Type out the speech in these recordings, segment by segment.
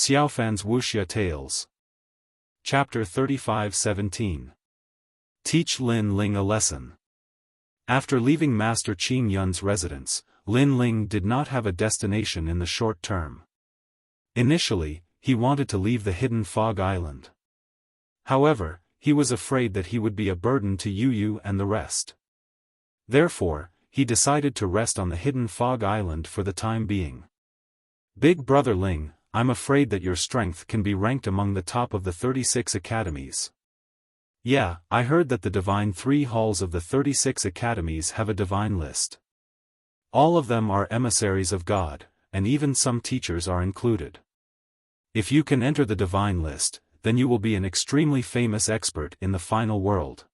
Xiaofan's Wuxia Tales. Chapter 35-17. Teach Lin Ling a Lesson. After leaving Master Qing Yun's residence, Lin Ling did not have a destination in the short term. Initially, he wanted to leave the hidden Fog Island. However, he was afraid that he would be a burden to Yu and the rest. Therefore, he decided to rest on the hidden Fog Island for the time being. Big Brother Ling, I'm afraid that your strength can be ranked among the top of the 36 academies. Yeah, I heard that the Divine 3 halls of the 36 academies have a divine list. All of them are emissaries of God, and even some teachers are included. If you can enter the divine list, then you will be an extremely famous expert in the final world.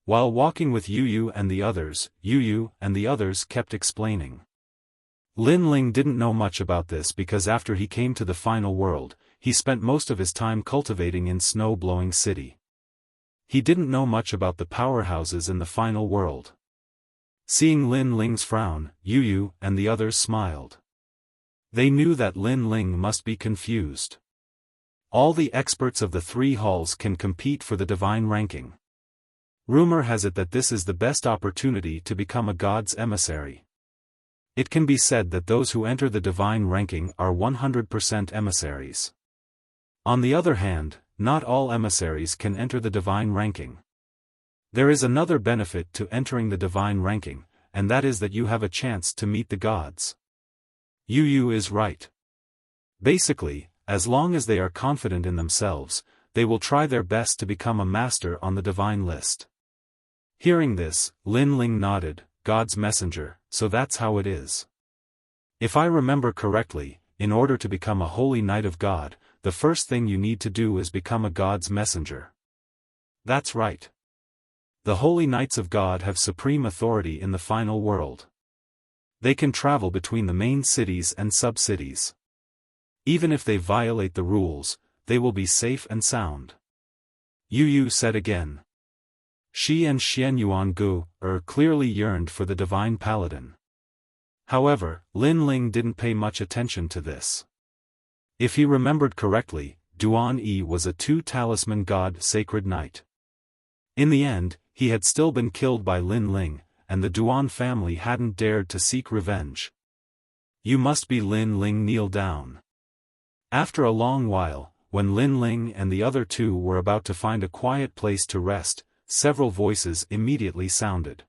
While walking with Yu and the others, Yu and the others kept explaining. Lin Ling didn't know much about this because after he came to the final world, he spent most of his time cultivating in Snow-Blowing City. He didn't know much about the powerhouses in the final world. Seeing Lin Ling's frown, Yu and the others smiled. They knew that Lin Ling must be confused. All the experts of the 3 halls can compete for the divine ranking. Rumor has it that this is the best opportunity to become a god's emissary. It can be said that those who enter the divine ranking are 100% emissaries. On the other hand, not all emissaries can enter the divine ranking. There is another benefit to entering the divine ranking, and that is that you have a chance to meet the gods. Yu is right. Basically, as long as they are confident in themselves, they will try their best to become a master on the divine list. Hearing this, Lin Ling nodded, God's messenger, so that's how it is. If I remember correctly, in order to become a holy knight of God, the first thing you need to do is become a God's messenger. That's right. The holy knights of God have supreme authority in the final world. They can travel between the main cities and sub-cities. Even if they violate the rules, they will be safe and sound. Yu said again. Shi and Xianyuan Gu clearly yearned for the divine paladin. However, Lin Ling didn't pay much attention to this. If he remembered correctly, Duan Yi was a 2-talisman god sacred knight. In the end, he had still been killed by Lin Ling, and the Duan family hadn't dared to seek revenge. You must be Lin Ling, kneel down. After a long while, when Lin Ling and the other 2 were about to find a quiet place to rest, several voices immediately sounded.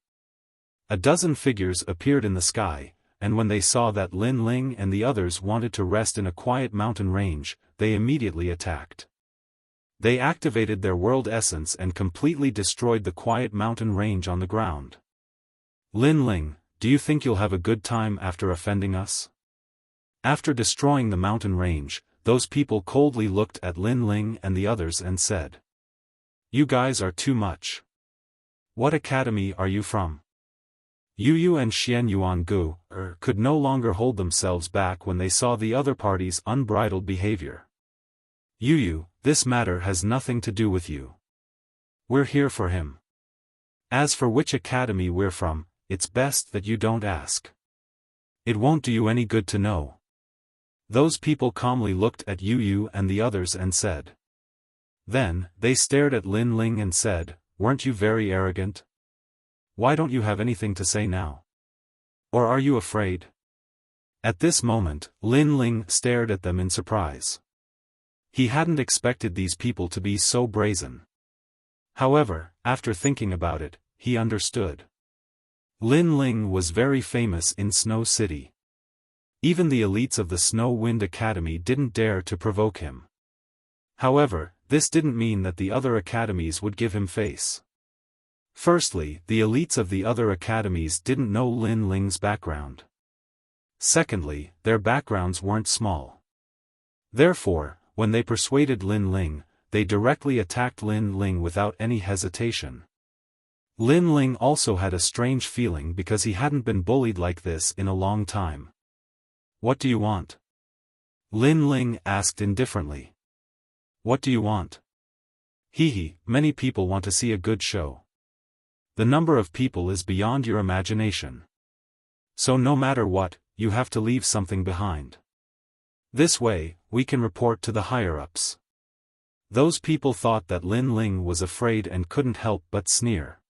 A dozen figures appeared in the sky, and when they saw that Lin Ling and the others wanted to rest in a quiet mountain range, they immediately attacked. They activated their world essence and completely destroyed the quiet mountain range on the ground. Lin Ling, do you think you'll have a good time after offending us? After destroying the mountain range, those people coldly looked at Lin Ling and the others and said, You guys are too much. What academy are you from? Yu and Xianyuan Gu could no longer hold themselves back when they saw the other party's unbridled behavior. Yu, this matter has nothing to do with you. We're here for him. As for which academy we're from, it's best that you don't ask. It won't do you any good to know. Those people calmly looked at Yu and the others and said. Then, they stared at Lin Ling and said, Weren't you very arrogant? Why don't you have anything to say now? Or are you afraid? At this moment, Lin Ling stared at them in surprise. He hadn't expected these people to be so brazen. However, after thinking about it, he understood. Lin Ling was very famous in Snow City. Even the elites of the Snow Wind Academy didn't dare to provoke him. However, this didn't mean that the other academies would give him face. Firstly, the elites of the other academies didn't know Lin Ling's background. Secondly, their backgrounds weren't small. Therefore, when they persuaded Lin Ling, they directly attacked Lin Ling without any hesitation. Lin Ling also had a strange feeling because he hadn't been bullied like this in a long time. What do you want? Lin Ling asked indifferently. What do you want? Many people want to see a good show. The number of people is beyond your imagination. So no matter what, you have to leave something behind. This way, we can report to the higher-ups. Those people thought that Lin Ling was afraid and couldn't help but sneer.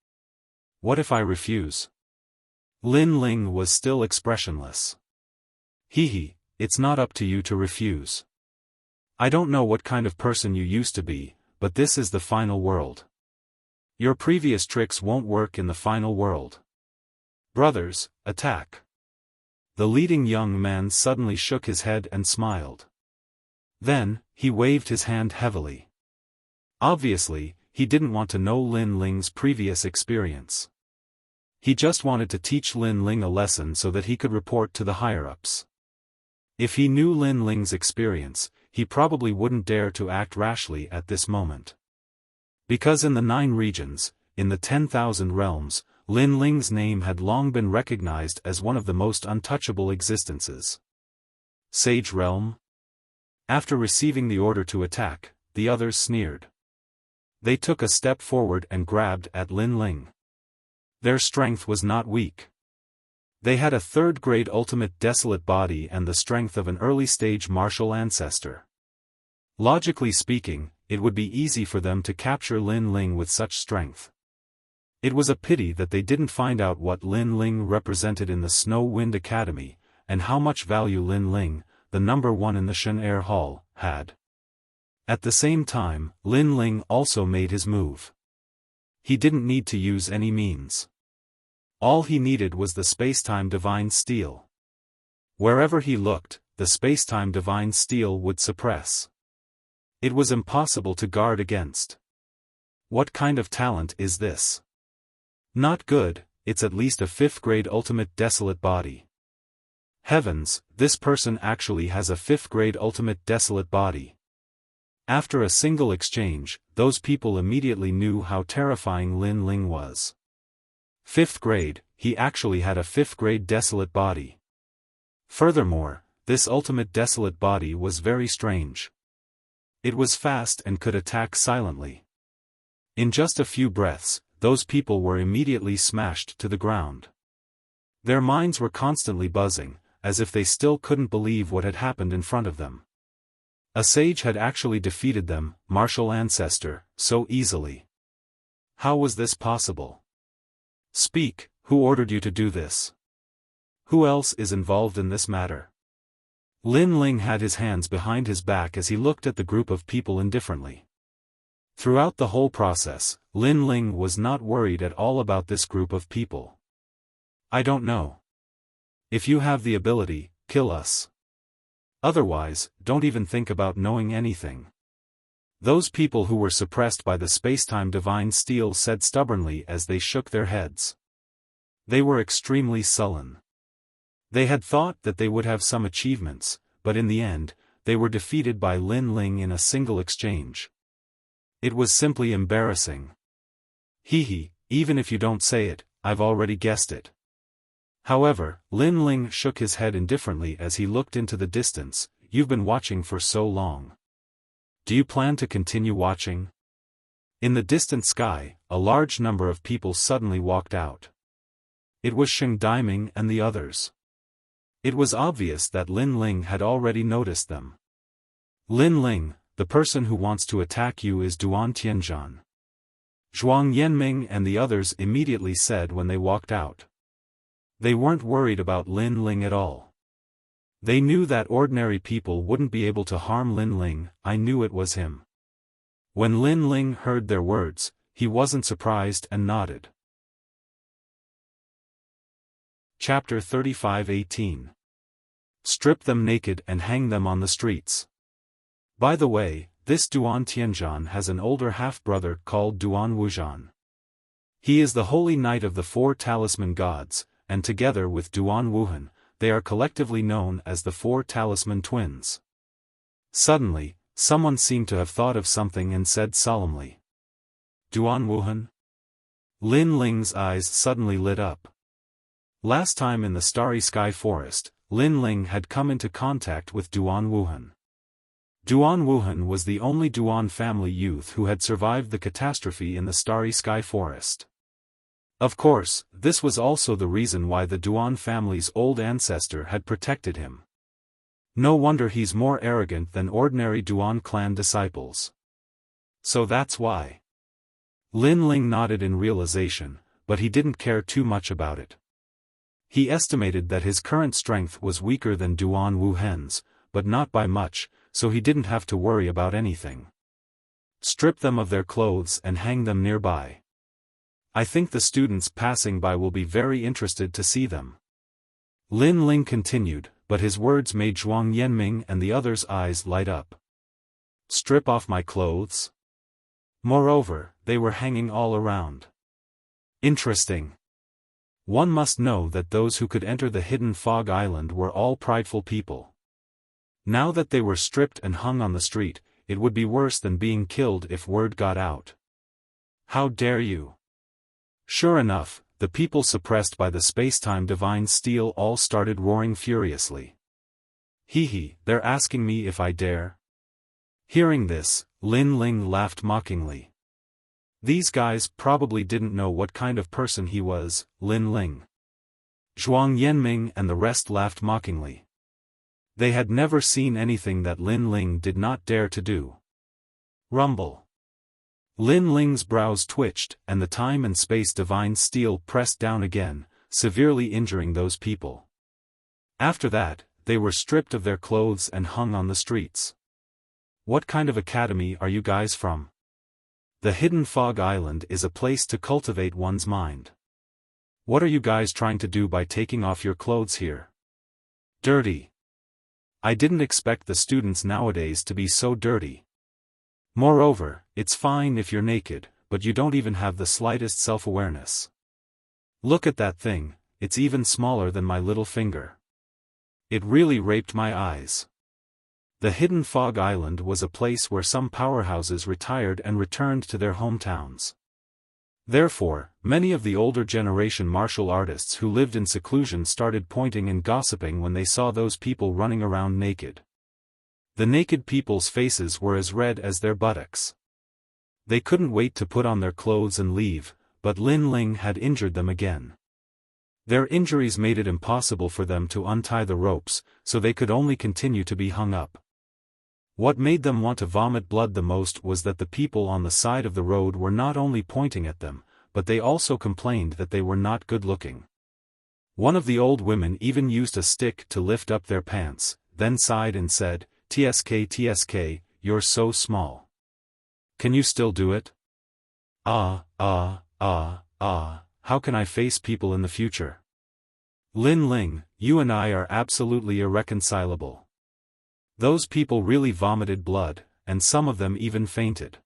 What if I refuse? Lin Ling was still expressionless. Hehe, it's not up to you to refuse. I don't know what kind of person you used to be, but this is the final world. Your previous tricks won't work in the final world. Brothers, attack. The leading young man suddenly shook his head and smiled. Then, he waved his hand heavily. Obviously, he didn't want to know Lin Ling's previous experience. He just wanted to teach Lin Ling a lesson so that he could report to the higher-ups. If he knew Lin Ling's experience, he probably wouldn't dare to act rashly at this moment. Because in the 9 regions, in the 10,000 realms, Lin Ling's name had long been recognized as one of the most untouchable existences. Sage Realm? After receiving the order to attack, the others sneered. They took a step forward and grabbed at Lin Ling. Their strength was not weak. They had a 3rd-grade ultimate desolate body and the strength of an early-stage martial ancestor. Logically speaking, it would be easy for them to capture Lin Ling with such strength. It was a pity that they didn't find out what Lin Ling represented in the Snow Wind Academy, and how much value Lin Ling, the number 1 in the Shen Air Hall, had. At the same time, Lin Ling also made his move. He didn't need to use any means. All he needed was the Spacetime Divine Steel. Wherever he looked, the Spacetime Divine Steel would suppress. It was impossible to guard against. What kind of talent is this? Not good, it's at least a 5th-grade ultimate desolate body. Heavens, this person actually has a 5th-grade ultimate desolate body. After a single exchange, those people immediately knew how terrifying Lin Ling was. 5th grade, he actually had a 5th-grade desolate body. Furthermore, this ultimate desolate body was very strange. It was fast and could attack silently. In just a few breaths, those people were immediately smashed to the ground. Their minds were constantly buzzing, as if they still couldn't believe what had happened in front of them. A sage had actually defeated them, martial ancestor, so easily. How was this possible? Speak, who ordered you to do this? Who else is involved in this matter? Lin Ling had his hands behind his back as he looked at the group of people indifferently. Throughout the whole process, Lin Ling was not worried at all about this group of people. I don't know. If you have the ability, kill us. Otherwise, don't even think about knowing anything. Those people who were suppressed by the Spacetime Divine Steel said stubbornly as they shook their heads. They were extremely sullen. They had thought that they would have some achievements, but in the end, they were defeated by Lin Ling in a single exchange. It was simply embarrassing. Hehe, even if you don't say it, I've already guessed it. However, Lin Ling shook his head indifferently as he looked into the distance. You've been watching for so long. Do you plan to continue watching? In the distant sky, a large number of people suddenly walked out. It was Sheng Daiming and the others. It was obvious that Lin Ling had already noticed them. Lin Ling, the person who wants to attack you is Duan Tianzhan. Zhuang Yanming and the others immediately said when they walked out. They weren't worried about Lin Ling at all. They knew that ordinary people wouldn't be able to harm Lin Ling. I knew it was him. When Lin Ling heard their words, he wasn't surprised and nodded. Chapter 35:18. Strip them naked and hang them on the streets. By the way, this Duan Tianzhan has an older half-brother called Duan Wuzhan. He is the holy knight of the 4 talisman gods, and together with Duan Wuhan, they are collectively known as the 4 talisman twins. Suddenly, someone seemed to have thought of something and said solemnly, Duan Wuhan? Lin Ling's eyes suddenly lit up. Last time in the Starry Sky Forest, Lin Ling had come into contact with Duan Wuhan. Duan Wuhan was the only Duan family youth who had survived the catastrophe in the Starry Sky Forest. Of course, this was also the reason why the Duan family's old ancestor had protected him. No wonder he's more arrogant than ordinary Duan clan disciples. So that's why. Lin Ling nodded in realization, but he didn't care too much about it. He estimated that his current strength was weaker than Duan Wuhen's, but not by much, so he didn't have to worry about anything. Strip them of their clothes and hang them nearby. I think the students passing by will be very interested to see them. Lin Ling continued, but his words made Zhuang Yanming and the others' eyes light up. Strip off my clothes? Moreover, they were hanging all around. Interesting. One must know that those who could enter the hidden fog island were all prideful people. Now that they were stripped and hung on the street, it would be worse than being killed if word got out. How dare you? Sure enough, the people suppressed by the space-time divine steel all started roaring furiously. Hee, they're asking me if I dare? Hearing this, Lin Ling laughed mockingly. These guys probably didn't know what kind of person he was, Lin Ling. Zhuang Yanming and the rest laughed mockingly. They had never seen anything that Lin Ling did not dare to do. Rumble. Lin Ling's brows twitched, and the time and space divine steel pressed down again, severely injuring those people. After that, they were stripped of their clothes and hung on the streets. What kind of academy are you guys from? The Hidden Fog Island is a place to cultivate one's mind. What are you guys trying to do by taking off your clothes here? Dirty. I didn't expect the students nowadays to be so dirty. Moreover, it's fine if you're naked, but you don't even have the slightest self-awareness. Look at that thing, it's even smaller than my little finger. It really raped my eyes. The Hidden Fog Island was a place where some powerhouses retired and returned to their hometowns. Therefore, many of the older generation martial artists who lived in seclusion started pointing and gossiping when they saw those people running around naked. The naked people's faces were as red as their buttocks. They couldn't wait to put on their clothes and leave, but Lin Ling had injured them again. Their injuries made it impossible for them to untie the ropes, so they could only continue to be hung up. What made them want to vomit blood the most was that the people on the side of the road were not only pointing at them, but they also complained that they were not good-looking. One of the old women even used a stick to lift up their pants, then sighed and said, "TSK, you're so small. Can you still do it? How can I face people in the future? Lin Ling, you and I are absolutely irreconcilable." Those people really vomited blood, and some of them even fainted.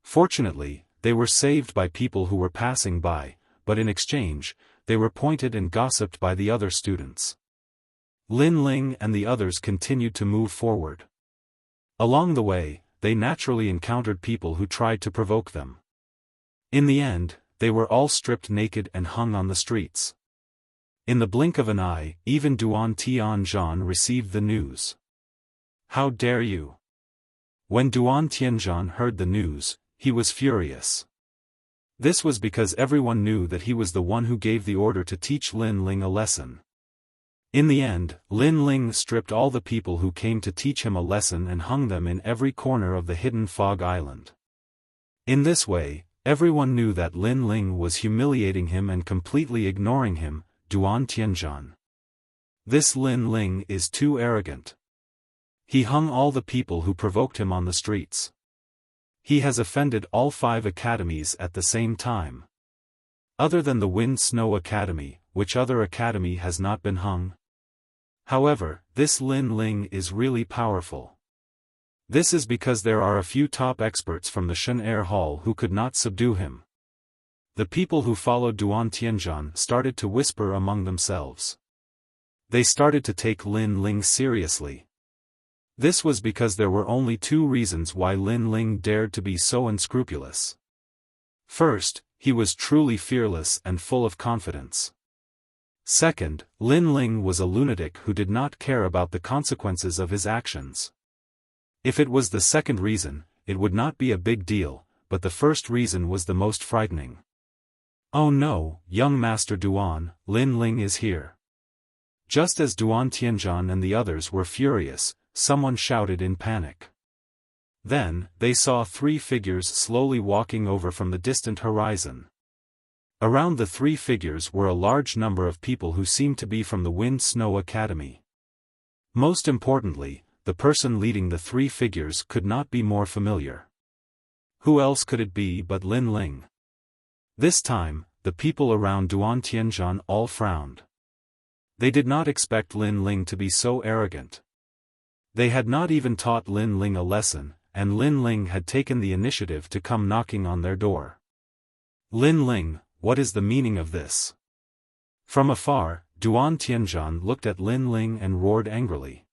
Fortunately, they were saved by people who were passing by, but in exchange, they were pointed and gossiped by the other students. Lin Ling and the others continued to move forward. Along the way, they naturally encountered people who tried to provoke them. In the end, they were all stripped naked and hung on the streets. In the blink of an eye, even Duan Tianzhan received the news. How dare you? When Duan Tianzhan heard the news, he was furious. This was because everyone knew that he was the one who gave the order to teach Lin Ling a lesson. In the end, Lin Ling stripped all the people who came to teach him a lesson and hung them in every corner of the Hidden Fog Island. In this way, everyone knew that Lin Ling was humiliating him and completely ignoring him, Duan Tianzhan. This Lin Ling is too arrogant. He hung all the people who provoked him on the streets. He has offended all 5 academies at the same time. Other than the Wind Snow Academy, which other academy has not been hung? However, this Lin Ling is really powerful. This is because there are a few top experts from the Shen Air Hall who could not subdue him. The people who followed Duan Tianzhan started to whisper among themselves. They started to take Lin Ling seriously. This was because there were only 2 reasons why Lin Ling dared to be so unscrupulous. First, he was truly fearless and full of confidence. Second, Lin Ling was a lunatic who did not care about the consequences of his actions. If it was the second reason, it would not be a big deal, but the first reason was the most frightening. Oh no, young Master Duan, Lin Ling is here. Just as Duan Tianzhan and the others were furious, someone shouted in panic. Then, they saw three figures slowly walking over from the distant horizon. Around the three figures were a large number of people who seemed to be from the Wind Snow Academy. Most importantly, the person leading the three figures could not be more familiar. Who else could it be but Lin Ling? This time, the people around Duan Tianzhan all frowned. They did not expect Lin Ling to be so arrogant. They had not even taught Lin Ling a lesson, and Lin Ling had taken the initiative to come knocking on their door. Lin Ling, what is the meaning of this? From afar, Duan Tianzhan looked at Lin Ling and roared angrily.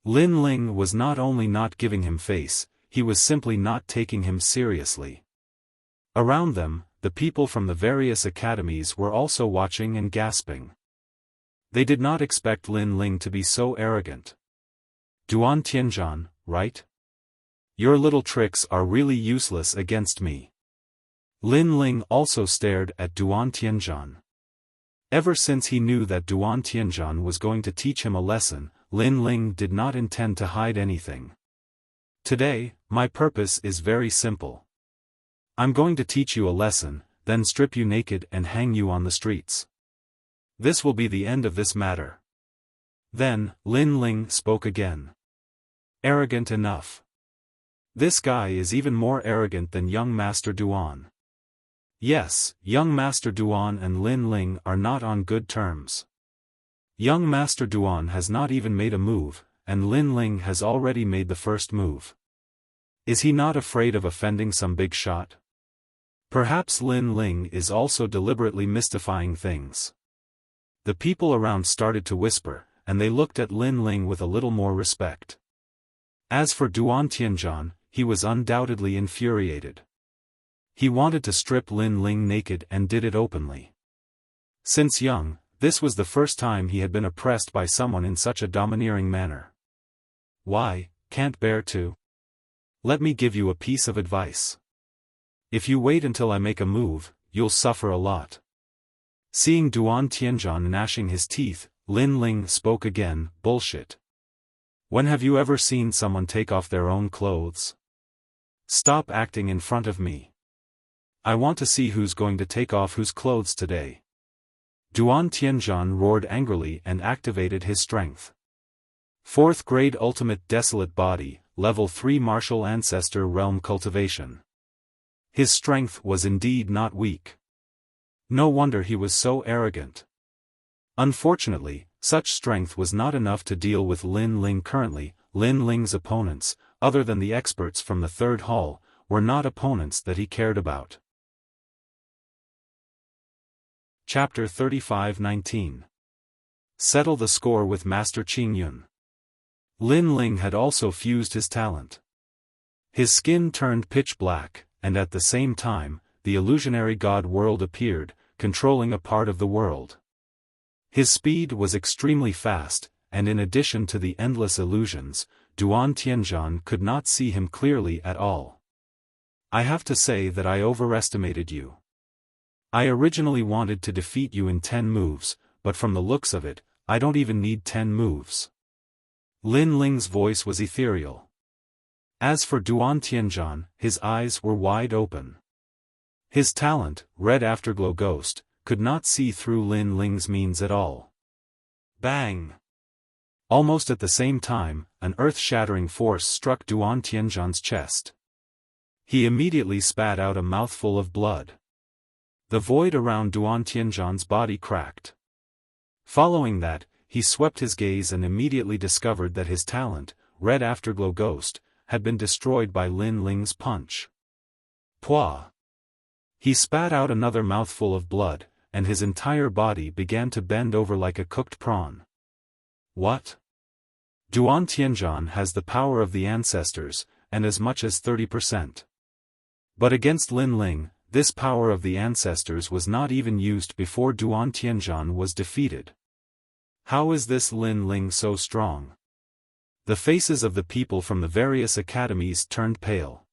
Lin Ling was not only not giving him face, he was simply not taking him seriously. Around them, the people from the various academies were also watching and gasping. They did not expect Lin Ling to be so arrogant. Duan Tianzhan, right? Your little tricks are really useless against me. Lin Ling also stared at Duan Tianzhan. Ever since he knew that Duan Tianzhan was going to teach him a lesson, Lin Ling did not intend to hide anything. Today, my purpose is very simple. I'm going to teach you a lesson, then strip you naked and hang you on the streets. This will be the end of this matter. Then, Lin Ling spoke again. Arrogant enough. This guy is even more arrogant than young Master Duan. Yes, young Master Duan and Lin Ling are not on good terms. Young Master Duan has not even made a move, and Lin Ling has already made the first move. Is he not afraid of offending some big shot? Perhaps Lin Ling is also deliberately mystifying things. The people around started to whisper, and they looked at Lin Ling with a little more respect. As for Duan Tianzhan, he was undoubtedly infuriated. He wanted to strip Lin Ling naked and did it openly. Since young, this was the first time he had been oppressed by someone in such a domineering manner. Why, can't bear to? Let me give you a piece of advice. If you wait until I make a move, you'll suffer a lot. Seeing Duan Tianzhan gnashing his teeth, Lin Ling spoke again, bullshit. When have you ever seen someone take off their own clothes? Stop acting in front of me. I want to see who's going to take off whose clothes today. Duan Tianzhan roared angrily and activated his strength. 4th grade Ultimate Desolate Body, Level 3 Martial Ancestor Realm Cultivation. His strength was indeed not weak. No wonder he was so arrogant. Unfortunately, such strength was not enough to deal with Lin Ling currently. Lin Ling's opponents, other than the experts from the 3rd hall, were not opponents that he cared about. Chapter 35-19. Settle the score with Master Qing Yun. Lin Ling had also fused his talent. His skin turned pitch black, and at the same time, the illusionary god world appeared, controlling a part of the world. His speed was extremely fast, and in addition to the endless illusions, Duan Tianzhan could not see him clearly at all. I have to say that I overestimated you. I originally wanted to defeat you in 10 moves, but from the looks of it, I don't even need 10 moves. Lin Ling's voice was ethereal. As for Duan Tianzhan, his eyes were wide open. His talent, Red Afterglow Ghost, could not see through Lin Ling's means at all. Bang! Almost at the same time, an earth-shattering force struck Duan Tianzhan's chest. He immediately spat out a mouthful of blood. The void around Duan Tianzhan's body cracked. Following that, he swept his gaze and immediately discovered that his talent, Red Afterglow Ghost, had been destroyed by Lin Ling's punch. Pwah! He spat out another mouthful of blood, and his entire body began to bend over like a cooked prawn. What? Duan Tianzhan has the power of the ancestors, and as much as 30%. But against Lin Ling, this power of the ancestors was not even used before Duan Tianzhan was defeated. How is this Lin Ling so strong? The faces of the people from the various academies turned pale.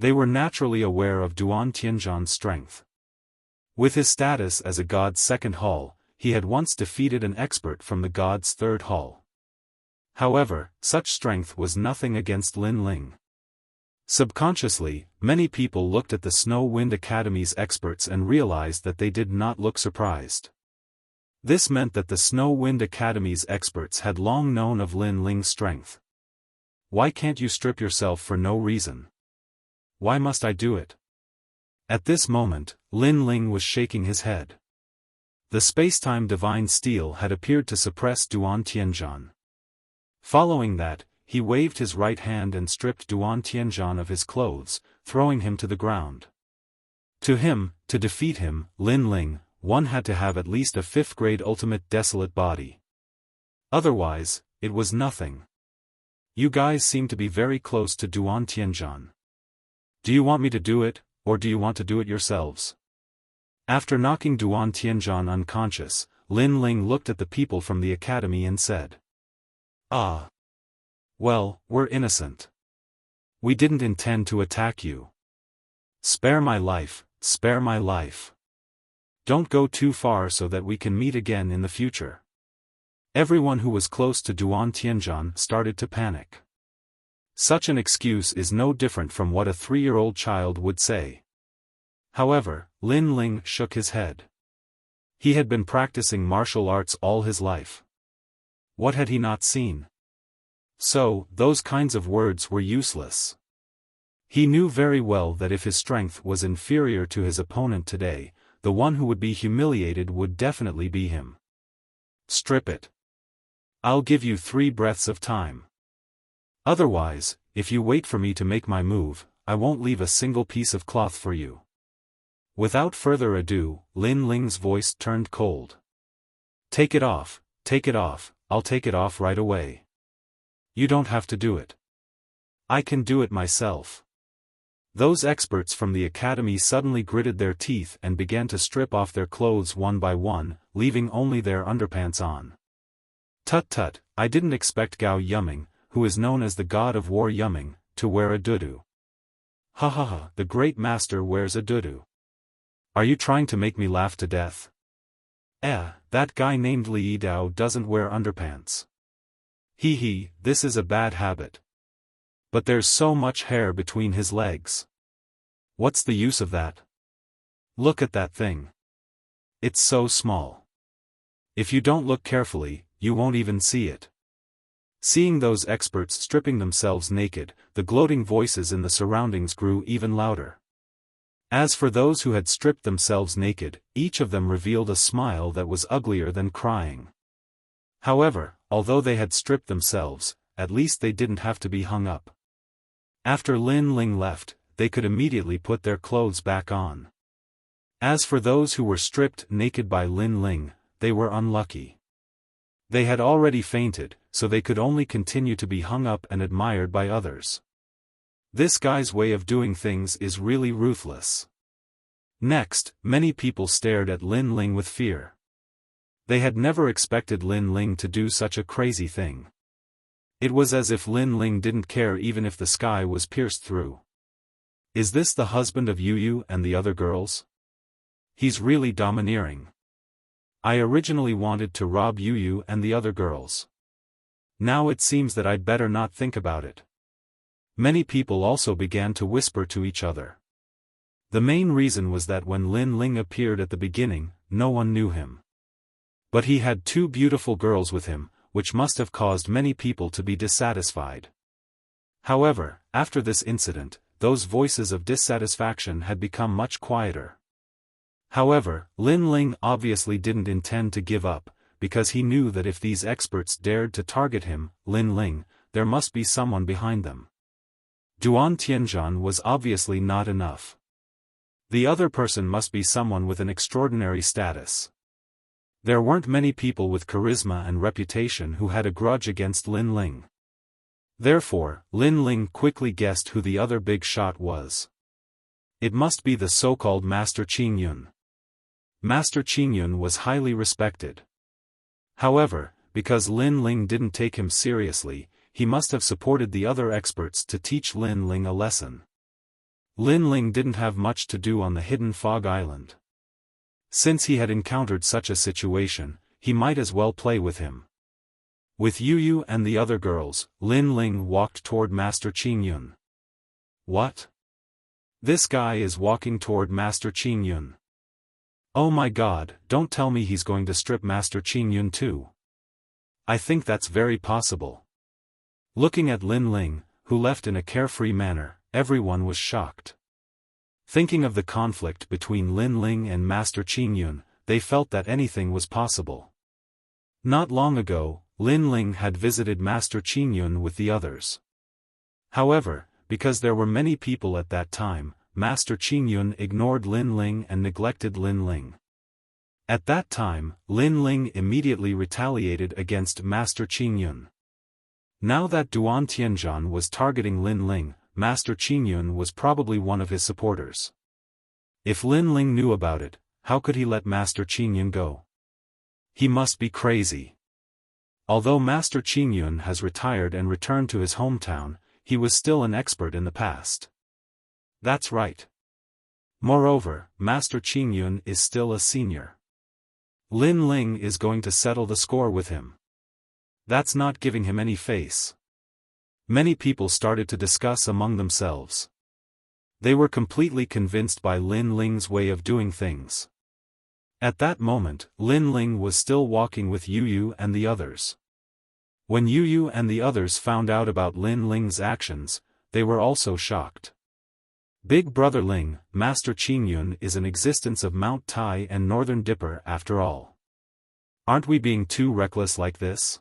They were naturally aware of Duan Tianzhan's strength. With his status as a god's 2nd hall, he had once defeated an expert from the god's third hall. However, such strength was nothing against Lin Ling. Subconsciously, many people looked at the Snow Wind Academy's experts and realized that they did not look surprised. This meant that the Snow Wind Academy's experts had long known of Lin Ling's strength. Why can't you strip yourself for no reason? Why must I do it? At this moment, Lin Ling was shaking his head. The spacetime divine steel had appeared to suppress Duan Tianzhan. Following that, he waved his right hand and stripped Duan Tianzhan of his clothes, throwing him to the ground. To him, to defeat him, Lin Ling, one had to have at least a 5th-grade ultimate desolate body. Otherwise, it was nothing. You guys seem to be very close to Duan Tianzhan. Do you want me to do it, or do you want to do it yourselves? After knocking Duan Tianzhan unconscious, Lin Ling looked at the people from the academy and said, "Ah. Well, we're innocent. We didn't intend to attack you. Spare my life, spare my life. Don't go too far so that we can meet again in the future." Everyone who was close to Duan Tianzhan started to panic. Such an excuse is no different from what a 3-year-old child would say. However, Lin Ling shook his head. He had been practicing martial arts all his life. What had he not seen? So, those kinds of words were useless. He knew very well that if his strength was inferior to his opponent today, the one who would be humiliated would definitely be him. Strip it. I'll give you 3 breaths of time. Otherwise, if you wait for me to make my move, I won't leave a single piece of cloth for you. Without further ado, Lin Ling's voice turned cold. Take it off, I'll take it off right away. You don't have to do it. I can do it myself. Those experts from the academy suddenly gritted their teeth and began to strip off their clothes one by one, leaving only their underpants on. Tut tut, I didn't expect Gao Yuming, who is known as the god of war Yuming, to wear a dudu. Ha ha ha, the great master wears a dudu. Are you trying to make me laugh to death? That guy named Li Dao doesn't wear underpants. Hee, this is a bad habit. But there's so much hair between his legs. What's the use of that? Look at that thing. It's so small. If you don't look carefully, you won't even see it. Seeing those experts stripping themselves naked, the gloating voices in the surroundings grew even louder. As for those who had stripped themselves naked, each of them revealed a smile that was uglier than crying. However, although they had stripped themselves, at least they didn't have to be hung up. After Lin Ling left, they could immediately put their clothes back on. As for those who were stripped naked by Lin Ling, they were unlucky. They had already fainted, so they could only continue to be hung up and admired by others. This guy's way of doing things is really ruthless. Next, many people stared at Lin Ling with fear. They had never expected Lin Ling to do such a crazy thing. It was as if Lin Ling didn't care even if the sky was pierced through. Is this the husband of Yu and the other girls? He's really domineering. I originally wanted to rob Yu and the other girls. Now it seems that I'd better not think about it. Many people also began to whisper to each other. The main reason was that when Lin Ling appeared at the beginning, no one knew him. But he had 2 beautiful girls with him, which must have caused many people to be dissatisfied. However, after this incident, those voices of dissatisfaction had become much quieter. However, Lin Ling obviously didn't intend to give up, because he knew that if these experts dared to target him, Lin Ling, there must be someone behind them. Duan Tianzhan was obviously not enough. The other person must be someone with an extraordinary status. There weren't many people with charisma and reputation who had a grudge against Lin Ling. Therefore, Lin Ling quickly guessed who the other big shot was. It must be the so-called Master Qingyun. Master Qingyun was highly respected. However, because Lin Ling didn't take him seriously, he must have supported the other experts to teach Lin Ling a lesson. Lin Ling didn't have much to do on the hidden fog island. Since he had encountered such a situation, he might as well play with him. With Yu and the other girls, Lin Ling walked toward Master Qingyun. What? This guy is walking toward Master Qingyun. Oh my god, don't tell me he's going to strip Master Qingyun too. I think that's very possible. Looking at Lin Ling, who left in a carefree manner, everyone was shocked. Thinking of the conflict between Lin Ling and Master Qingyun, they felt that anything was possible. Not long ago, Lin Ling had visited Master Qingyun with the others. However, because there were many people at that time, Master Qingyun ignored Lin Ling and neglected Lin Ling. At that time, Lin Ling immediately retaliated against Master Qingyun. Now that Duan Tianzhan was targeting Lin Ling, Master Qingyun was probably one of his supporters. If Lin Ling knew about it, how could he let Master Qingyun go? He must be crazy. Although Master Qingyun has retired and returned to his hometown, he was still an expert in the past. That's right. Moreover, Master Qingyun is still a senior. Lin Ling is going to settle the score with him. That's not giving him any face. Many people started to discuss among themselves. They were completely convinced by Lin Ling's way of doing things. At that moment, Lin Ling was still walking with Yu and the others. When Yu and the others found out about Lin Ling's actions, they were also shocked. Big Brother Ling, Master Qingyun is an existence of Mount Tai and Northern Dipper after all. Aren't we being too reckless like this?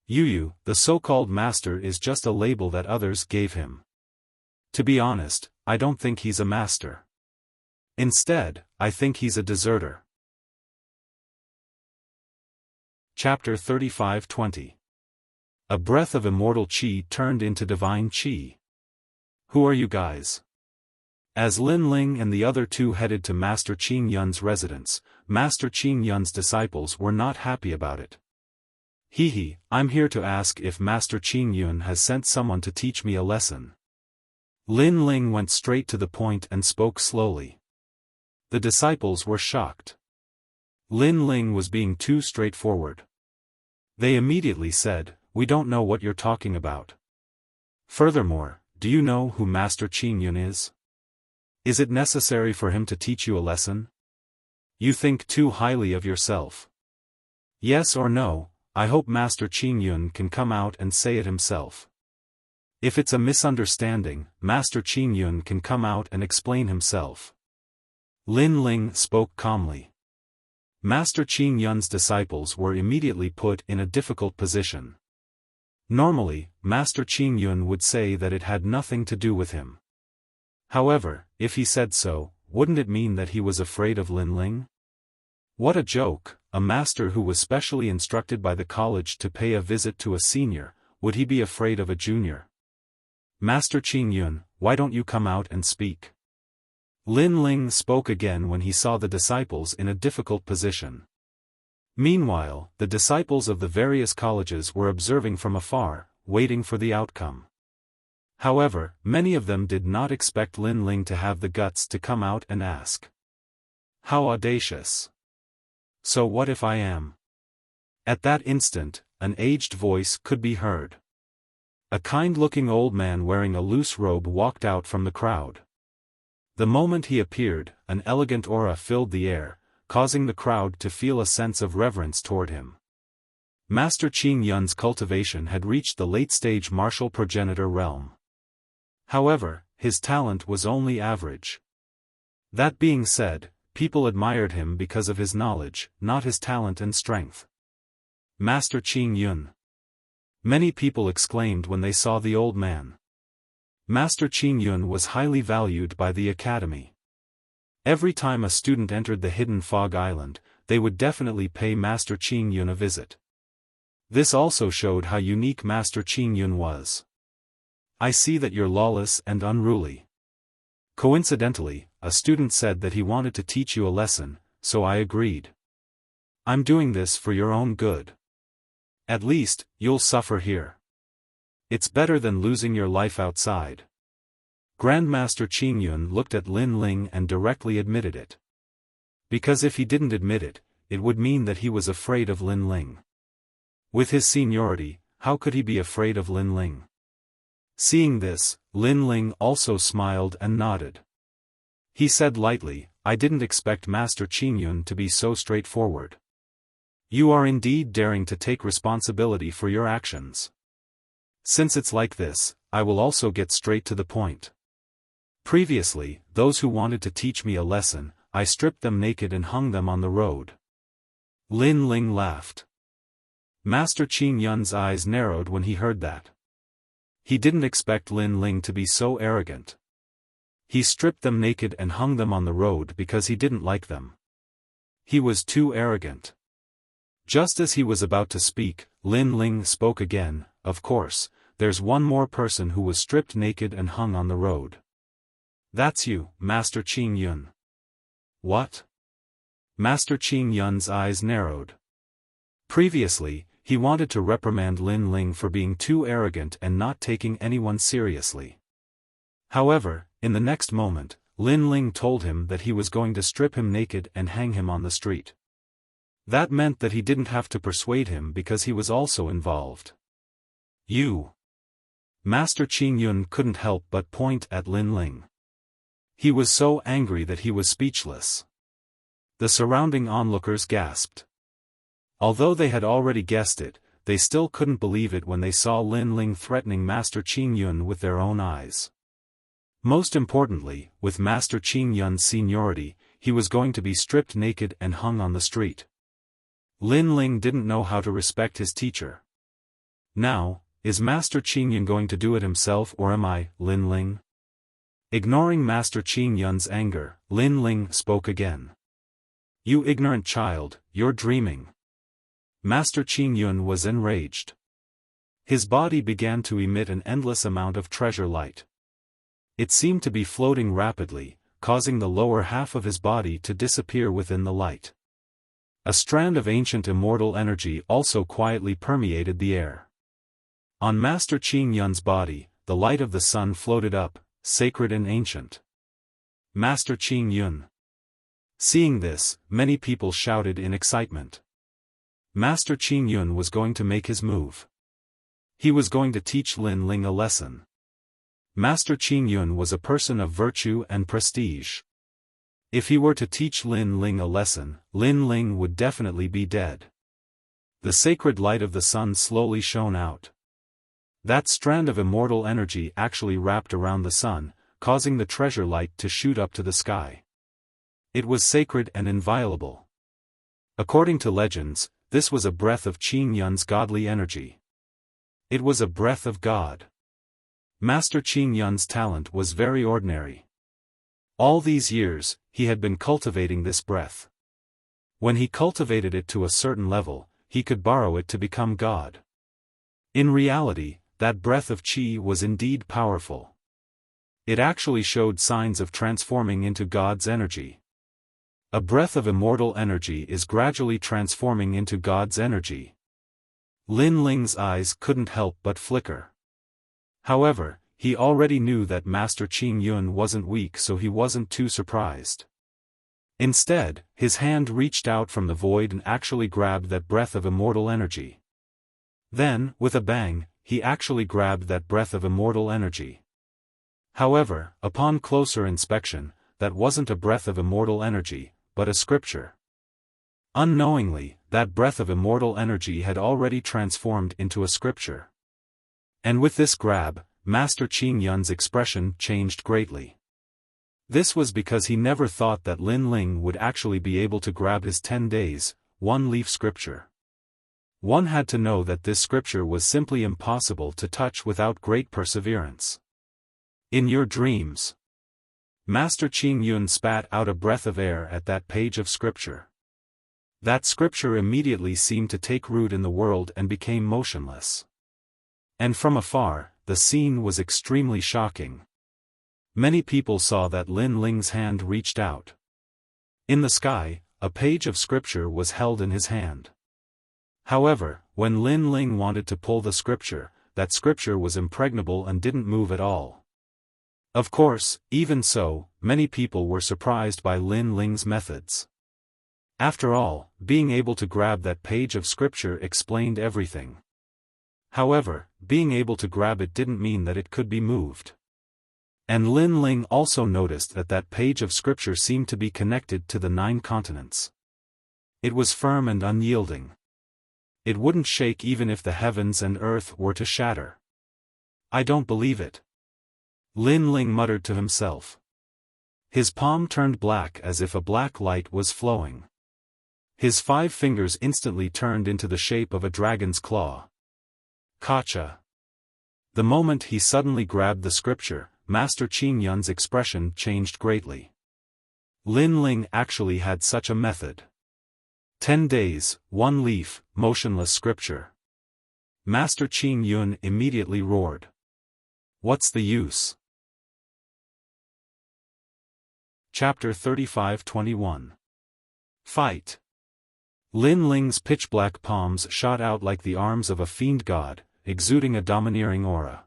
Yu, the so-called master, is just a label that others gave him. To be honest, I don't think he's a master. Instead, I think he's a deserter. Chapter 35-20. A breath of immortal qi turned into divine qi. Who are you guys? As Lin Ling and the other two headed to Master Qingyun's residence, Master Qingyun's disciples were not happy about it. Hehe, I'm here to ask if Master Qingyun has sent someone to teach me a lesson. Lin Ling went straight to the point and spoke slowly. The disciples were shocked. Lin Ling was being too straightforward. They immediately said, "We don't know what you're talking about. Furthermore, do you know who Master Qingyun is? Is it necessary for him to teach you a lesson? You think too highly of yourself. Yes or no, I hope Master Qingyun can come out and say it himself. If it's a misunderstanding, Master Qingyun can come out and explain himself." Lin Ling spoke calmly. Master Qingyun's disciples were immediately put in a difficult position. Normally, Master Qingyun would say that it had nothing to do with him. However, if he said so, wouldn't it mean that he was afraid of Lin Ling? What a joke, a master who was specially instructed by the college to pay a visit to a senior, would he be afraid of a junior? Master Qingyun, why don't you come out and speak? Lin Ling spoke again when he saw the disciples in a difficult position. Meanwhile, the disciples of the various colleges were observing from afar, waiting for the outcome. However, many of them did not expect Lin Ling to have the guts to come out and ask. How audacious! So what if I am? At that instant, an aged voice could be heard. A kind-looking old man wearing a loose robe walked out from the crowd. The moment he appeared, an elegant aura filled the air, causing the crowd to feel a sense of reverence toward him. Master Qingyun's cultivation had reached the late-stage martial progenitor realm. However, his talent was only average. That being said, people admired him because of his knowledge, not his talent and strength. Master Qingyun. Many people exclaimed when they saw the old man. Master Qingyun was highly valued by the academy. Every time a student entered the hidden fog island, they would definitely pay Master Qingyun a visit. This also showed how unique Master Qingyun was. I see that you're lawless and unruly. Coincidentally, a student said that he wanted to teach you a lesson, so I agreed. I'm doing this for your own good. At least, you'll suffer here. It's better than losing your life outside. Grandmaster Qingyun looked at Lin Ling and directly admitted it. Because if he didn't admit it, it would mean that he was afraid of Lin Ling. With his seniority, how could he be afraid of Lin Ling? Seeing this, Lin Ling also smiled and nodded. He said lightly, I didn't expect Master Qingyun to be so straightforward. You are indeed daring to take responsibility for your actions. Since it's like this, I will also get straight to the point. Previously, those who wanted to teach me a lesson, I stripped them naked and hung them on the road. Lin Ling laughed. Master Qingyun's eyes narrowed when he heard that. He didn't expect Lin Ling to be so arrogant. He stripped them naked and hung them on the road because he didn't like them. He was too arrogant. Just as he was about to speak, Lin Ling spoke again, of course, there's one more person who was stripped naked and hung on the road. That's you, Master Qingyun. What? Master Qingyun's eyes narrowed. Previously, he wanted to reprimand Lin Ling for being too arrogant and not taking anyone seriously. However, in the next moment, Lin Ling told him that he was going to strip him naked and hang him on the street. That meant that he didn't have to persuade him because he was also involved. You. Master Qingyun couldn't help but point at Lin Ling. He was so angry that he was speechless. The surrounding onlookers gasped. Although they had already guessed it, they still couldn't believe it when they saw Lin Ling threatening Master Qingyun with their own eyes. Most importantly, with Master Qingyun's seniority, he was going to be stripped naked and hung on the street. Lin Ling didn't know how to respect his teacher. Now, is Master Qingyun going to do it himself or am I, Lin Ling? Ignoring Master Qingyun's anger, Lin Ling spoke again. You ignorant child, you're dreaming. Master Qingyun was enraged. His body began to emit an endless amount of treasure light. It seemed to be floating rapidly, causing the lower half of his body to disappear within the light. A strand of ancient immortal energy also quietly permeated the air. On Master Qingyun's body, the light of the sun floated up, sacred and ancient. Master Qingyun. Seeing this, many people shouted in excitement. Master Qingyun was going to make his move. He was going to teach Lin Ling a lesson. Master Qingyun was a person of virtue and prestige. If he were to teach Lin Ling a lesson, Lin Ling would definitely be dead. The sacred light of the sun slowly shone out. That strand of immortal energy actually wrapped around the sun, causing the treasure light to shoot up to the sky. It was sacred and inviolable. According to legends, this was a breath of Qingyun's godly energy. It was a breath of God. Master Qingyun's talent was very ordinary. All these years, he had been cultivating this breath. When he cultivated it to a certain level, he could borrow it to become God. In reality, that breath of Qi was indeed powerful. It actually showed signs of transforming into God's energy. A breath of immortal energy is gradually transforming into God's energy. Lin Ling's eyes couldn't help but flicker. However, he already knew that Master Qingyun wasn't weak, so he wasn't too surprised. Instead, his hand reached out from the void and actually grabbed that breath of immortal energy. Then, with a bang, he actually grabbed that breath of immortal energy. However, upon closer inspection, that wasn't a breath of immortal energy, but a scripture. Unknowingly, that breath of immortal energy had already transformed into a scripture. And with this grab, Master Qingyun's expression changed greatly. This was because he never thought that Lin Ling would actually be able to grab his 10 days, 1-leaf scripture. One had to know that this scripture was simply impossible to touch without great perseverance. In your dreams. Master Qingyun spat out a breath of air at that page of scripture. That scripture immediately seemed to take root in the world and became motionless. And from afar, the scene was extremely shocking. Many people saw that Lin Ling's hand reached out. In the sky, a page of scripture was held in his hand. However, when Lin Ling wanted to pull the scripture, that scripture was impregnable and didn't move at all. Of course, even so, many people were surprised by Lin Ling's methods. After all, being able to grab that page of scripture explained everything. However, being able to grab it didn't mean that it could be moved. And Lin Ling also noticed that that page of scripture seemed to be connected to the 9 continents. It was firm and unyielding. It wouldn't shake even if the heavens and earth were to shatter. I don't believe it. Lin Ling muttered to himself. His palm turned black as if a black light was flowing. His 5 fingers instantly turned into the shape of a dragon's claw. Gotcha. The moment he suddenly grabbed the scripture, Master Qing Yun's expression changed greatly. Lin Ling actually had such a method. 10 days, 1 leaf, motionless scripture. Master Qing Yun immediately roared. What's the use? Chapter 35-21. Fight. Lin Ling's pitch-black palms shot out like the arms of a fiend god, exuding a domineering aura.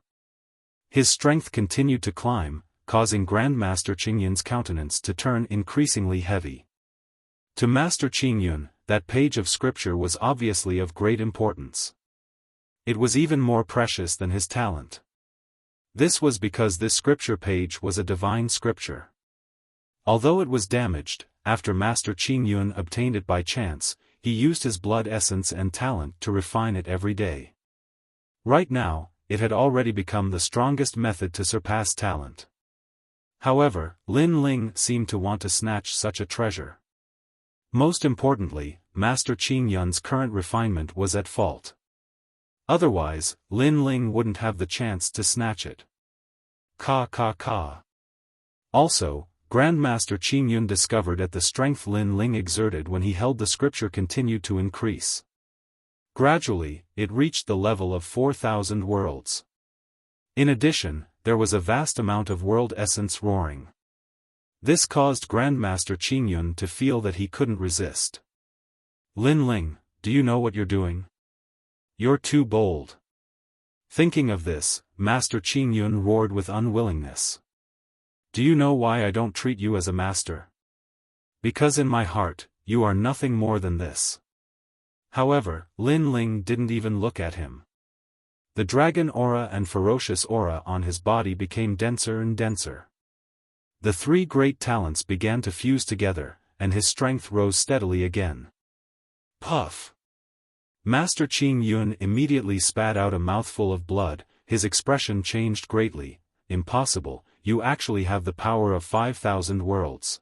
His strength continued to climb, causing Grandmaster Qing Yun's countenance to turn increasingly heavy. To Master Qing Yun, that page of scripture was obviously of great importance. It was even more precious than his talent. This was because this scripture page was a divine scripture. Although it was damaged, after Master Qing Yun obtained it by chance, he used his blood essence and talent to refine it every day. Right now, it had already become the strongest method to surpass talent. However, Lin Ling seemed to want to snatch such a treasure. Most importantly, Master Qing Yun's current refinement was at fault. Otherwise, Lin Ling wouldn't have the chance to snatch it. Ka. Also, Grandmaster Qing Yun discovered that the strength Lin Ling exerted when he held the scripture continued to increase. Gradually, it reached the level of 4,000 worlds. In addition, there was a vast amount of world essence roaring. This caused Grandmaster Qing Yun to feel that he couldn't resist. Lin Ling, do you know what you're doing? You're too bold. Thinking of this, Master Qing Yun roared with unwillingness. Do you know why I don't treat you as a master? Because in my heart, you are nothing more than this. However, Lin Ling didn't even look at him. The dragon aura and ferocious aura on his body became denser and denser. The 3 great talents began to fuse together, and his strength rose steadily again. Puff! Master Qing Yun immediately spat out a mouthful of blood. His expression changed greatly. Impossible, you actually have the power of 5,000 worlds.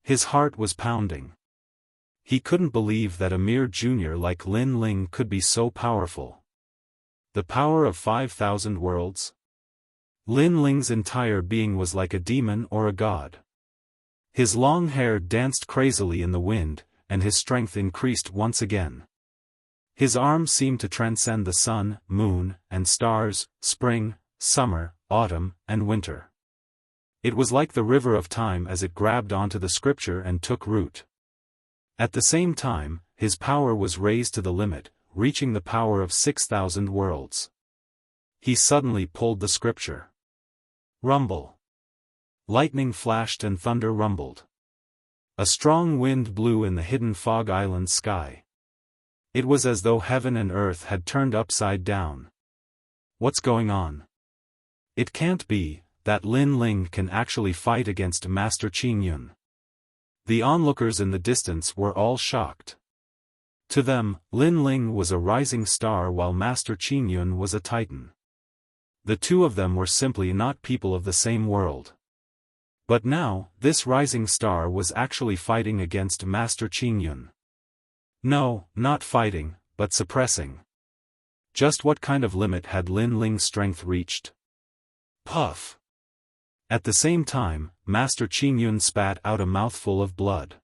His heart was pounding. He couldn't believe that a mere junior like Lin Ling could be so powerful. The power of 5,000 worlds? Lin Ling's entire being was like a demon or a god. His long hair danced crazily in the wind, and his strength increased once again. His arms seemed to transcend the sun, moon, and stars, spring, summer, autumn, and winter. It was like the river of time as it grabbed onto the scripture and took root. At the same time, his power was raised to the limit, reaching the power of 6,000 worlds. He suddenly pulled the scripture. Rumble. Lightning flashed and thunder rumbled. A strong wind blew in the hidden Fog Island sky. It was as though heaven and earth had turned upside down. What's going on? It can't be that Lin Ling can actually fight against Master Qing Yun. The onlookers in the distance were all shocked. To them, Lin Ling was a rising star while Master Qing Yun was a titan. The two of them were simply not people of the same world. But now, this rising star was actually fighting against Master Qing Yun. No, not fighting, but suppressing. Just what kind of limit had Lin Ling's strength reached? Puff! At the same time, Master Qing Yun spat out a mouthful of blood.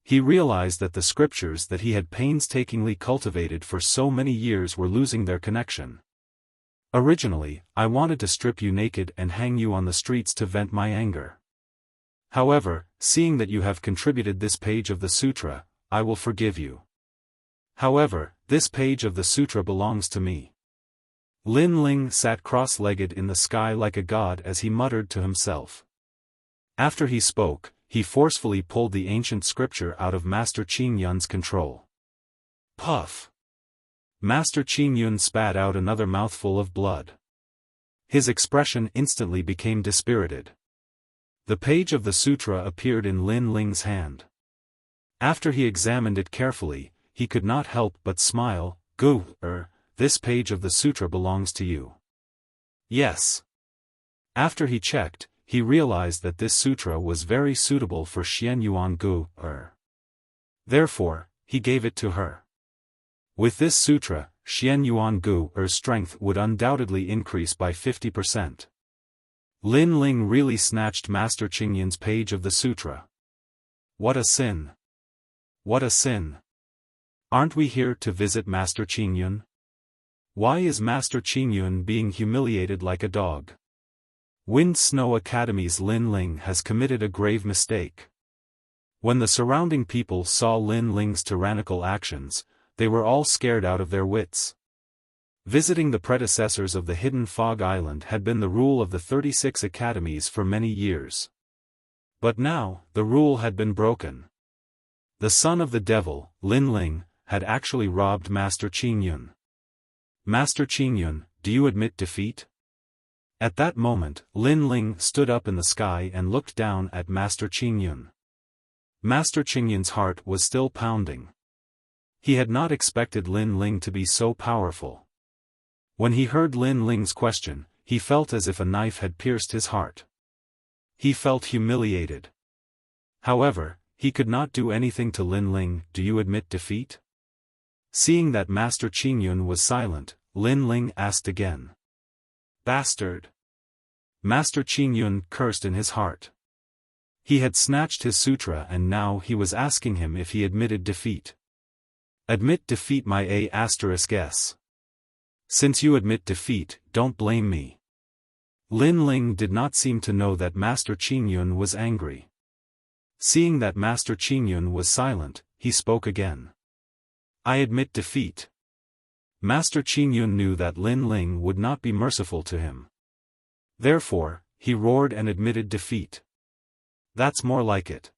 He realized that the scriptures that he had painstakingly cultivated for so many years were losing their connection. Originally, I wanted to strip you naked and hang you on the streets to vent my anger. However, seeing that you have contributed this page of the sutra, I will forgive you. However, this page of the sutra belongs to me. Lin Ling sat cross-legged in the sky like a god as he muttered to himself. After he spoke, he forcefully pulled the ancient scripture out of Master Qing Yun's control. Puff! Master Qing Yun spat out another mouthful of blood. His expression instantly became dispirited. The page of the sutra appeared in Lin Ling's hand. After he examined it carefully, he could not help but smile. Gu, this page of the sutra belongs to you. Yes. After he checked, he realized that this sutra was very suitable for Xian Yuan Gu, Therefore, he gave it to her. With this sutra, Xian Yuan Gu's strength would undoubtedly increase by 50%. Lin Ling really snatched Master Qing Yun's page of the sutra. What a sin! What a sin! Aren't we here to visit Master Qing Yun? Why is Master Qing Yun being humiliated like a dog? Wind Snow Academy's Lin Ling has committed a grave mistake. When the surrounding people saw Lin Ling's tyrannical actions, they were all scared out of their wits. Visiting the predecessors of the Hidden Fog Island had been the rule of the 36 academies for many years. But now, the rule had been broken. The son of the devil, Lin Ling, had actually robbed Master Qing Yun. Master Qing Yun, do you admit defeat? At that moment, Lin Ling stood up in the sky and looked down at Master Qing Yun. Master Qing Yun's heart was still pounding. He had not expected Lin Ling to be so powerful. When he heard Lin Ling's question, he felt as if a knife had pierced his heart. He felt humiliated. However, he could not do anything to Lin Ling. Do you admit defeat? Seeing that Master Qing Yun was silent, Lin Ling asked again. Bastard! Master Qing Yun cursed in his heart. He had snatched his sutra and now he was asking him if he admitted defeat. Admit defeat my A*S. Since you admit defeat, don't blame me. Lin Ling did not seem to know that Master Qing Yun was angry. Seeing that Master Qing Yun was silent, he spoke again. I admit defeat. Master Qing Yun knew that Lin Ling would not be merciful to him. Therefore, he roared and admitted defeat. That's more like it.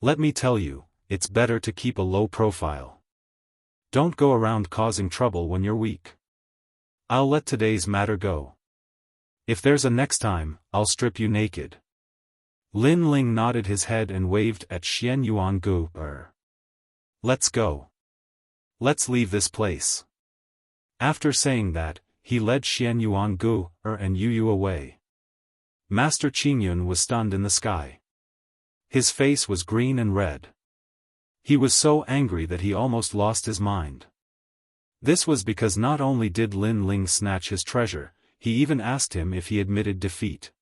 Let me tell you, it's better to keep a low profile. Don't go around causing trouble when you're weak. I'll let today's matter go. If there's a next time, I'll strip you naked. Lin Ling nodded his head and waved at Xian Yuan Gu. Let's go. Let's leave this place. After saying that, he led Xian Yuan Gu and Yu away. Master Qing Yun was stunned in the sky. His face was green and red. He was so angry that he almost lost his mind. This was because not only did Lin Ling snatch his treasure, he even asked him if he admitted defeat.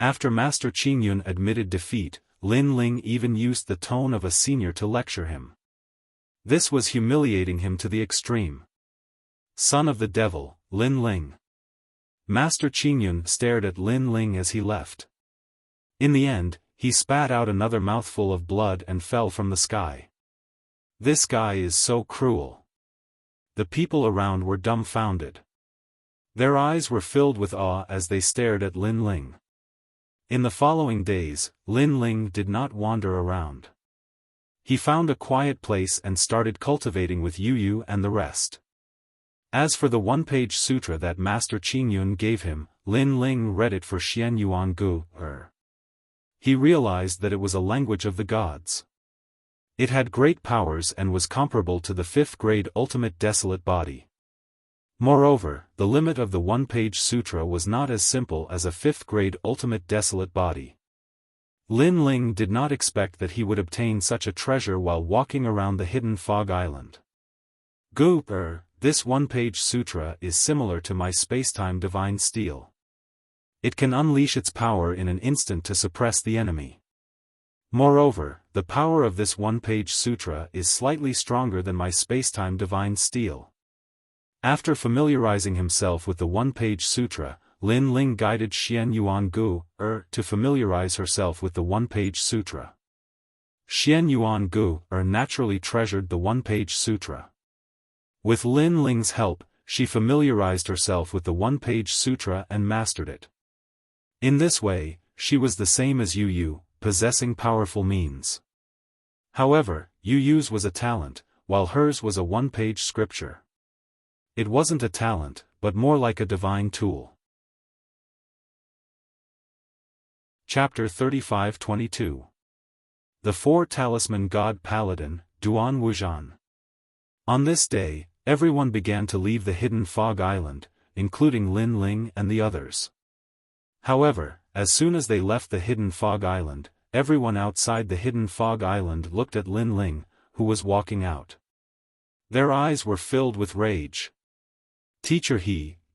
After Master Qing Yun admitted defeat, Lin Ling even used the tone of a senior to lecture him. This was humiliating him to the extreme. Son of the devil, Lin Ling. Master Qing Yun stared at Lin Ling as he left. In the end, he spat out another mouthful of blood and fell from the sky. This guy is so cruel. The people around were dumbfounded. Their eyes were filled with awe as they stared at Lin Ling. In the following days, Lin Ling did not wander around. He found a quiet place and started cultivating with Yu and the rest. As for the one-page sutra that Master Qing Yun gave him, Lin Ling read it for Xian Yuan Gu. He realized that it was a language of the gods. It had great powers and was comparable to the 5th grade ultimate desolate body. Moreover, the limit of the one-page sutra was not as simple as a 5th grade ultimate desolate body. Lin Ling did not expect that he would obtain such a treasure while walking around the Hidden Fog Island. Gu, this one-page sutra is similar to my spacetime divine steel. It can unleash its power in an instant to suppress the enemy. Moreover, the power of this one-page sutra is slightly stronger than my spacetime divine steel. After familiarizing himself with the one-page sutra, Lin Ling guided Xian Yuan Gu to familiarize herself with the one-page sutra. Xian Yuan Gu naturally treasured the one-page sutra. With Lin Ling's help, she familiarized herself with the one-page sutra and mastered it. In this way, she was the same as Yu, possessing powerful means. However, Yu Yu's was a talent, while hers was a one-page scripture. It wasn't a talent, but more like a divine tool. Chapter 35-22. The Four Talisman God Paladin, Duan Wuxian. On this day, everyone began to leave the hidden fog island, including Lin Ling and the others. However, as soon as they left the hidden fog island, everyone outside the hidden fog island looked at Lin Ling, who was walking out. Their eyes were filled with rage. "Teacher,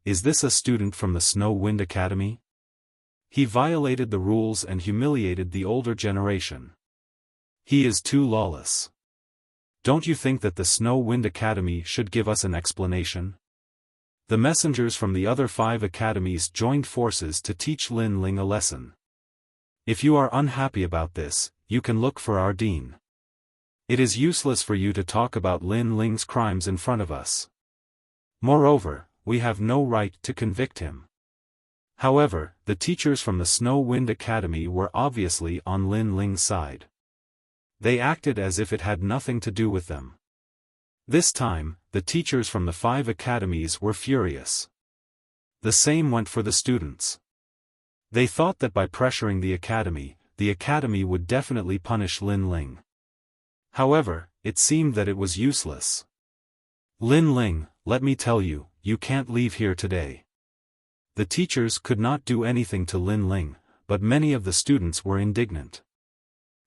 is this a student from the Snow Wind Academy? He violated the rules and humiliated the older generation. He is too lawless. Don't you think that the Snow Wind Academy should give us an explanation?" The messengers from the other 5 academies joined forces to teach Lin Ling a lesson. "If you are unhappy about this, you can look for our dean. It is useless for you to talk about Lin Ling's crimes in front of us. Moreover, we have no right to convict him." However, the teachers from the Snow Wind Academy were obviously on Lin Ling's side. They acted as if it had nothing to do with them. This time, the teachers from the 5 academies were furious. The same went for the students. They thought that by pressuring the academy would definitely punish Lin Ling. However, it seemed that it was useless. "Lin Ling, let me tell you, you can't leave here today." The teachers could not do anything to Lin Ling, but many of the students were indignant.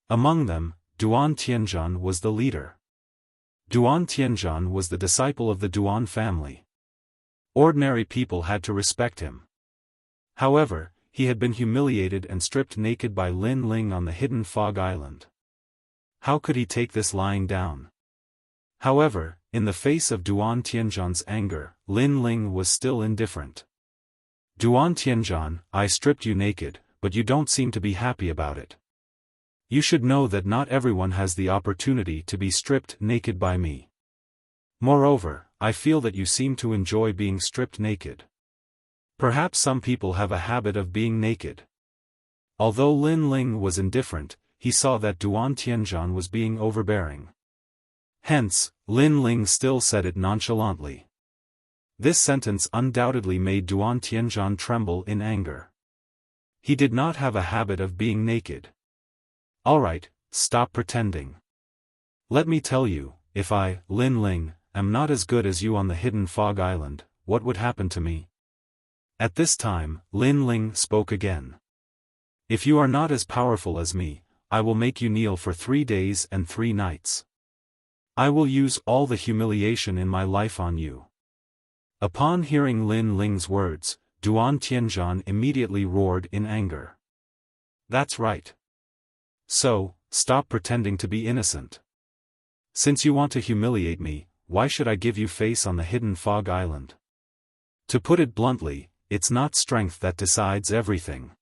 Among them, Duan Tianzhan was the leader. Duan Tianzhan was the disciple of the Duan family. Ordinary people had to respect him. However, he had been humiliated and stripped naked by Lin Ling on the hidden fog island. How could he take this lying down? However, in the face of Duan Tianzhan's anger, Lin Ling was still indifferent. "Duan Tianzhan, I stripped you naked, but you don't seem to be happy about it. You should know that not everyone has the opportunity to be stripped naked by me. Moreover, I feel that you seem to enjoy being stripped naked. Perhaps some people have a habit of being naked." Although Lin Ling was indifferent, he saw that Duan Tianzhan was being overbearing. Hence, Lin Ling still said it nonchalantly. This sentence undoubtedly made Duan Tianzhan tremble in anger. He did not have a habit of being naked. "Alright, stop pretending. Let me tell you, if I, Lin Ling, am not as good as you on the hidden fog island, what would happen to me?" At this time, Lin Ling spoke again. "If you are not as powerful as me, I will make you kneel for 3 days and 3 nights. I will use all the humiliation in my life on you." Upon hearing Lin Ling's words, Duan Tianzhan immediately roared in anger. "That's right. So, stop pretending to be innocent. Since you want to humiliate me, why should I give you face on the hidden fog island? To put it bluntly, it's not strength that decides everything.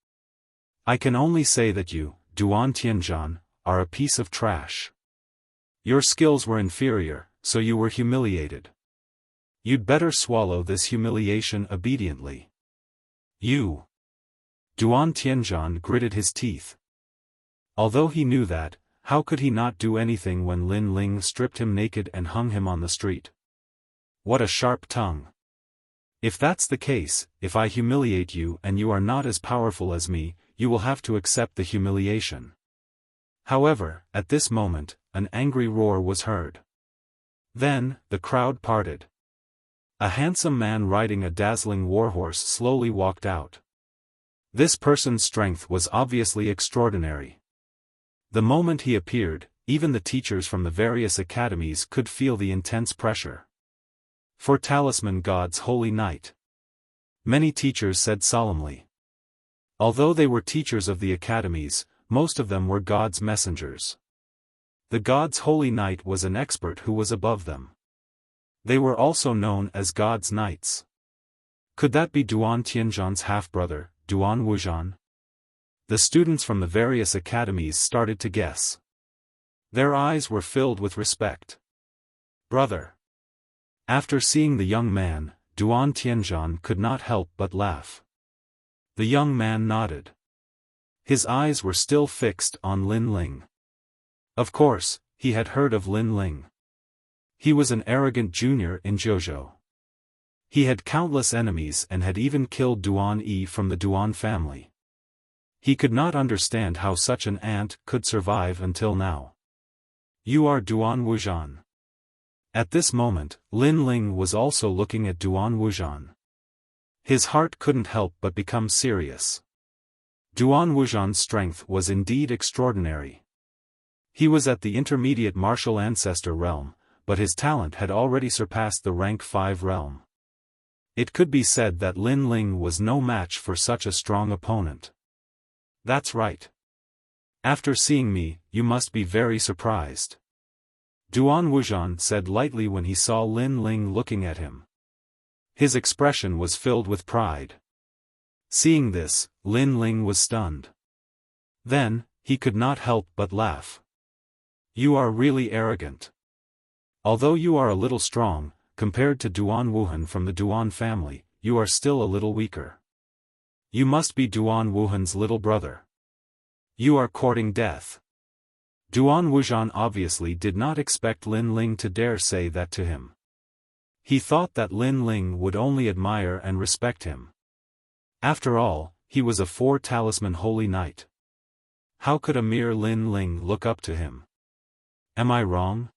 I can only say that you, Duan Tianzhan, are a piece of trash. Your skills were inferior, so you were humiliated. You'd better swallow this humiliation obediently." "You." Duan Tianzhan gritted his teeth. Although he knew that, how could he not do anything when Lin Ling stripped him naked and hung him on the street? What a sharp tongue. "If that's the case, if I humiliate you and you are not as powerful as me, you will have to accept the humiliation." However, at this moment, an angry roar was heard. Then, the crowd parted. A handsome man riding a dazzling warhorse slowly walked out. This person's strength was obviously extraordinary. The moment he appeared, even the teachers from the various academies could feel the intense pressure. "For Talisman God's holy night," many teachers said solemnly. Although they were teachers of the academies, most of them were God's messengers. The God's holy knight was an expert who was above them. They were also known as God's Knights. Could that be Duan Tianzhan's half-brother, Duan Wuxian? The students from the various academies started to guess. Their eyes were filled with respect. "Brother." After seeing the young man, Duan Tianzhan could not help but laugh. The young man nodded. His eyes were still fixed on Lin Ling. Of course, he had heard of Lin Ling. He was an arrogant junior in Zhuzhou. He had countless enemies and had even killed Duan Yi from the Duan family. He could not understand how such an ant could survive until now. You are Duan Wuxian. At this moment, Lin Ling was also looking at Duan Wuxian. His heart couldn't help but become serious. Duan Wuxian's strength was indeed extraordinary. He was at the intermediate martial ancestor realm, but his talent had already surpassed the rank 5 realm. It could be said that Lin Ling was no match for such a strong opponent. That's right. After seeing me, you must be very surprised. Duan Wuxian said lightly when he saw Lin Ling looking at him. His expression was filled with pride. Seeing this, Lin Ling was stunned. Then, he could not help but laugh. You are really arrogant. Although you are a little strong, compared to Duan Wuhan from the Duan family, you are still a little weaker. You must be Duan Wuhan's little brother. You are courting death. Duan Wuxian obviously did not expect Lin Ling to dare say that to him. He thought that Lin Ling would only admire and respect him. After all, he was a 4-talisman holy knight. How could a mere Lin Ling look up to him? Am I wrong?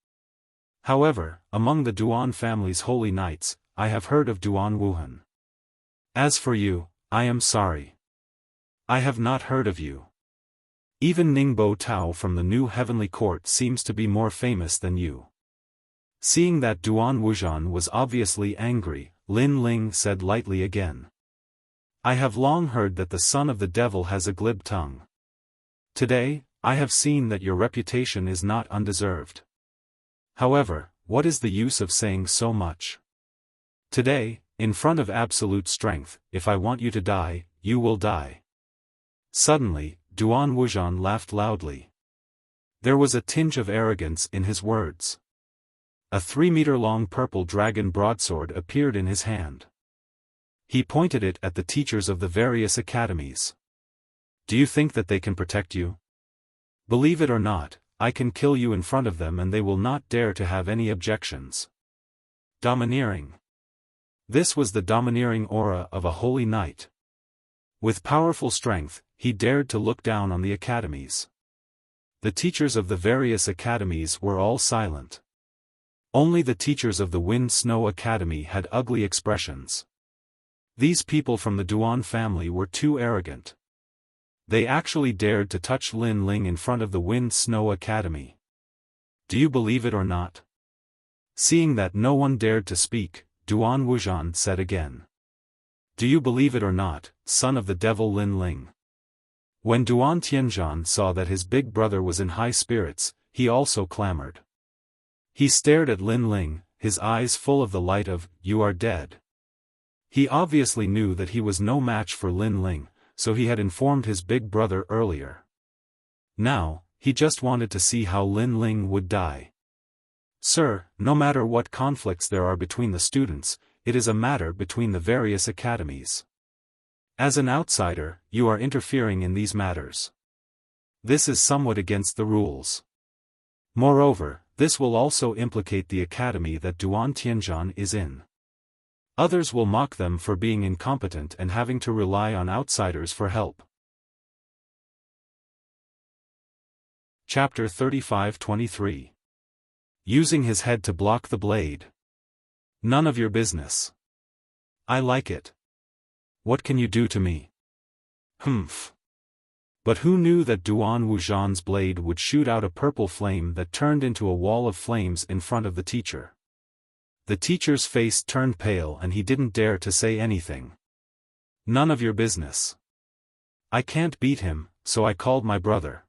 However, among the Duan family's holy knights, I have heard of Duan Wuhan. As for you, I am sorry. I have not heard of you. Even Ningbo Tao from the new heavenly court seems to be more famous than you. Seeing that Duan Wuxian was obviously angry, Lin Ling said lightly again. I have long heard that the son of the devil has a glib tongue. Today, I have seen that your reputation is not undeserved. However, what is the use of saying so much? Today, in front of absolute strength, if I want you to die, you will die. Suddenly, Duan Wuxian laughed loudly. There was a tinge of arrogance in his words. A 3-meter-long purple dragon broadsword appeared in his hand. He pointed it at the teachers of the various academies. Do you think that they can protect you? Believe it or not, I can kill you in front of them and they will not dare to have any objections. Domineering. This was the domineering aura of a holy knight. With powerful strength, he dared to look down on the academies. The teachers of the various academies were all silent. Only the teachers of the Wind Snow Academy had ugly expressions. These people from the Duan family were too arrogant. They actually dared to touch Lin Ling in front of the Wind Snow Academy. Do you believe it or not? Seeing that no one dared to speak, Duan Wuxian said again. Do you believe it or not, son of the devil Lin Ling? When Duan Tianzhan saw that his big brother was in high spirits, he also clamored. He stared at Lin Ling, his eyes full of the light of, "You are dead." He obviously knew that he was no match for Lin Ling, so he had informed his big brother earlier. Now, he just wanted to see how Lin Ling would die. Sir, no matter what conflicts there are between the students, it is a matter between the various academies. As an outsider, you are interfering in these matters. This is somewhat against the rules. Moreover, this will also implicate the academy that Duan Tianzhan is in. Others will mock them for being incompetent and having to rely on outsiders for help. Chapter 35-23. Using his head to block the blade. None of your business. I like it. What can you do to me? Humph. But who knew that Duan Wuxian's blade would shoot out a purple flame that turned into a wall of flames in front of the teacher? The teacher's face turned pale and he didn't dare to say anything. None of your business. I can't beat him, so I called my brother.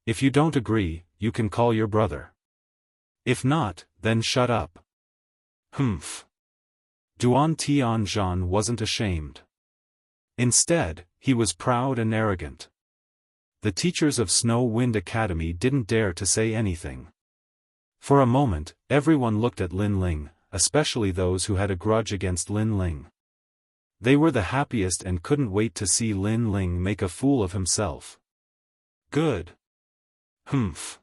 If you don't agree, you can call your brother. If not, then shut up. Humph. Duan Tianzhan wasn't ashamed. Instead, he was proud and arrogant. The teachers of Snow Wind Academy didn't dare to say anything. For a moment, everyone looked at Lin Ling, especially those who had a grudge against Lin Ling. They were the happiest and couldn't wait to see Lin Ling make a fool of himself. Good. Humph.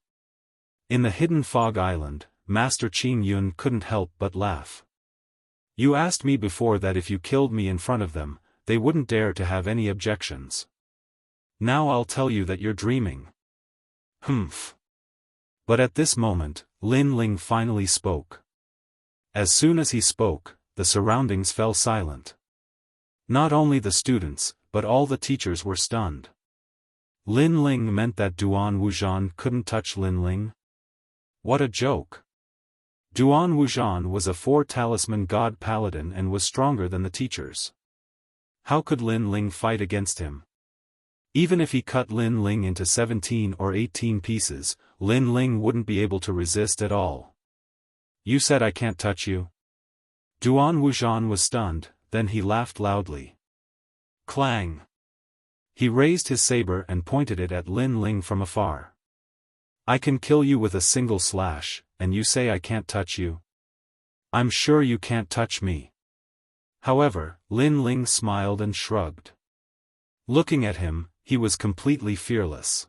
In the hidden fog island, Master Qing Yun couldn't help but laugh. You asked me before that if you killed me in front of them, they wouldn't dare to have any objections. Now I'll tell you that you're dreaming. Humph. But at this moment, Lin Ling finally spoke. As soon as he spoke, the surroundings fell silent. Not only the students, but all the teachers were stunned. Lin Ling meant that Duan Wuzhan couldn't touch Lin Ling? What a joke! Duan Wuzhan was a 4-talisman god paladin and was stronger than the teachers. How could Lin Ling fight against him? Even if he cut Lin Ling into 17 or 18 pieces, Lin Ling wouldn't be able to resist at all. You said I can't touch you? Duan Wuzhan was stunned, then he laughed loudly. Clang! He raised his saber and pointed it at Lin Ling from afar. I can kill you with a single slash, and you say I can't touch you? I'm sure you can't touch me. However, Lin Ling smiled and shrugged. Looking at him, he was completely fearless.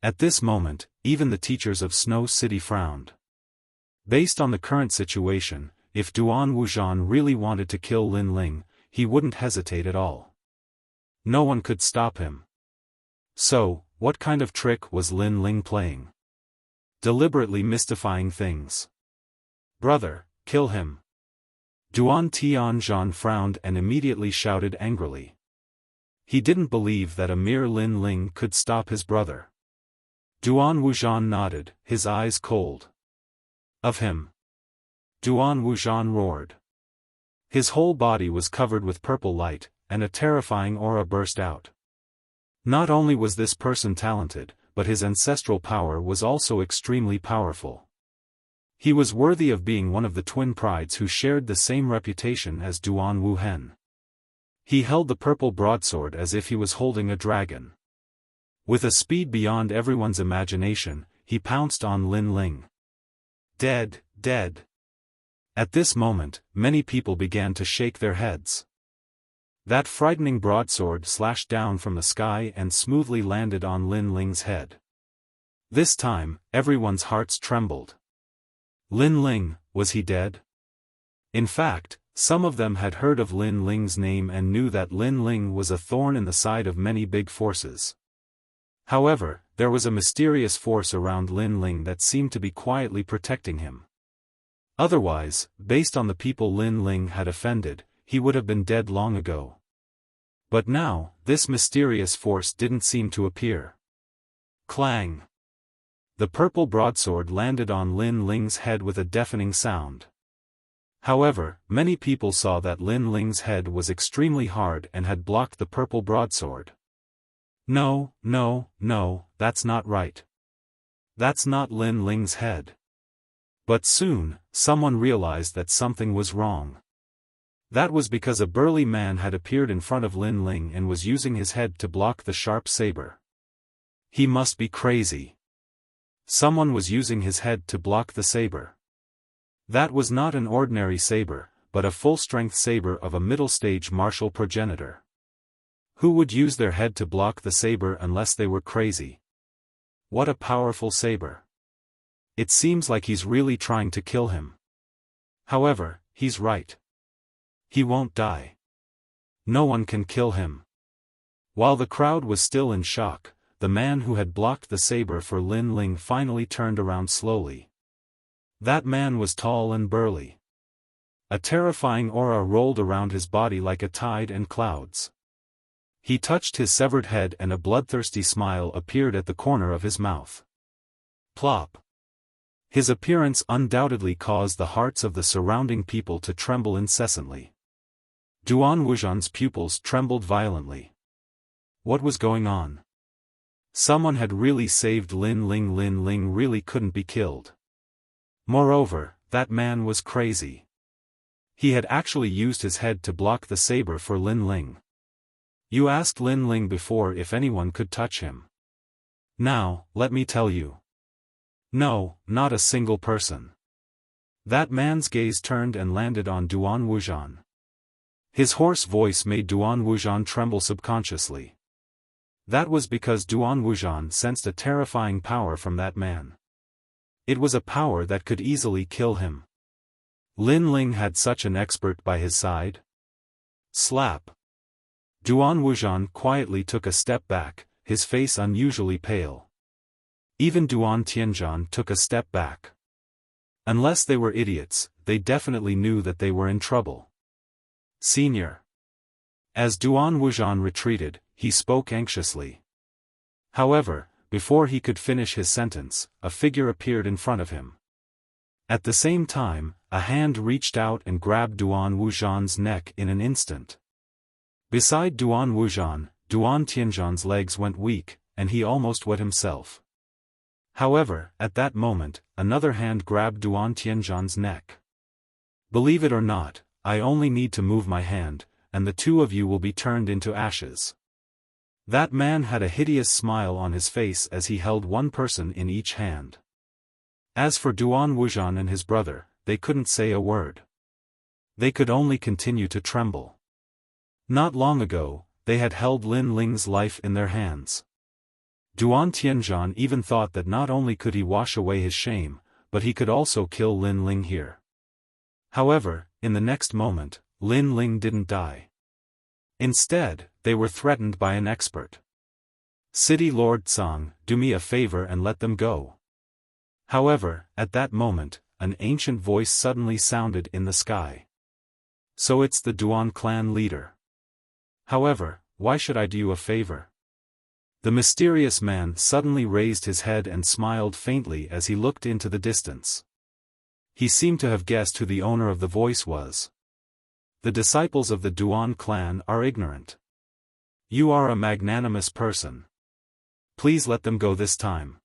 At this moment, even the teachers of Snow City frowned. Based on the current situation, if Duan Wuzhan really wanted to kill Lin Ling, he wouldn't hesitate at all. No one could stop him. So, what kind of trick was Lin Ling playing? Deliberately mystifying things. Brother, kill him. Duan Tianzhan frowned and immediately shouted angrily. He didn't believe that a mere Lin Ling could stop his brother. Duan Wuzhan nodded, his eyes cold. Of him. Duan Wuzhan roared. His whole body was covered with purple light, and a terrifying aura burst out. Not only was this person talented, but his ancestral power was also extremely powerful. He was worthy of being one of the twin prides who shared the same reputation as Duan Wuhen. He held the purple broadsword as if he was holding a dragon. With a speed beyond everyone's imagination, he pounced on Lin Ling. Dead, dead. At this moment, many people began to shake their heads. That frightening broadsword slashed down from the sky and smoothly landed on Lin Ling's head. This time, everyone's hearts trembled. Lin Ling, was he dead? In fact, some of them had heard of Lin Ling's name and knew that Lin Ling was a thorn in the side of many big forces. However, there was a mysterious force around Lin Ling that seemed to be quietly protecting him. Otherwise, based on the people Lin Ling had offended, he would have been dead long ago. But now, this mysterious force didn't seem to appear. Clang! The purple broadsword landed on Lin Ling's head with a deafening sound. However, many people saw that Lin Ling's head was extremely hard and had blocked the purple broadsword. No, no, no, that's not right. That's not Lin Ling's head. But soon, someone realized that something was wrong. That was because a burly man had appeared in front of Lin Ling and was using his head to block the sharp saber. He must be crazy. Someone was using his head to block the saber. That was not an ordinary saber, but a full-strength saber of a middle-stage martial progenitor. Who would use their head to block the saber unless they were crazy? What a powerful saber. It seems like he's really trying to kill him. However, he's right. He won't die. No one can kill him. While the crowd was still in shock, the man who had blocked the saber for Lin Ling finally turned around slowly. That man was tall and burly. A terrifying aura rolled around his body like a tide and clouds. He touched his severed head and a bloodthirsty smile appeared at the corner of his mouth. Plop. His appearance undoubtedly caused the hearts of the surrounding people to tremble incessantly. Duan Wuzhan's pupils trembled violently. What was going on? Someone had really saved Lin Ling. Lin Ling really couldn't be killed. Moreover, that man was crazy. He had actually used his head to block the saber for Lin Ling. You asked Lin Ling before if anyone could touch him. Now, let me tell you. No, not a single person. That man's gaze turned and landed on Duan Wuzhan. His hoarse voice made Duan Wuzhan tremble subconsciously. That was because Duan Wuzhan sensed a terrifying power from that man. It was a power that could easily kill him. Lin Ling had such an expert by his side. Slap. Duan Wuzhan quietly took a step back, his face unusually pale. Even Duan Tianzhan took a step back. Unless they were idiots, they definitely knew that they were in trouble. Senior. As Duan Wuzhan retreated, he spoke anxiously. However, before he could finish his sentence, a figure appeared in front of him. At the same time, a hand reached out and grabbed Duan Wuzhan's neck in an instant. Beside Duan Wuzhan, Duan Tianzhan's legs went weak, and he almost wet himself. However, at that moment, another hand grabbed Duan Tianzhan's neck. Believe it or not, I only need to move my hand, and the two of you will be turned into ashes. That man had a hideous smile on his face as he held one person in each hand. As for Duan Wuzhan and his brother, they couldn't say a word. They could only continue to tremble. Not long ago, they had held Lin Ling's life in their hands. Duan Tianzhan even thought that not only could he wash away his shame, but he could also kill Lin Ling here. However, in the next moment, Lin Ling didn't die. Instead, they were threatened by an expert. City Lord Tsang, do me a favor and let them go. However, at that moment, an ancient voice suddenly sounded in the sky. So it's the Duan clan leader. However, why should I do you a favor? The mysterious man suddenly raised his head and smiled faintly as he looked into the distance. He seemed to have guessed who the owner of the voice was. The disciples of the Duan clan are ignorant. You are a magnanimous person. Please let them go this time.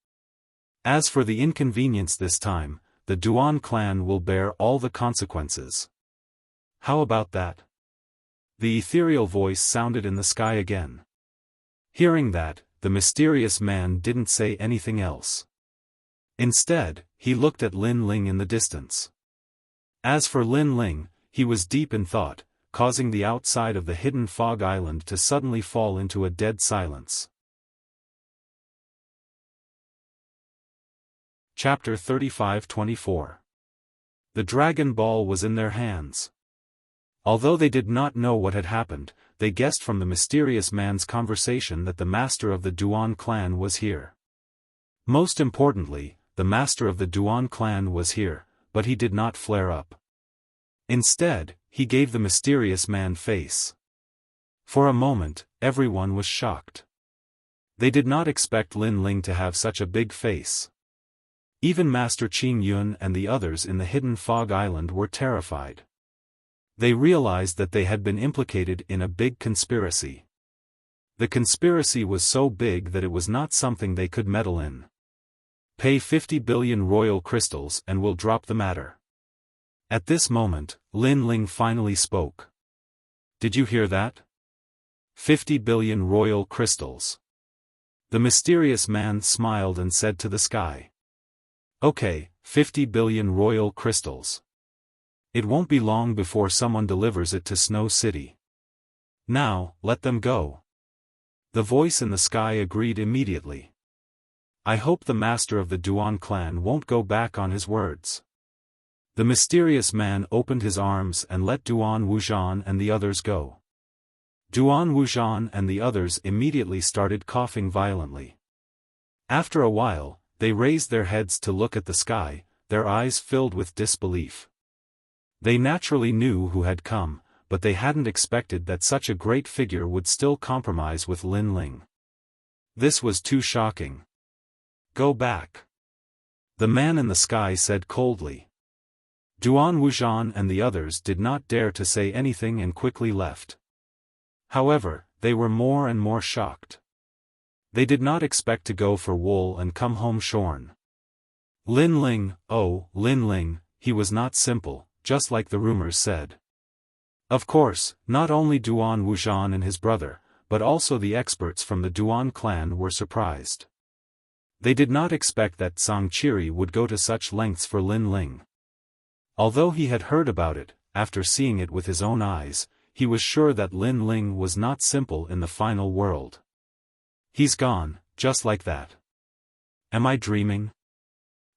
As for the inconvenience this time, the Duan clan will bear all the consequences. How about that? The ethereal voice sounded in the sky again. Hearing that, the mysterious man didn't say anything else. Instead, he looked at Lin Ling in the distance. As for Lin Ling, he was deep in thought, causing the outside of the hidden fog island to suddenly fall into a dead silence. Chapter 35-24. The Dragon Ball was in their hands. Although they did not know what had happened, they guessed from the mysterious man's conversation that the master of the Duan clan was here. Most importantly, the master of the Duan clan was here, but he did not flare up. Instead, he gave the mysterious man face. For a moment, everyone was shocked. They did not expect Lin Ling to have such a big face. Even Master Qing Yun and the others in the hidden fog island were terrified. They realized that they had been implicated in a big conspiracy. The conspiracy was so big that it was not something they could meddle in. Pay 50 billion royal crystals and we'll drop the matter. At this moment, Lin Ling finally spoke. Did you hear that? 50 billion royal crystals. The mysterious man smiled and said to the sky. Okay, 50 billion royal crystals. It won't be long before someone delivers it to Snow City. Now, let them go. The voice in the sky agreed immediately. I hope the master of the Duan clan won't go back on his words. The mysterious man opened his arms and let Duan Wuzhan and the others go. Duan Wuzhan and the others immediately started coughing violently. After a while, they raised their heads to look at the sky, their eyes filled with disbelief. They naturally knew who had come, but they hadn't expected that such a great figure would still compromise with Lin Ling. This was too shocking. Go back. The man in the sky said coldly. Duan Wuzhan and the others did not dare to say anything and quickly left. However, they were more and more shocked. They did not expect to go for wool and come home shorn. Lin Ling, oh, Lin Ling, he was not simple, just like the rumors said. Of course, not only Duan Wuzhan and his brother, but also the experts from the Duan clan were surprised. They did not expect that Zhang Qiri would go to such lengths for Lin Ling. Although he had heard about it, after seeing it with his own eyes, he was sure that Lin Ling was not simple in the final world. He's gone, just like that. Am I dreaming?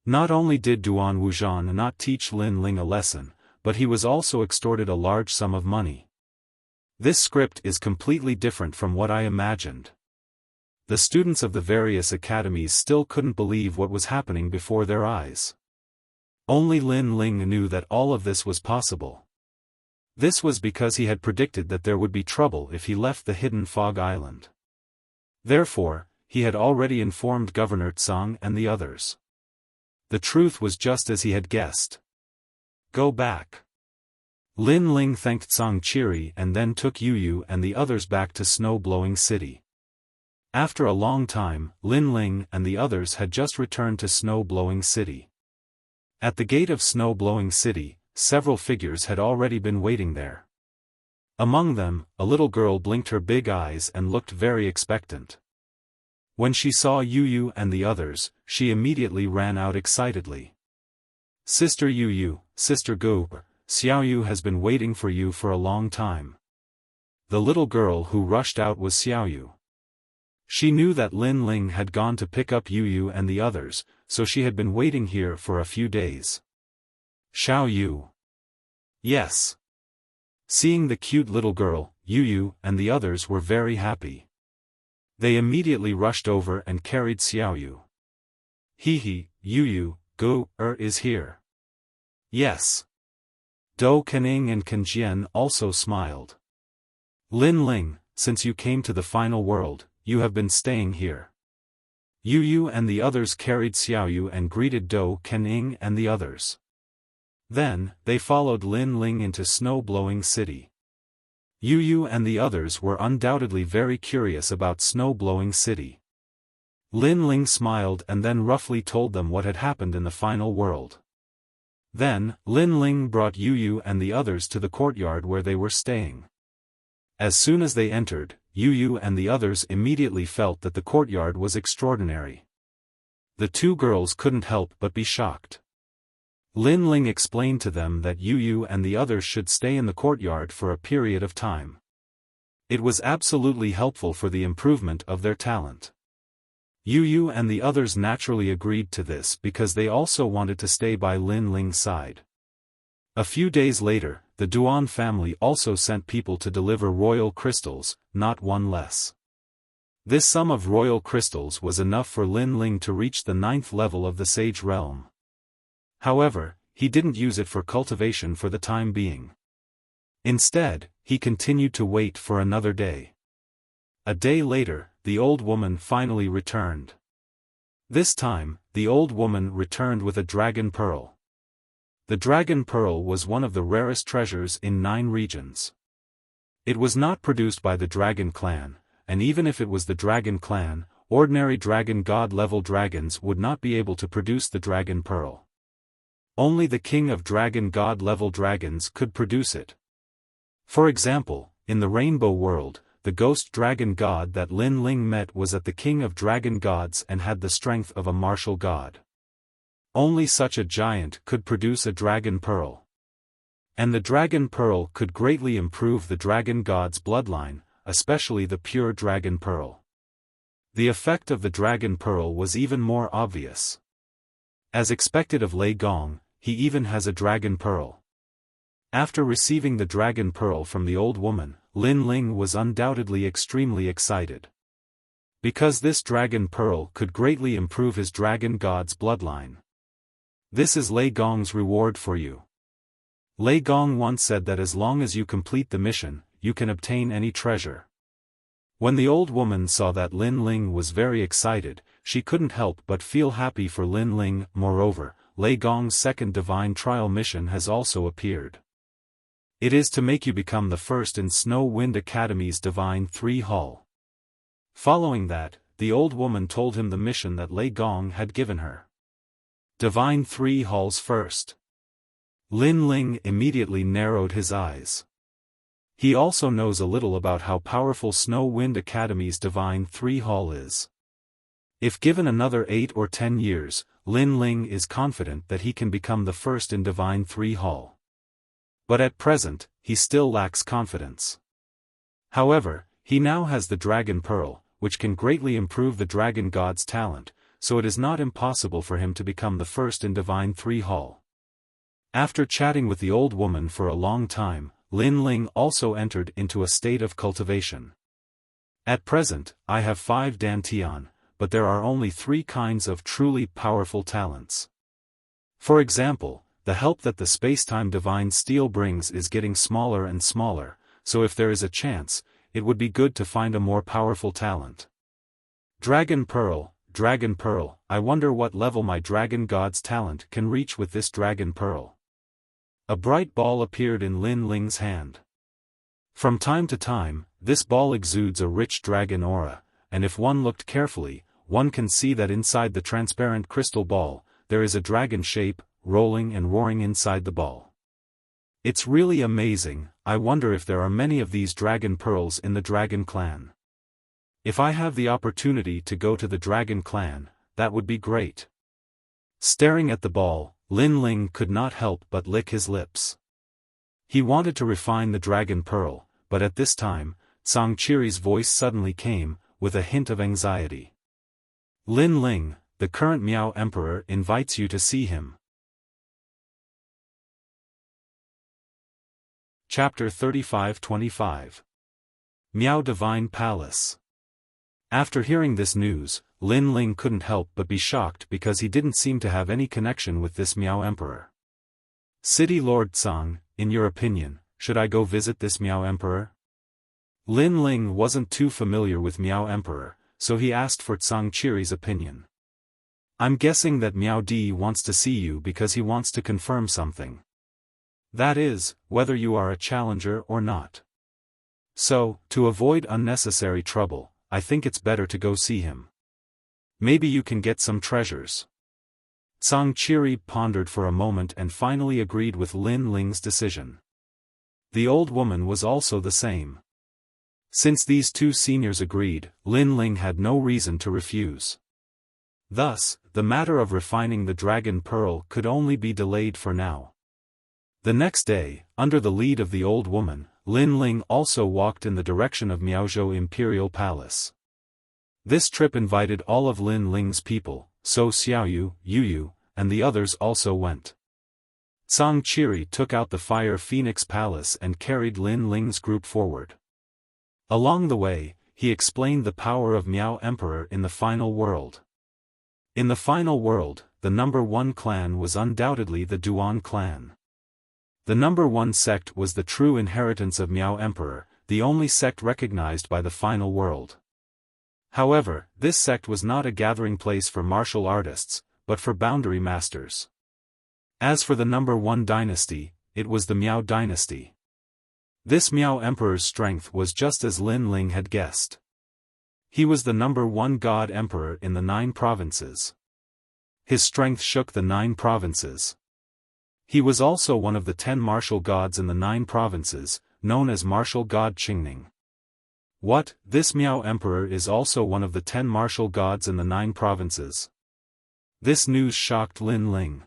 Not only did Duan Wuzhan not teach Lin Ling a lesson, but he was also extorted a large sum of money. This script is completely different from what I imagined. The students of the various academies still couldn't believe what was happening before their eyes. Only Lin Ling knew that all of this was possible. This was because he had predicted that there would be trouble if he left the hidden fog island. Therefore, he had already informed Governor Tsang and the others. The truth was just as he had guessed. Go back. Lin Ling thanked Tsang Chiri and then took Yu and the others back to Snow-Blowing City. After a long time, Lin Ling and the others had just returned to Snow-Blowing City. At the gate of Snow-Blowing City, several figures had already been waiting there. Among them, a little girl blinked her big eyes and looked very expectant. When she saw Yu and the others, she immediately ran out excitedly. Sister Yu, Sister Gu, Xiaoyu has been waiting for you for a long time. The little girl who rushed out was Xiaoyu. She knew that Lin Ling had gone to pick up Yu and the others, so she had been waiting here for a few days. Xiaoyu. Yes. Seeing the cute little girl, Yu and the others were very happy. They immediately rushed over and carried Xiaoyu. Hee, Yu, Gu, is here. Yes. Dou Kening and Kenjian also smiled. Lin Ling, since you came to the final world, you have been staying here. Yu and the others carried Xiaoyu and greeted Dou Kening and the others. Then, they followed Lin Ling into Snow-Blowing City. Yu and the others were undoubtedly very curious about Snow-Blowing City. Lin Ling smiled and then roughly told them what had happened in the final world. Then, Lin Ling brought Yu and the others to the courtyard where they were staying. As soon as they entered, Yu and the others immediately felt that the courtyard was extraordinary. The two girls couldn't help but be shocked. Lin Ling explained to them that Yu and the others should stay in the courtyard for a period of time. It was absolutely helpful for the improvement of their talent. Yu and the others naturally agreed to this because they also wanted to stay by Lin Ling's side. A few days later, the Duan family also sent people to deliver royal crystals, not one less. This sum of royal crystals was enough for Lin Ling to reach the 9th level of the Sage Realm. However, he didn't use it for cultivation for the time being. Instead, he continued to wait for another day. A day later, the old woman finally returned. This time, the old woman returned with a dragon pearl. The dragon pearl was one of the rarest treasures in 9 regions. It was not produced by the dragon clan, and even if it was the dragon clan, ordinary dragon god level dragons would not be able to produce the dragon pearl. Only the king of dragon god level dragons could produce it. For example, in the Rainbow World, the ghost dragon god that Lin Ling met was at the king of dragon gods and had the strength of a martial god. Only such a giant could produce a dragon pearl. And the dragon pearl could greatly improve the dragon god's bloodline, especially the pure dragon pearl. The effect of the dragon pearl was even more obvious. As expected of Lei Gong, he even has a dragon pearl. After receiving the dragon pearl from the old woman, Lin Ling was undoubtedly extremely excited. Because this dragon pearl could greatly improve his dragon god's bloodline. This is Lei Gong's reward for you. Lei Gong once said that as long as you complete the mission, you can obtain any treasure. When the old woman saw that Lin Ling was very excited, she couldn't help but feel happy for Lin Ling. Moreover, Lei Gong's second divine trial mission has also appeared. It is to make you become the first in Snow Wind Academy's Divine 3 Hall. Following that, the old woman told him the mission that Lei Gong had given her. Divine 3 Halls first. Lin Ling immediately narrowed his eyes. He also knows a little about how powerful Snow Wind Academy's Divine 3 Hall is. If given another 8 or 10 years, Lin Ling is confident that he can become the first in Divine 3 Hall. But at present, he still lacks confidence. However, he now has the Dragon Pearl, which can greatly improve the Dragon God's talent, so it is not impossible for him to become the first in Divine 3 Hall. After chatting with the old woman for a long time, Lin Ling also entered into a state of cultivation. At present, I have 5 dantian, but there are only 3 kinds of truly powerful talents. For example, the help that the spacetime divine steel brings is getting smaller and smaller, so if there is a chance, it would be good to find a more powerful talent. Dragon Pearl, I wonder what level my Dragon God's talent can reach with this Dragon Pearl. A bright ball appeared in Lin Ling's hand. From time to time, this ball exudes a rich dragon aura, and if one looked carefully, one can see that inside the transparent crystal ball, there is a dragon shape, rolling and roaring inside the ball. It's really amazing. I wonder if there are many of these Dragon Pearls in the Dragon Clan. If I have the opportunity to go to the Dragon Clan, that would be great. Staring at the ball, Lin Ling could not help but lick his lips. He wanted to refine the Dragon Pearl, but at this time, Sangchiri's voice suddenly came, with a hint of anxiety. Lin Ling, the current Miao Emperor invites you to see him. Chapter 35-25. Miao Divine Palace. After hearing this news, Lin Ling couldn't help but be shocked because he didn't seem to have any connection with this Miao Emperor. City Lord Tsang, in your opinion, should I go visit this Miao Emperor? Lin Ling wasn't too familiar with Miao Emperor, so he asked for Sangchiri's opinion. I'm guessing that Miao Di wants to see you because he wants to confirm something. That is, whether you are a challenger or not. So, to avoid unnecessary trouble, I think it's better to go see him. Maybe you can get some treasures. Sangchiri pondered for a moment and finally agreed with Lin Ling's decision. The old woman was also the same. Since these 2 seniors agreed, Lin Ling had no reason to refuse. Thus, the matter of refining the Dragon Pearl could only be delayed for now. The next day, under the lead of the old woman, Lin Ling also walked in the direction of Miaozhou Imperial Palace. This trip invited all of Lin Ling's people, so Xiaoyu, Yuyu, and the others also went. Sangchiri took out the Fire Phoenix Palace and carried Lin Ling's group forward. Along the way, he explained the power of Miao Emperor in the final world. In the final world, the number 1 clan was undoubtedly the Duan clan. The number 1 sect was the true inheritance of Miao Emperor, the only sect recognized by the final world. However, this sect was not a gathering place for martial artists, but for boundary masters. As for the number 1 dynasty, it was the Miao dynasty. This Miao Emperor's strength was just as Lin Ling had guessed. He was the number 1 god emperor in the 9 provinces. His strength shook the 9 provinces. He was also one of the 10 martial gods in the 9 provinces, known as martial god Qingning. What, this Miao Emperor is also one of the 10 martial gods in the 9 provinces? This news shocked Lin Ling.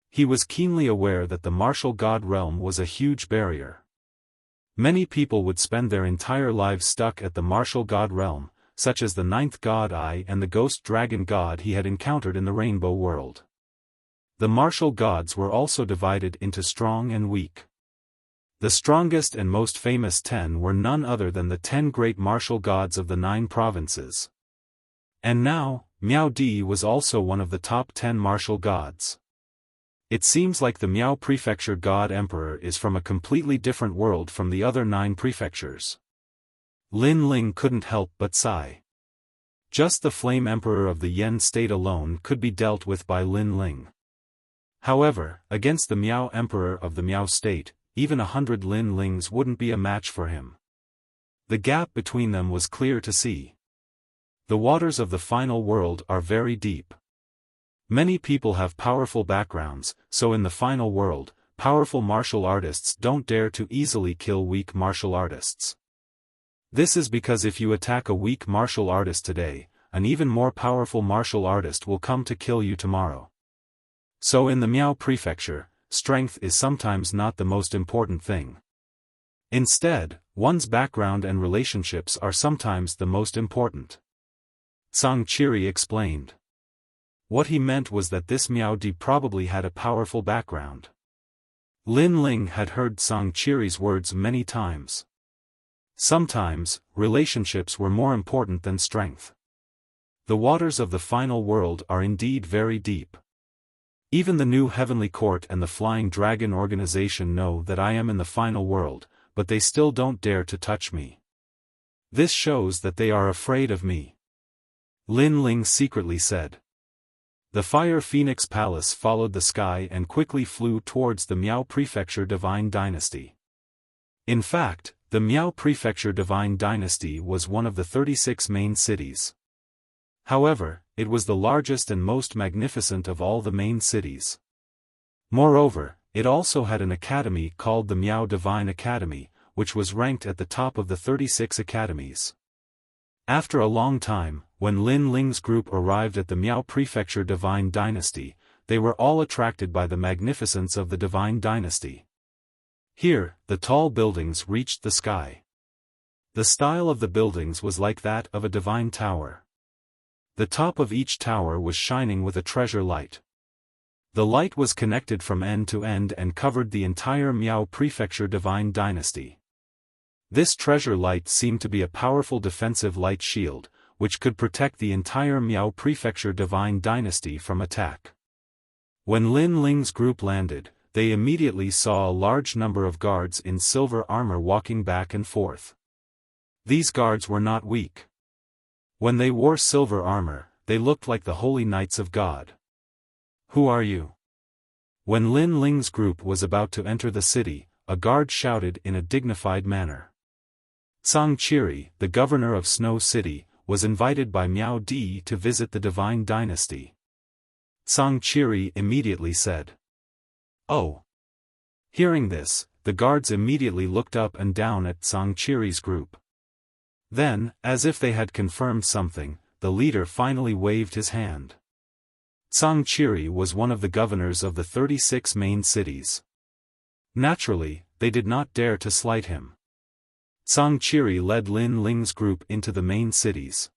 He was keenly aware that the martial god realm was a huge barrier. Many people would spend their entire lives stuck at the martial god realm, such as the 9th god Ai and the ghost dragon god he had encountered in the rainbow world. The martial gods were also divided into strong and weak. The strongest and most famous 10 were none other than the 10 great martial gods of the 9 provinces. And now, Miao Di was also one of the top 10 martial gods. It seems like the Miao Prefecture God Emperor is from a completely different world from the other 9 prefectures. Lin Ling couldn't help but sigh. Just the Flame Emperor of the Yen state alone could be dealt with by Lin Ling. However, against the Miao Emperor of the Miao state, even 100 Lin Lings wouldn't be a match for him. The gap between them was clear to see. The waters of the final world are very deep. Many people have powerful backgrounds, so in the final world, powerful martial artists don't dare to easily kill weak martial artists. This is because if you attack a weak martial artist today, an even more powerful martial artist will come to kill you tomorrow. So in the Miao Prefecture, strength is sometimes not the most important thing. Instead, one's background and relationships are sometimes the most important. Song Qiri explained. What he meant was that this Miao Di probably had a powerful background. Lin Ling had heard Song Qiri's words many times. Sometimes, relationships were more important than strength. The waters of the final world are indeed very deep. Even the new heavenly court and the Flying Dragon organization know that I am in the final world, but they still don't dare to touch me. This shows that they are afraid of me. Lin Ling secretly said. The Fire Phoenix Palace followed the sky and quickly flew towards the Miao Prefecture Divine Dynasty. In fact, the Miao Prefecture Divine Dynasty was one of the 36 main cities. However, it was the largest and most magnificent of all the main cities. Moreover, it also had an academy called the Miao Divine Academy, which was ranked at the top of the 36 academies. After a long time, when Lin Ling's group arrived at the Miao Prefecture Divine Dynasty, they were all attracted by the magnificence of the Divine Dynasty. Here, the tall buildings reached the sky. The style of the buildings was like that of a divine tower. The top of each tower was shining with a treasure light. The light was connected from end to end and covered the entire Miao Prefecture Divine Dynasty. This treasure light seemed to be a powerful defensive light shield, which could protect the entire Miao Prefecture Divine Dynasty from attack. When Lin Ling's group landed, they immediately saw a large number of guards in silver armor walking back and forth. These guards were not weak. When they wore silver armor, they looked like the holy knights of God. Who are you? When Lin Ling's group was about to enter the city, a guard shouted in a dignified manner. Song Qiri, the governor of Snow City, was invited by Miao Di to visit the Divine Dynasty. Song Qiri immediately said. Oh. Hearing this, the guards immediately looked up and down at Song Qiri's group. Then, as if they had confirmed something, the leader finally waved his hand. Song Qiri was one of the governors of the 36 main cities. Naturally, they did not dare to slight him. Song Qiri led Lin Ling's group into the main cities.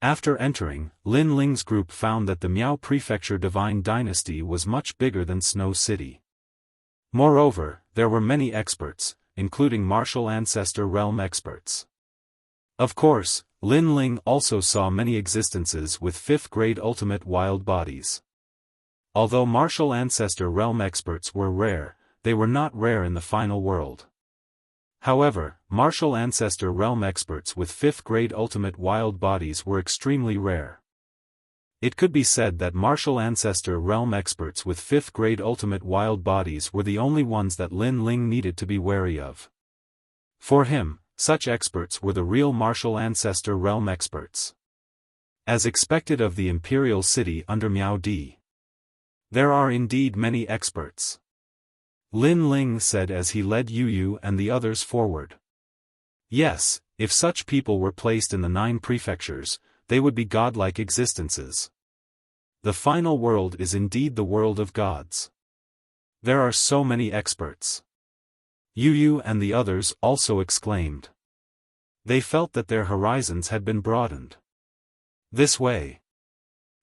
After entering, Lin Ling's group found that the Miao Prefecture Divine Dynasty was much bigger than Snow City. Moreover, there were many experts, including martial ancestor realm experts. Of course, Lin Ling also saw many existences with 5th grade ultimate wild bodies. Although martial ancestor realm experts were rare, they were not rare in the final world. However, martial ancestor realm experts with 5th grade ultimate wild bodies were extremely rare. It could be said that martial ancestor realm experts with 5th grade ultimate wild bodies were the only ones that Lin Ling needed to be wary of. For him, such experts were the real martial ancestor realm experts. As expected of the imperial city under Miao Di. There are indeed many experts. Lin Ling said as he led Yu and the others forward. Yes, if such people were placed in the 9 prefectures, they would be godlike existences. The final world is indeed the world of gods. There are so many experts. Yu and the others also exclaimed. They felt that their horizons had been broadened. This way.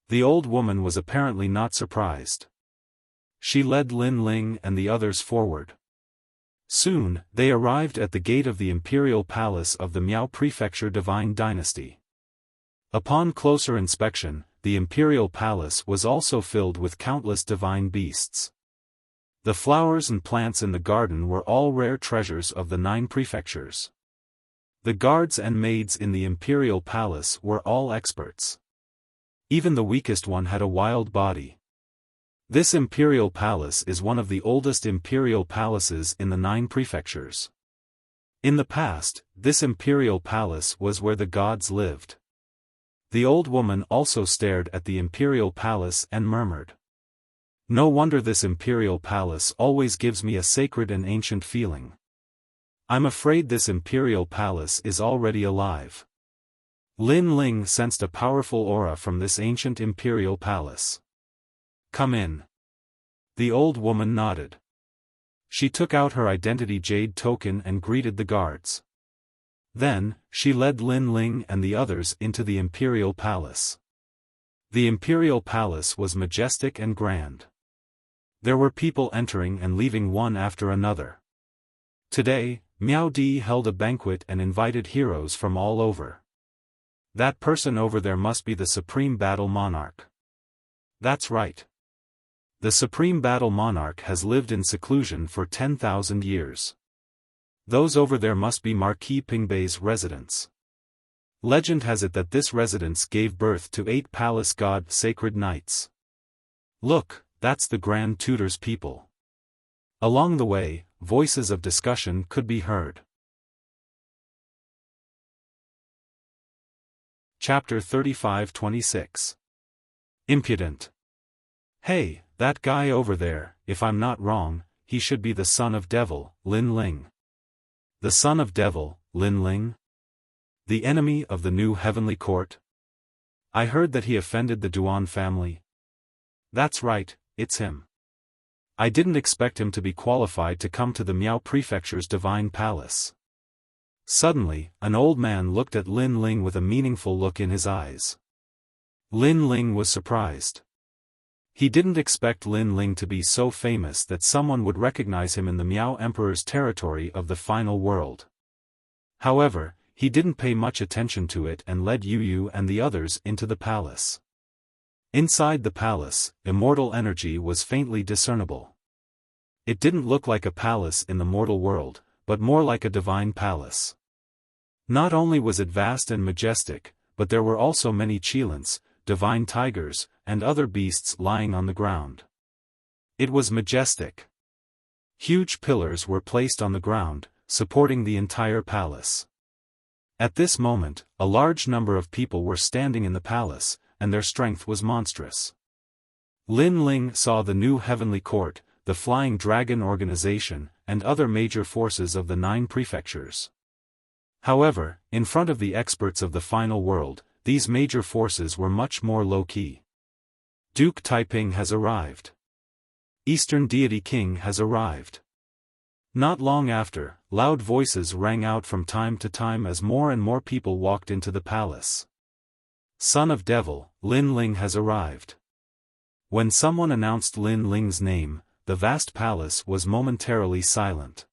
The old woman was apparently not surprised. She led Lin Ling and the others forward. Soon, they arrived at the gate of the imperial palace of the Miao Prefecture Divine Dynasty. Upon closer inspection, the imperial palace was also filled with countless divine beasts. The flowers and plants in the garden were all rare treasures of the 9 prefectures. The guards and maids in the imperial palace were all experts. Even the weakest one had a wild body. This imperial palace is one of the oldest imperial palaces in the 9 prefectures. In the past, this imperial palace was where the gods lived. The old woman also stared at the imperial palace and murmured. No wonder this imperial palace always gives me a sacred and ancient feeling. I'm afraid this imperial palace is already alive. Lin Ling sensed a powerful aura from this ancient imperial palace. Come in. The old woman nodded. She took out her identity jade token and greeted the guards. Then, she led Lin Ling and the others into the imperial palace. The imperial palace was majestic and grand. There were people entering and leaving one after another. Today, Miao Di held a banquet and invited heroes from all over. That person over there must be the Supreme Battle Monarch. That's right. The Supreme Battle Monarch has lived in seclusion for 10,000 years. Those over there must be Marquis Pingbei's residence. Legend has it that this residence gave birth to 8 palace god sacred knights. Look, that's the Grand Tutor's people. Along the way, voices of discussion could be heard. Chapter 35-26. Impudent. Hey, that guy over there, if I'm not wrong, he should be the son of Devil, Lin Ling. The son of Devil, Lin Ling? The enemy of the new heavenly court? I heard that he offended the Duan family. That's right, it's him. I didn't expect him to be qualified to come to the Miao Prefecture's divine palace. Suddenly, an old man looked at Lin Ling with a meaningful look in his eyes. Lin Ling was surprised. He didn't expect Lin Ling to be so famous that someone would recognize him in the Miao Emperor's territory of the final world. However, he didn't pay much attention to it and led Yu Yu and the others into the palace. Inside the palace, immortal energy was faintly discernible. It didn't look like a palace in the mortal world, but more like a divine palace. Not only was it vast and majestic, but there were also many cheilants, divine tigers, and other beasts lying on the ground. It was majestic. Huge pillars were placed on the ground, supporting the entire palace. At this moment, a large number of people were standing in the palace, and their strength was monstrous. Lin Ling saw the new heavenly court, the Flying Dragon organization, and other major forces of the 9 prefectures. However, in front of the experts of the final world, these major forces were much more low-key. Duke Taiping has arrived. Eastern Deity King has arrived. Not long after, loud voices rang out from time to time as more and more people walked into the palace. Son of Devil, Lin Ling has arrived. When someone announced Lin Ling's name, the vast palace was momentarily silent.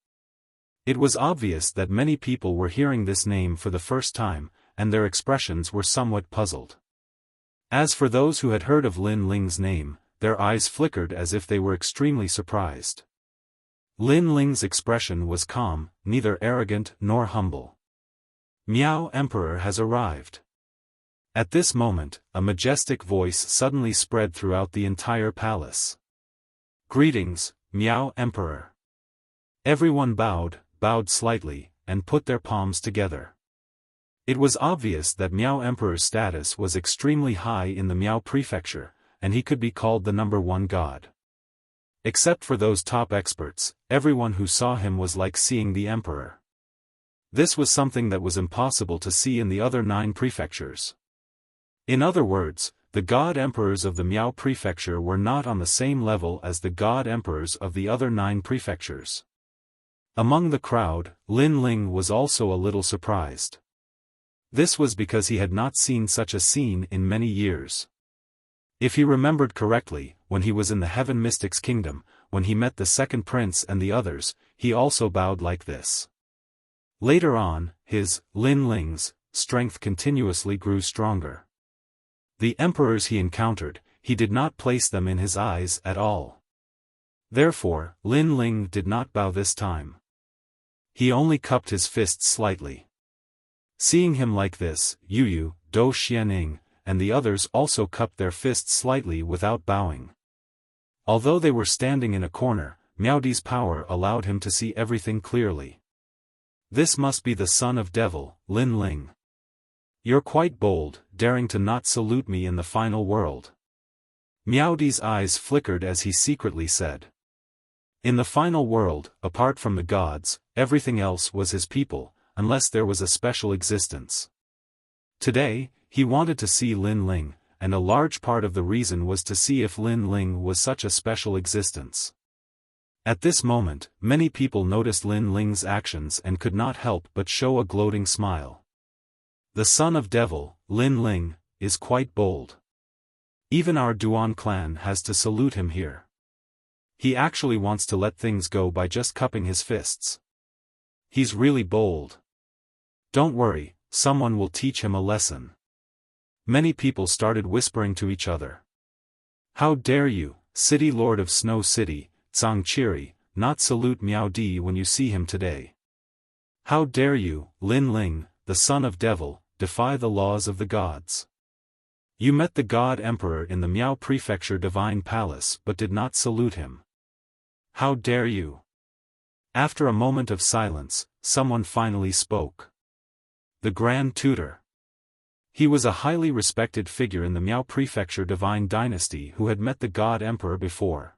It was obvious that many people were hearing this name for the first time, and their expressions were somewhat puzzled. As for those who had heard of Lin Ling's name, their eyes flickered as if they were extremely surprised. Lin Ling's expression was calm, neither arrogant nor humble. Miao Emperor has arrived. At this moment, a majestic voice suddenly spread throughout the entire palace. Greetings, Miao Emperor. Everyone bowed slightly, and put their palms together. It was obvious that Miao Emperor's status was extremely high in the Miao Prefecture, and he could be called the #1 god. Except for those top experts, everyone who saw him was like seeing the Emperor. This was something that was impossible to see in the other 9 prefectures. In other words, the god emperors of the Miao Prefecture were not on the same level as the god emperors of the other 9 prefectures. Among the crowd, Lin Ling was also a little surprised. This was because he had not seen such a scene in many years. If he remembered correctly, when he was in the Heaven Mystics Kingdom, when he met the second prince and the others, he also bowed like this. Later on, Lin Ling's, strength continuously grew stronger. The emperors he encountered, he did not place them in his eyes at all. Therefore, Lin Ling did not bow this time. He only cupped his fists slightly. Seeing him like this, Yu Yu, Dou Xianing, and the others also cupped their fists slightly without bowing. Although they were standing in a corner, Miao Di's power allowed him to see everything clearly. This must be the son of Devil, Lin Ling. You're quite bold, daring to not salute me in the final world. Miao Di's eyes flickered as he secretly said. In the final world, apart from the gods, everything else was his people, unless there was a special existence. Today, he wanted to see Lin Ling, and a large part of the reason was to see if Lin Ling was such a special existence. At this moment, many people noticed Lin Ling's actions and could not help but show a gloating smile. The son of devil, Lin Ling, is quite bold. Even our Duan clan has to salute him here. He actually wants to let things go by just cupping his fists. He's really bold. Don't worry, someone will teach him a lesson. Many people started whispering to each other. How dare you, city lord of Snow City, Zhangqiri, not salute Miao Di when you see him today? How dare you, Lin Ling, the son of devil, defy the laws of the gods? You met the God Emperor in the Miao Prefecture Divine Palace but did not salute him. How dare you? After a moment of silence, someone finally spoke. The Grand Tutor. He was a highly respected figure in the Miao Prefecture Divine Dynasty who had met the God Emperor before.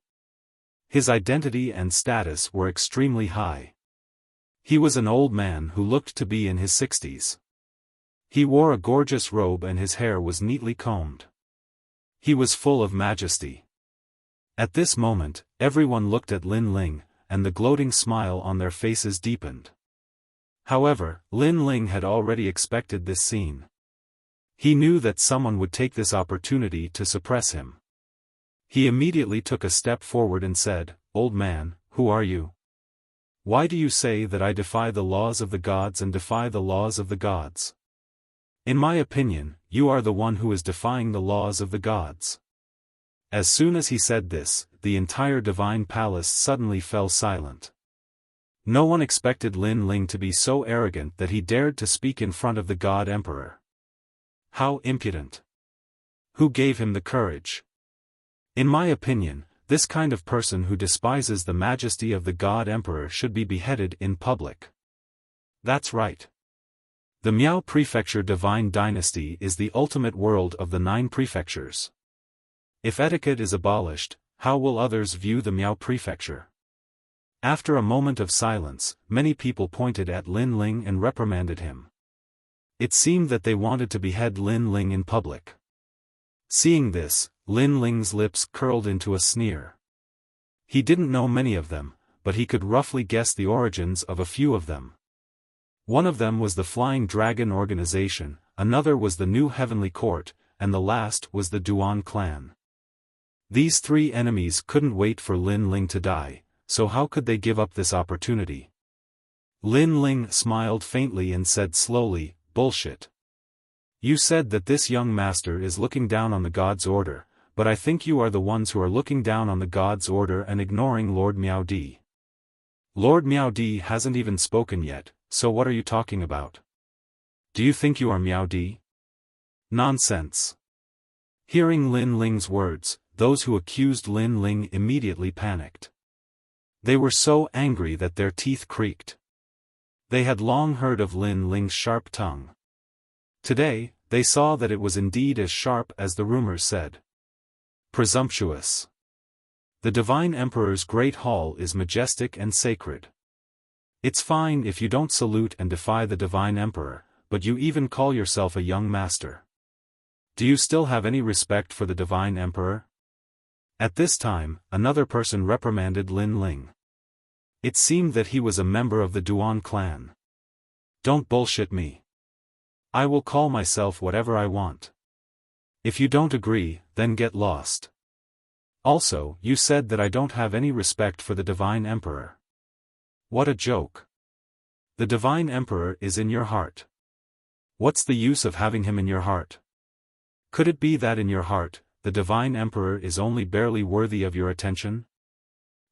His identity and status were extremely high. He was an old man who looked to be in his 60s. He wore a gorgeous robe and his hair was neatly combed. He was full of majesty. At this moment, everyone looked at Lin Ling, and the gloating smile on their faces deepened. However, Lin Ling had already expected this scene. He knew that someone would take this opportunity to suppress him. He immediately took a step forward and said, "Old man, who are you? Why do you say that I defy the laws of the gods and defy the laws of the gods? In my opinion, you are the one who is defying the laws of the gods." As soon as he said this, the entire divine palace suddenly fell silent. No one expected Lin Ling to be so arrogant that he dared to speak in front of the God Emperor. How impudent! Who gave him the courage? In my opinion, this kind of person who despises the majesty of the God Emperor should be beheaded in public. That's right. The Miao Prefecture Divine Dynasty is the ultimate world of the 9 prefectures. If etiquette is abolished, how will others view the Miao Prefecture? After a moment of silence, many people pointed at Lin Ling and reprimanded him. It seemed that they wanted to behead Lin Ling in public. Seeing this, Lin Ling's lips curled into a sneer. He didn't know many of them, but he could roughly guess the origins of a few of them. One of them was the Flying Dragon Organization, another was the New Heavenly Court, and the last was the Duan clan. These 3 enemies couldn't wait for Lin Ling to die, so how could they give up this opportunity? Lin Ling smiled faintly and said slowly, "Bullshit. You said that this young master is looking down on the God's order, but I think you are the ones who are looking down on the God's order and ignoring Lord Miao Di. Lord Miao Di hasn't even spoken yet, so what are you talking about? Do you think you are Miao Di? Nonsense." Hearing Lin Ling's words, those who accused Lin Ling immediately panicked. They were so angry that their teeth creaked. They had long heard of Lin Ling's sharp tongue. Today, they saw that it was indeed as sharp as the rumors said. Presumptuous. The Divine Emperor's Great Hall is majestic and sacred. It's fine if you don't salute and defy the Divine Emperor, but you even call yourself a young master. Do you still have any respect for the Divine Emperor? At this time, another person reprimanded Lin Ling. It seemed that he was a member of the Duan clan. Don't bullshit me. I will call myself whatever I want. If you don't agree, then get lost. Also, you said that I don't have any respect for the Divine Emperor. What a joke. The Divine Emperor is in your heart. What's the use of having him in your heart? Could it be that in your heart, the Divine Emperor is only barely worthy of your attention?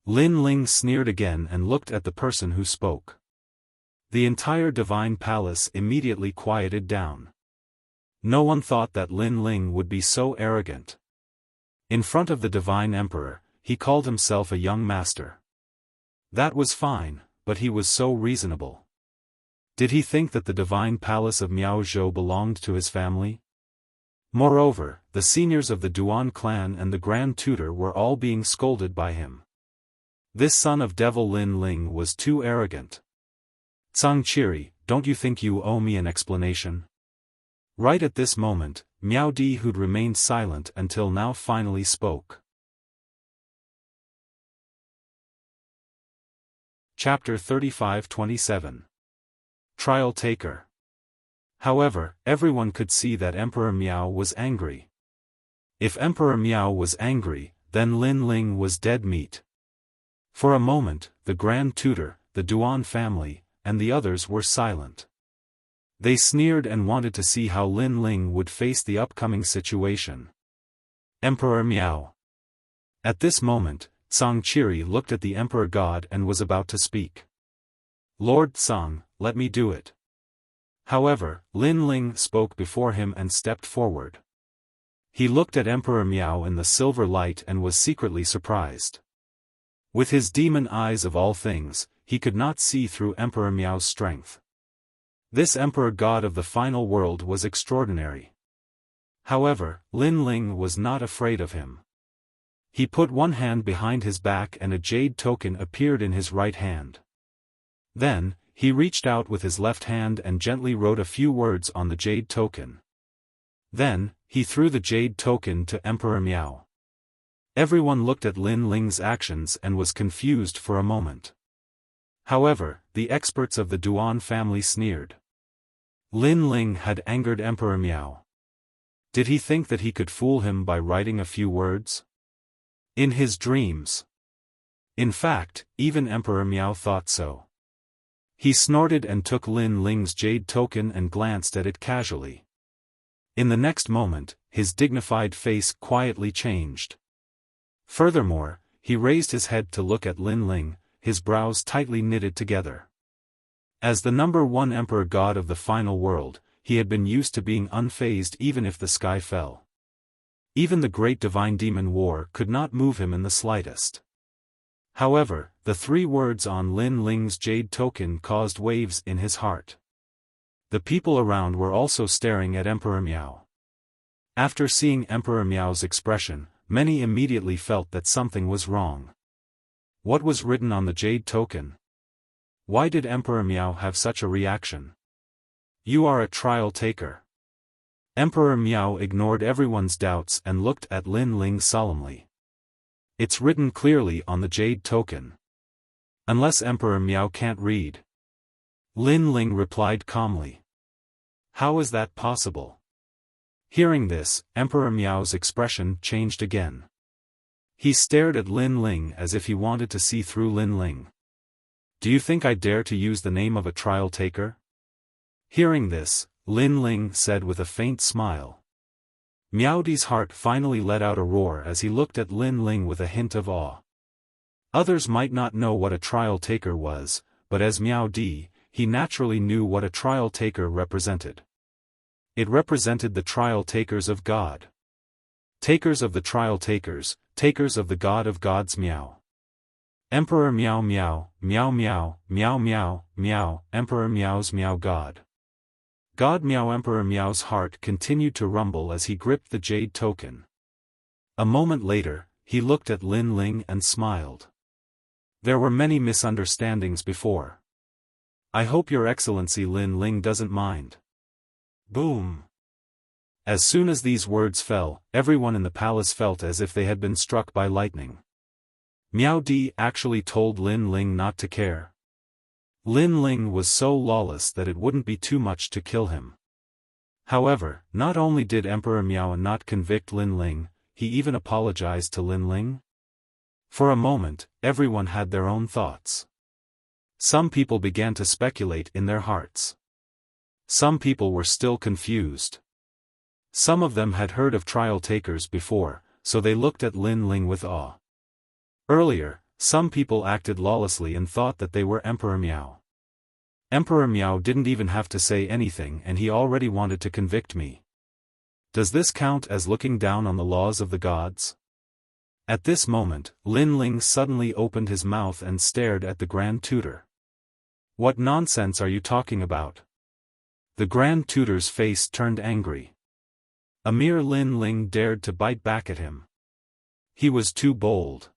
Lin Ling sneered again and looked at the person who spoke. The entire Divine Palace immediately quieted down. No one thought that Lin Ling would be so arrogant. In front of the Divine Emperor, he called himself a young master. That was fine, but he was so reasonable. Did he think that the Divine Palace of Miaozhou belonged to his family? Moreover, the seniors of the Duan clan and the Grand Tutor were all being scolded by him. This son of devil Lin Ling was too arrogant. Zhangqiri, don't you think you owe me an explanation? Right at this moment, Miao Di, who'd remained silent until now, finally spoke. Chapter 35-27. Trial Taker. However, everyone could see that Emperor Miao was angry. If Emperor Miao was angry, then Lin Ling was dead meat. For a moment, the Grand Tutor, the Duan family, and the others were silent. They sneered and wanted to see how Lin Ling would face the upcoming situation. Emperor Miao. At this moment, Tsang Chiri looked at the Emperor God and was about to speak. Lord Tsang, let me do it. However, Lin Ling spoke before him and stepped forward. He looked at Emperor Miao in the silver light and was secretly surprised. With his demon eyes of all things, he could not see through Emperor Miao's strength. This Emperor God of the final world was extraordinary. However, Lin Ling was not afraid of him. He put one hand behind his back and a jade token appeared in his right hand. Then, he reached out with his left hand and gently wrote a few words on the jade token. Then, he threw the jade token to Emperor Miao. Everyone looked at Lin Ling's actions and was confused for a moment. However, the experts of the Duan family sneered. Lin Ling had angered Emperor Miao. Did he think that he could fool him by writing a few words? In his dreams. In fact, even Emperor Miao thought so. He snorted and took Lin Ling's jade token and glanced at it casually. In the next moment, his dignified face quietly changed. Furthermore, he raised his head to look at Lin Ling, his brows tightly knitted together. As the #1 Emperor God of the final world, he had been used to being unfazed even if the sky fell. Even the great divine demon war could not move him in the slightest. However, the 3 words on Lin Ling's jade token caused waves in his heart. The people around were also staring at Emperor Miao. After seeing Emperor Miao's expression, many immediately felt that something was wrong. What was written on the jade token? Why did Emperor Miao have such a reaction? You are a trial taker. Emperor Miao ignored everyone's doubts and looked at Lin Ling solemnly. It's written clearly on the jade token. Unless Emperor Miao can't read. Lin Ling replied calmly. How is that possible? Hearing this, Emperor Miao's expression changed again. He stared at Lin Ling as if he wanted to see through Lin Ling. Do you think I dare to use the name of a trial taker? Hearing this, Lin Ling said with a faint smile. Miao Di's heart finally let out a roar as he looked at Lin Ling with a hint of awe. Others might not know what a trial taker was, but as Miao Di, he naturally knew what a trial taker represented. It represented the trial takers of God. Takers of the trial takers, takers of the God of gods Miao. Emperor Miao Miao, Miao Miao, Miao Miao, Miao, Emperor Miao's Miao God. God Miao. Emperor Miao's heart continued to rumble as he gripped the jade token. A moment later, he looked at Lin Ling and smiled. There were many misunderstandings before. I hope Your Excellency Lin Ling doesn't mind. Boom. As soon as these words fell, everyone in the palace felt as if they had been struck by lightning. Miao Di actually told Lin Ling not to care. Lin Ling was so lawless that it wouldn't be too much to kill him. However, not only did Emperor Miao not convict Lin Ling, he even apologized to Lin Ling. For a moment, everyone had their own thoughts. Some people began to speculate in their hearts. Some people were still confused. Some of them had heard of trial takers before, so they looked at Lin Ling with awe. Earlier, some people acted lawlessly and thought that they were Emperor Miao. Emperor Miao didn't even have to say anything and he already wanted to convict me. Does this count as looking down on the laws of the gods? At this moment, Lin Ling suddenly opened his mouth and stared at the Grand Tutor. What nonsense are you talking about? The Grand Tutor's face turned angry. A mere Lin Ling dared to bite back at him. He was too bold.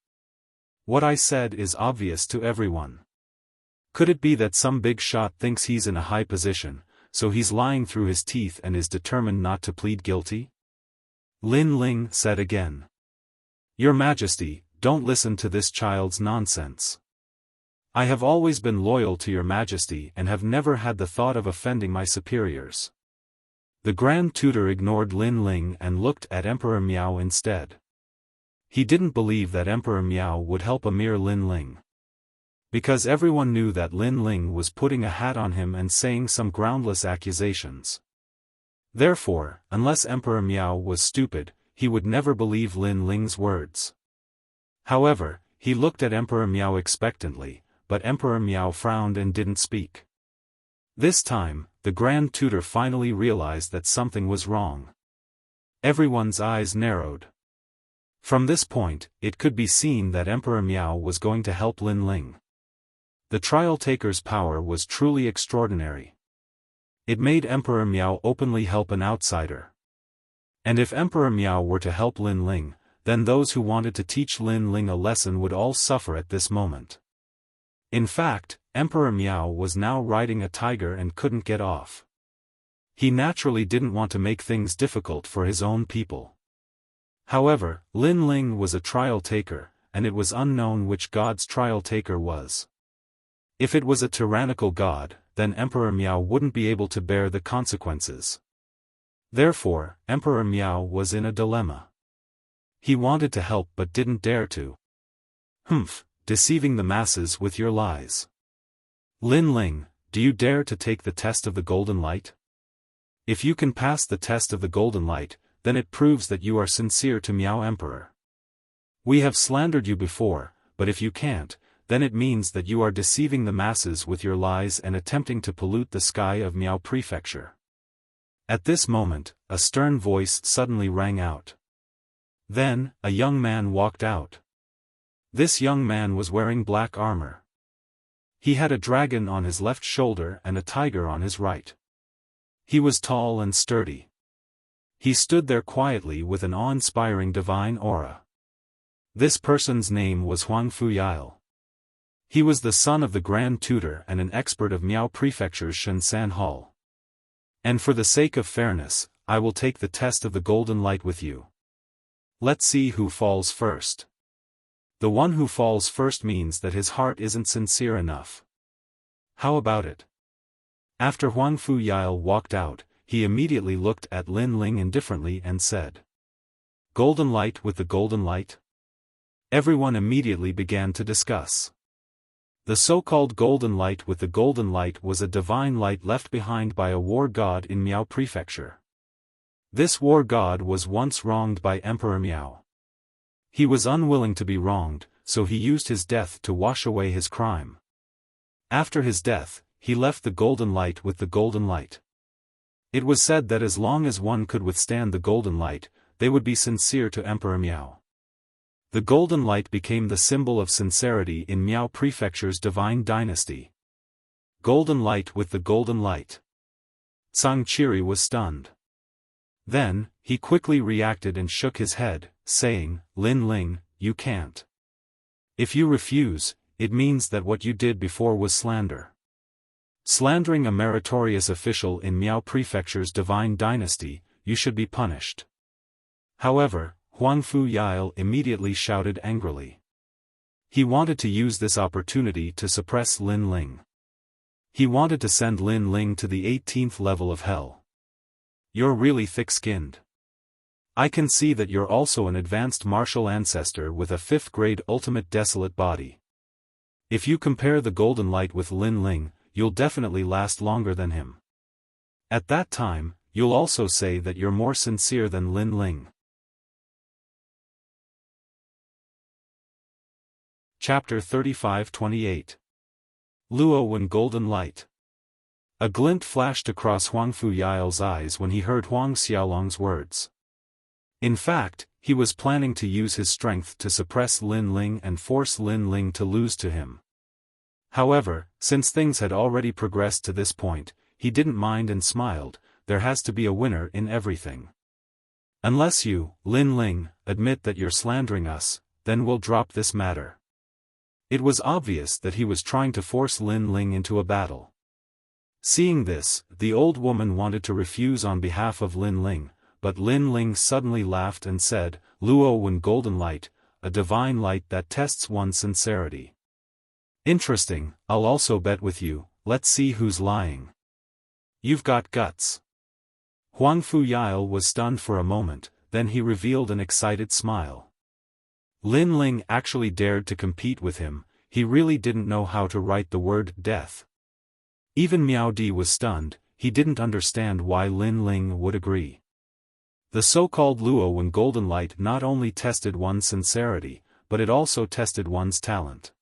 What I said is obvious to everyone. Could it be that some big shot thinks he's in a high position, so he's lying through his teeth and is determined not to plead guilty? Lin Ling said again. Your Majesty, don't listen to this child's nonsense. I have always been loyal to your majesty and have never had the thought of offending my superiors. The Grand Tutor ignored Lin Ling and looked at Emperor Miao instead. He didn't believe that Emperor Miao would help a mere Lin Ling. Because everyone knew that Lin Ling was putting a hat on him and saying some groundless accusations. Therefore, unless Emperor Miao was stupid, he would never believe Lin Ling's words. However, he looked at Emperor Miao expectantly, but Emperor Miao frowned and didn't speak. This time, the Grand Tutor finally realized that something was wrong. Everyone's eyes narrowed. From this point, it could be seen that Emperor Miao was going to help Lin Ling. The trial taker's power was truly extraordinary. It made Emperor Miao openly help an outsider. And if Emperor Miao were to help Lin Ling, then those who wanted to teach Lin Ling a lesson would all suffer at this moment. In fact, Emperor Miao was now riding a tiger and couldn't get off. He naturally didn't want to make things difficult for his own people. However, Lin Ling was a trial taker, and it was unknown which god's trial taker was. If it was a tyrannical god, then Emperor Miao wouldn't be able to bear the consequences. Therefore, Emperor Miao was in a dilemma. He wanted to help but didn't dare to. Deceiving the masses with your lies. Lin Ling, do you dare to take the test of the golden light? If you can pass the test of the golden light, then it proves that you are sincere to Miao Emperor. We have slandered you before, but if you can't, then it means that you are deceiving the masses with your lies and attempting to pollute the sky of Miao Prefecture. At this moment, a stern voice suddenly rang out. Then, a young man walked out. This young man was wearing black armor. He had a dragon on his left shoulder and a tiger on his right. He was tall and sturdy. He stood there quietly with an awe-inspiring divine aura. This person's name was Huang Fuyail. He was the son of the Grand Tutor and an expert of Miao Prefecture's Shenzhen Hall. And for the sake of fairness, I will take the test of the golden light with you. Let's see who falls first. The one who falls first means that his heart isn't sincere enough. How about it? After Huang Fuyail walked out, he immediately looked at Lin Ling indifferently and said, "Golden light with the golden light?" Everyone immediately began to discuss. The so-called golden light with the golden light was a divine light left behind by a war god in Miao Prefecture. This war god was once wronged by Emperor Miao. He was unwilling to be wronged, so he used his death to wash away his crime. After his death, he left the golden light with the golden light. It was said that as long as one could withstand the golden light, they would be sincere to Emperor Miao. The golden light became the symbol of sincerity in Miao Prefecture's divine dynasty. Golden light with the golden light. Zhang Qiri was stunned. Then, he quickly reacted and shook his head, saying, "Lin Ling, you can't. If you refuse, it means that what you did before was slander. Slandering a meritorious official in Miao Prefecture's divine dynasty, you should be punished." However, Huang Fuyail immediately shouted angrily. He wanted to use this opportunity to suppress Lin Ling. He wanted to send Lin Ling to the 18th level of hell. "You're really thick-skinned. I can see that you're also an advanced martial ancestor with a 5th grade ultimate desolate body. If you compare the golden light with Lin Ling, you'll definitely last longer than him. At that time, you'll also say that you're more sincere than Lin Ling." Chapter 35-28. Luo and Golden Light. A glint flashed across Huang Fuyail's eyes when he heard Huang Xiaolong's words. In fact, he was planning to use his strength to suppress Lin Ling and force Lin Ling to lose to him. However, since things had already progressed to this point, he didn't mind and smiled. There has to be a winner in everything. Unless you, Lin Ling, admit that you're slandering us, then we'll drop this matter. It was obvious that he was trying to force Lin Ling into a battle. Seeing this, the old woman wanted to refuse on behalf of Lin Ling, but Lin Ling suddenly laughed and said, "Luo Wen Golden Light, a divine light that tests one's sincerity. Interesting, I'll also bet with you, let's see who's lying. You've got guts. Huang Fuyao was stunned for a moment, then he revealed an excited smile. Lin Ling actually dared to compete with him, he really didn't know how to write the word death. Even Miao Di was stunned, he didn't understand why Lin Ling would agree. The so-called Luo and golden light not only tested one's sincerity, but it also tested one's talent.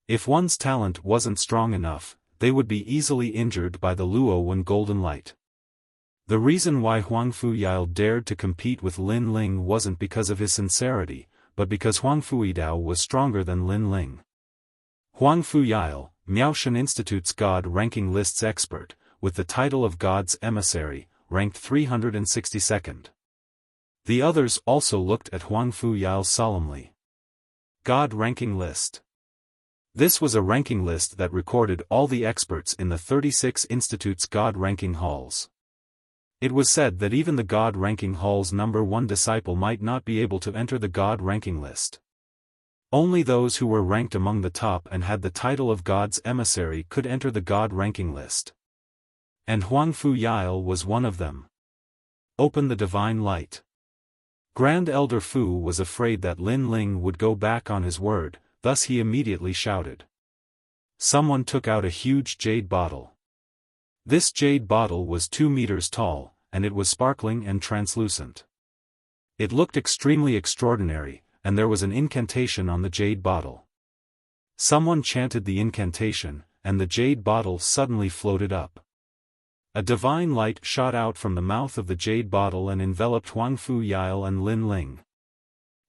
If one's talent wasn't strong enough, they would be easily injured by the Luo and golden light. The reason why Huang Fuyao dared to compete with Lin Ling wasn't because of his sincerity, but because Huang Fuidao was stronger than Lin Ling. Huang Fuyao, Miaoshan Institute's God ranking lists expert, with the title of God's emissary, ranked 362nd. The others also looked at Huang Fuyao solemnly. God ranking list. This was a ranking list that recorded all the experts in the 36 institute's God ranking halls. It was said that even the God ranking hall's number 1 disciple might not be able to enter the God ranking list. Only those who were ranked among the top and had the title of God's emissary could enter the God ranking list. And Huang Fuyao was one of them. Open the divine light. Grand Elder Fu was afraid that Lin Ling would go back on his word, thus he immediately shouted. Someone took out a huge jade bottle. This jade bottle was 2 meters tall, and it was sparkling and translucent. It looked extremely extraordinary, and there was an incantation on the jade bottle. Someone chanted the incantation, and the jade bottle suddenly floated up. A divine light shot out from the mouth of the jade bottle and enveloped Huang Fuyao and Lin Ling.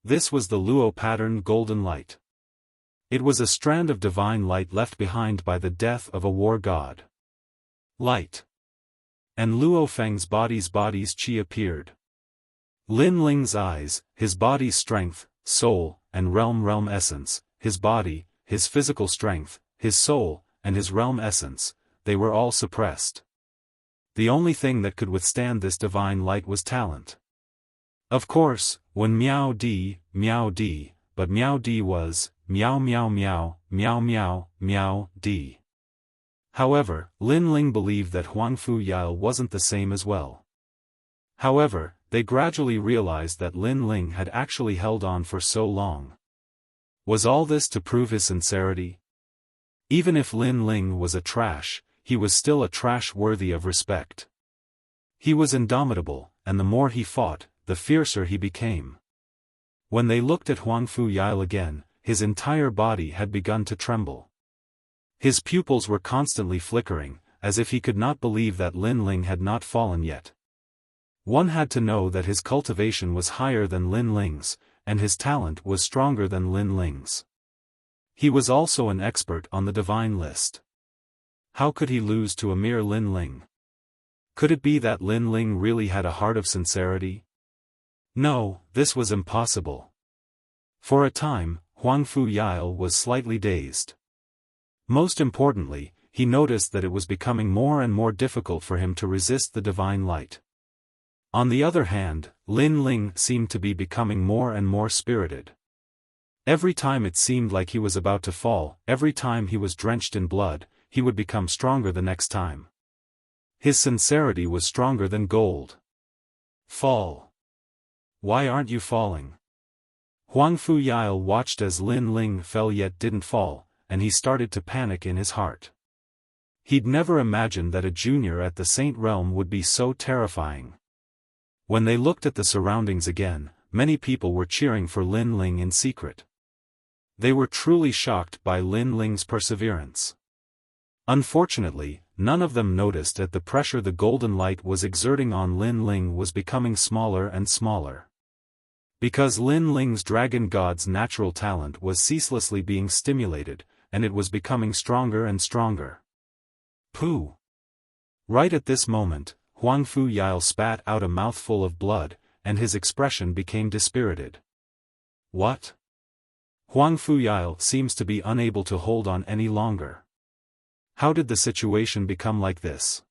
This was the Luo pattern golden light. It was a strand of divine light left behind by the death of a war god. Light. And Luo Feng's body's qi appeared. Lin Ling's eyes, his body's strength, soul, and realm essence, his body, his physical strength, his soul, and his realm essence, they were all suppressed. The only thing that could withstand this divine light was talent. Of course, when Miao Di, but Miao Di was, Miao Di. However, Lin Ling believed that Huang Fuyao wasn't the same as well. However, they gradually realized that Lin Ling had actually held on for so long. Was all this to prove his sincerity? Even if Lin Ling was a trash, he was still a trash worthy of respect. He was indomitable, and the more he fought, the fiercer he became. When they looked at Huang Fuyao again, his entire body had begun to tremble. His pupils were constantly flickering, as if he could not believe that Lin Ling had not fallen yet. One had to know that his cultivation was higher than Lin Ling's, and his talent was stronger than Lin Ling's. He was also an expert on the divine list. How could he lose to a mere Lin Ling? Could it be that Lin Ling really had a heart of sincerity? No, this was impossible. For a time, Huang Fuyao was slightly dazed. Most importantly, he noticed that it was becoming more and more difficult for him to resist the divine light. On the other hand, Lin Ling seemed to be becoming more and more spirited. Every time it seemed like he was about to fall, every time he was drenched in blood, he would become stronger the next time. His sincerity was stronger than gold. Fall. Why aren't you falling? Huang Fuyao watched as Lin Ling fell yet didn't fall, and he started to panic in his heart. He'd never imagined that a junior at the Saint Realm would be so terrifying. When they looked at the surroundings again, many people were cheering for Lin Ling in secret. They were truly shocked by Lin Ling's perseverance. Unfortunately, none of them noticed that the pressure the golden light was exerting on Lin Ling was becoming smaller and smaller. Because Lin Ling's dragon god's natural talent was ceaselessly being stimulated, and it was becoming stronger and stronger. Pooh! Right at this moment, Huang Fuyao spat out a mouthful of blood, and his expression became dispirited. What? Huang Fuyao seems to be unable to hold on any longer. How did the situation become like this?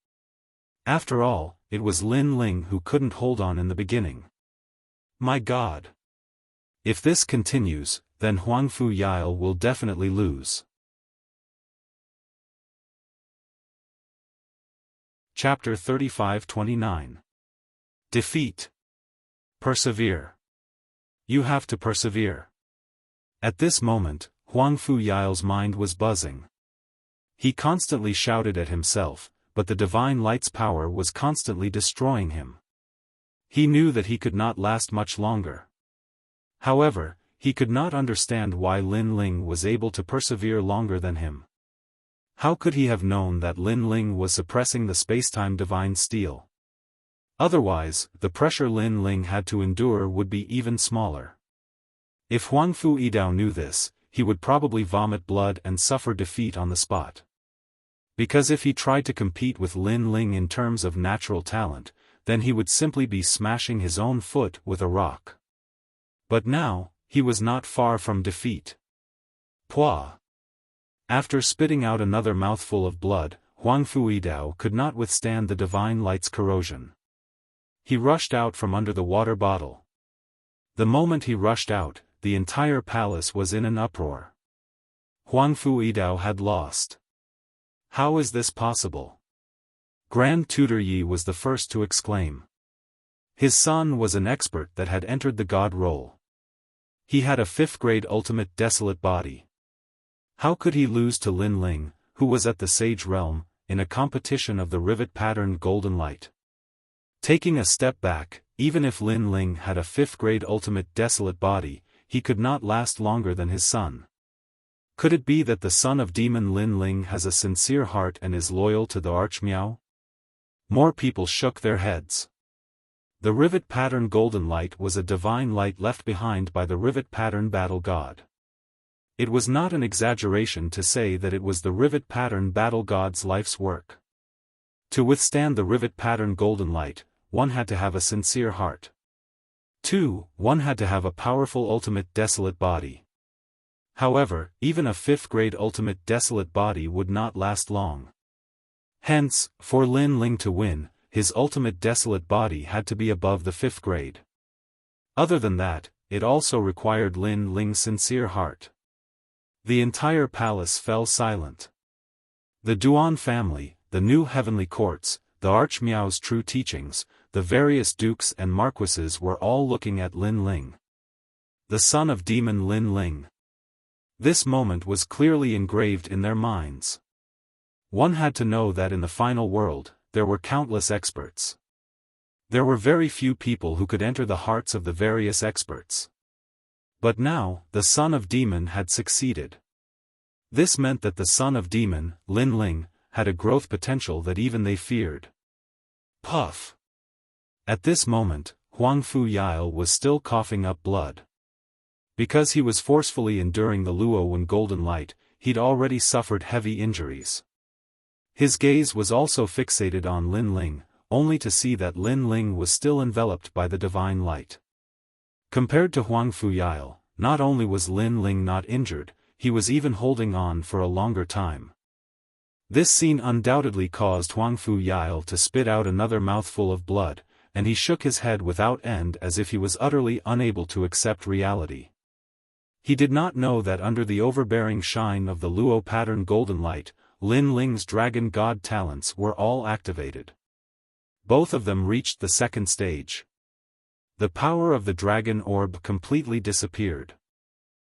After all, it was Lin Ling who couldn't hold on in the beginning. My God! If this continues, then Huang Fuyao will definitely lose. Chapter 35-29. Defeat. Persevere. You have to persevere. At this moment, Huang Fuyao's mind was buzzing. He constantly shouted at himself, but the divine light's power was constantly destroying him. He knew that he could not last much longer. However, he could not understand why Lin Ling was able to persevere longer than him. How could he have known that Lin Ling was suppressing the spacetime divine steel? Otherwise, the pressure Lin Ling had to endure would be even smaller. If Huang Fuidao knew this, he would probably vomit blood and suffer defeat on the spot. Because if he tried to compete with Lin Ling in terms of natural talent, then he would simply be smashing his own foot with a rock. But now, he was not far from defeat. Pua! After spitting out another mouthful of blood, Huang Fuidao could not withstand the divine light's corrosion. He rushed out from under the water bottle. The moment he rushed out, the entire palace was in an uproar. Huang Fuidao had lost. How is this possible? Grand Tutor Yi was the first to exclaim. His son was an expert that had entered the god role. He had a 5th-grade ultimate desolate body. How could he lose to Lin Ling, who was at the Sage Realm, in a competition of the rivet-patterned golden light? Taking a step back, even if Lin Ling had a 5th-grade ultimate desolate body, he could not last longer than his son. Could it be that the son of demon Lin Ling has a sincere heart and is loyal to the Archmiao? More people shook their heads. The rivet-patterned golden light was a divine light left behind by the rivet-pattern battle god. It was not an exaggeration to say that it was the rivet-pattern battle god's life's work. To withstand the rivet-pattern golden light, one had to have a sincere heart. 2. One had to have a powerful ultimate desolate body. However, even a 5th-grade ultimate desolate body would not last long. Hence, for Lin Ling to win, his ultimate desolate body had to be above the 5th grade. Other than that, it also required Lin Ling's sincere heart. The entire palace fell silent. The Duan family, the new heavenly courts, the Archmiao's true teachings, the various dukes and marquises were all looking at Lin Ling. The son of demon Lin Ling. This moment was clearly engraved in their minds. One had to know that in the final world, there were countless experts. There were very few people who could enter the hearts of the various experts. But now, the son of demon had succeeded. This meant that the son of demon, Lin Ling, had a growth potential that even they feared. Puff! At this moment, Huang Fuyao was still coughing up blood. Because he was forcefully enduring the Luowen golden light, he'd already suffered heavy injuries. His gaze was also fixated on Lin Ling, only to see that Lin Ling was still enveloped by the divine light. Compared to Huang Fuyao, not only was Lin Ling not injured, he was even holding on for a longer time. This scene undoubtedly caused Huang Fuyao to spit out another mouthful of blood, and he shook his head without end as if he was utterly unable to accept reality. He did not know that under the overbearing shine of the Luo pattern golden light, Lin Ling's dragon god talents were all activated. Both of them reached the 2nd stage. The power of the dragon orb completely disappeared.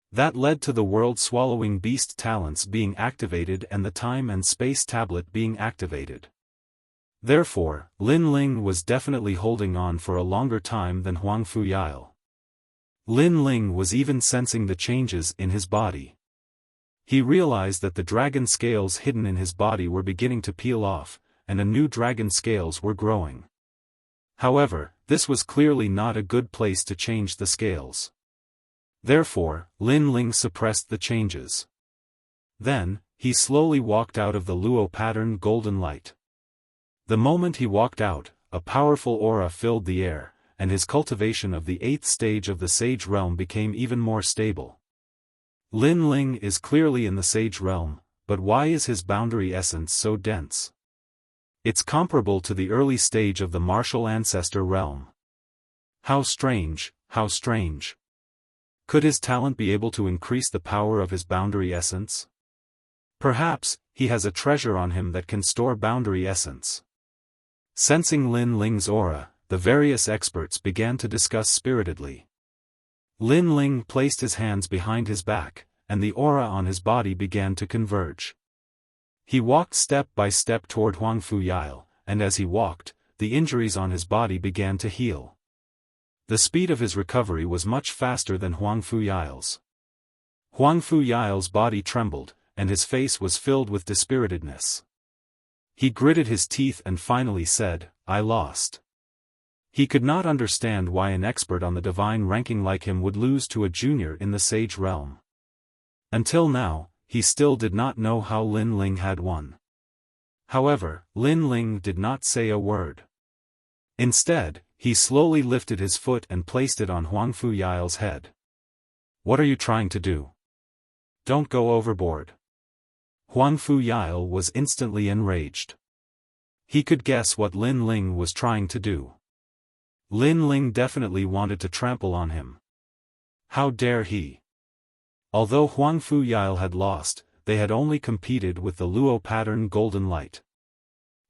That led to the world-swallowing beast talents being activated and the time and space tablet being activated. Therefore, Lin Ling was definitely holding on for a longer time than Huang Fuyao. Lin Ling was even sensing the changes in his body. He realized that the dragon scales hidden in his body were beginning to peel off, and a new dragon scales were growing. However, this was clearly not a good place to change the scales. Therefore, Lin Ling suppressed the changes. Then, he slowly walked out of the Luo pattern golden light. The moment he walked out, a powerful aura filled the air, and his cultivation of the 8th stage of the Sage Realm became even more stable. Lin Ling is clearly in the Sage Realm, but why is his boundary essence so dense? It's comparable to the early stage of the Martial Ancestor Realm. How strange, how strange. Could his talent be able to increase the power of his boundary essence? Perhaps, he has a treasure on him that can store boundary essence. Sensing Lin Ling's aura, the various experts began to discuss spiritedly. Lin Ling placed his hands behind his back, and the aura on his body began to converge. He walked step by step toward Huang Fuyao, and as he walked, the injuries on his body began to heal. The speed of his recovery was much faster than Huang Fuyao's. Huang Fuyao's body trembled, and his face was filled with dispiritedness. He gritted his teeth and finally said, "I lost." He could not understand why an expert on the divine ranking like him would lose to a junior in the sage realm. Until now, he still did not know how Lin Ling had won. However, Lin Ling did not say a word. Instead, he slowly lifted his foot and placed it on Huang Fuyao's head. "What are you trying to do? Don't go overboard." Huang Fuyao was instantly enraged. He could guess what Lin Ling was trying to do. Lin Ling definitely wanted to trample on him. How dare he? Although Huang Fuyao had lost, they had only competed with the Luo pattern golden light.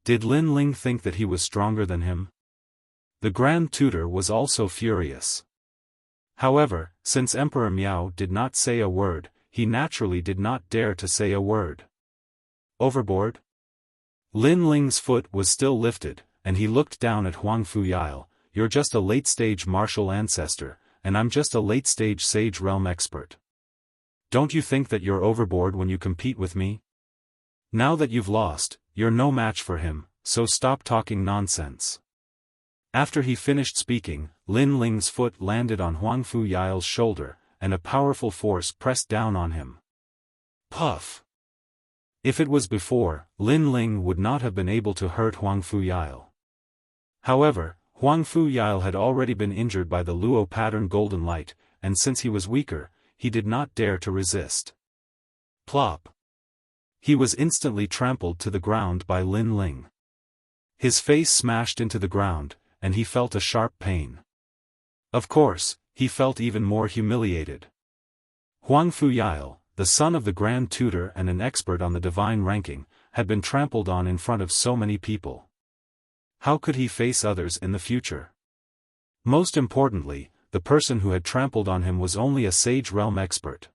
Did Lin Ling think that he was stronger than him? The Grand Tutor was also furious. However, since Emperor Miao did not say a word, he naturally did not dare to say a word. Overboard? Lin Ling's foot was still lifted, and he looked down at Huang Fuyao. "You're just a late-stage martial ancestor, and I'm just a late-stage sage realm expert. Don't you think that you're overboard when you compete with me? Now that you've lost, you're no match for him, so stop talking nonsense." After he finished speaking, Lin Ling's foot landed on Huang Fuyao's shoulder, and a powerful force pressed down on him. Puff! If it was before, Lin Ling would not have been able to hurt Huang Fuyao. However, Huang Fuyao had already been injured by the Luo pattern golden light, and since he was weaker, he did not dare to resist. Plop! He was instantly trampled to the ground by Lin Ling. His face smashed into the ground, and he felt a sharp pain. Of course, he felt even more humiliated. Huang Fuyao, the son of the Grand Tutor and an expert on the divine ranking, had been trampled on in front of so many people. How could he face others in the future? Most importantly, the person who had trampled on him was only a sage realm expert.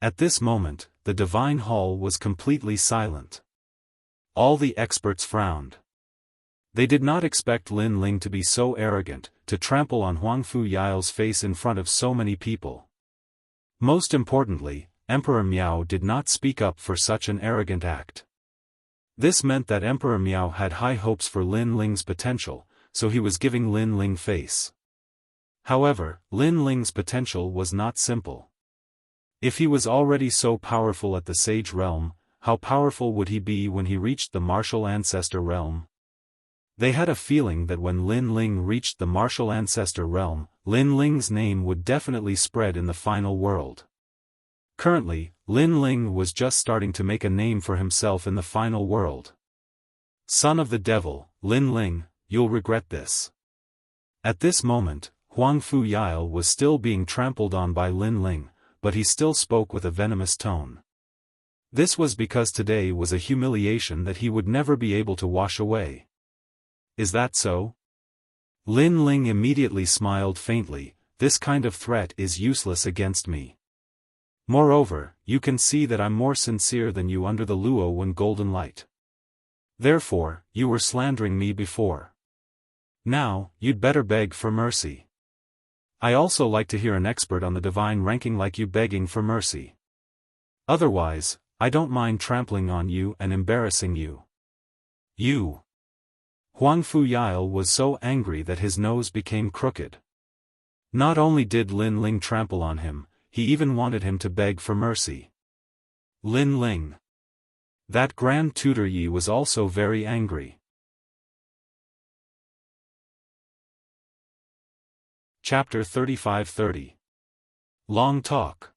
At this moment, the divine hall was completely silent. All the experts frowned. They did not expect Lin Ling to be so arrogant, to trample on Huang Fuyao's face in front of so many people. Most importantly, Emperor Miao did not speak up for such an arrogant act. This meant that Emperor Miao had high hopes for Lin Ling's potential, so he was giving Lin Ling face. However, Lin Ling's potential was not simple. If he was already so powerful at the Sage realm, how powerful would he be when he reached the Martial Ancestor realm? They had a feeling that when Lin Ling reached the Martial Ancestor realm, Lin Ling's name would definitely spread in the final world. Currently, Lin Ling was just starting to make a name for himself in the final world. Son of the devil, Lin Ling, you'll regret this. At this moment, Huang Fuyao was still being trampled on by Lin Ling, but he still spoke with a venomous tone. This was because today was a humiliation that he would never be able to wash away. Is that so? Lin Ling immediately smiled faintly. This kind of threat is useless against me. Moreover, you can see that I'm more sincere than you under the Luo and golden light. Therefore, you were slandering me before. Now, you'd better beg for mercy. I also like to hear an expert on the divine ranking like you begging for mercy. Otherwise, I don't mind trampling on you and embarrassing you. You. Huang Fuyao was so angry that his nose became crooked. Not only did Lin Ling trample on him, he even wanted him to beg for mercy. Lin Ling. That Grand Tutor Yi was also very angry. Chapter 35-30. Long talk.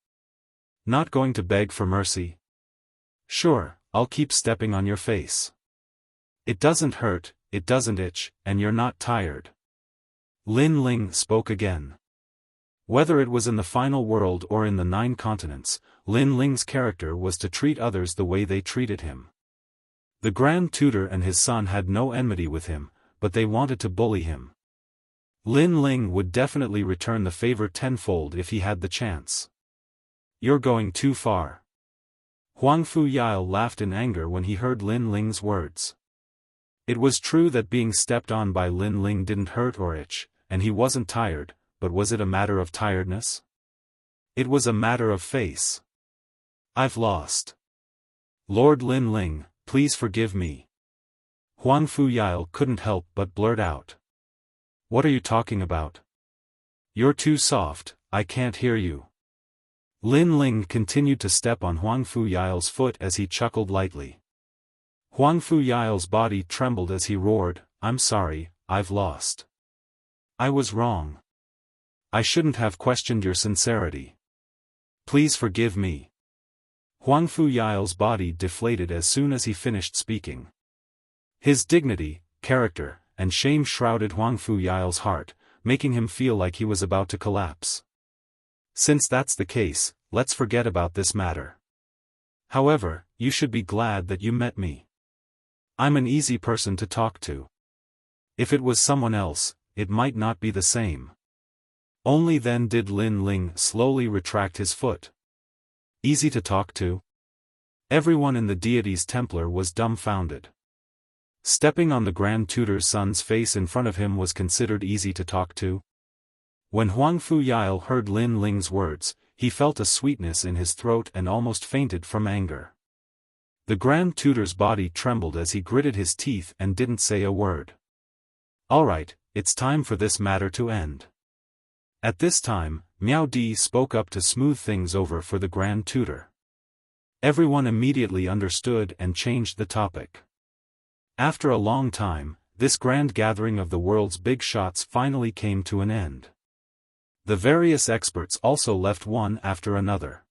Not going to beg for mercy? Sure, I'll keep stepping on your face. It doesn't hurt, it doesn't itch, and you're not tired. Lin Ling spoke again. Whether it was in the final world or in the 9 continents, Lin Ling's character was to treat others the way they treated him. The Grand Tutor and his son had no enmity with him, but they wanted to bully him. Lin Ling would definitely return the favor tenfold if he had the chance. You're going too far. Huang Fuyao laughed in anger when he heard Lin Ling's words. It was true that being stepped on by Lin Ling didn't hurt or itch, and he wasn't tired, but was it a matter of tiredness? It was a matter of face. I've lost. Lord Lin Ling, please forgive me. Huang Fuyao couldn't help but blurt out. What are you talking about? You're too soft, I can't hear you. Lin Ling continued to step on Huang Fuyao's foot as he chuckled lightly. Huang Fuyao's body trembled as he roared, I'm sorry, I've lost. I was wrong. I shouldn't have questioned your sincerity. Please forgive me. Huang Fuyao's body deflated as soon as he finished speaking. His dignity, character, and shame shrouded Huang Fuyao's heart, making him feel like he was about to collapse. Since that's the case, let's forget about this matter. However, you should be glad that you met me. I'm an easy person to talk to. If it was someone else, it might not be the same. Only then did Lin Ling slowly retract his foot. Easy to talk to? Everyone in the deity's Templar was dumbfounded. Stepping on the Grand Tutor's son's face in front of him was considered easy to talk to? When Huang Fuyao heard Lin Ling's words, he felt a sweetness in his throat and almost fainted from anger. The Grand Tutor's body trembled as he gritted his teeth and didn't say a word. Alright, it's time for this matter to end. At this time, Miao Di spoke up to smooth things over for the Grand Tutor. Everyone immediately understood and changed the topic. After a long time, this grand gathering of the world's big shots finally came to an end. The various experts also left one after another.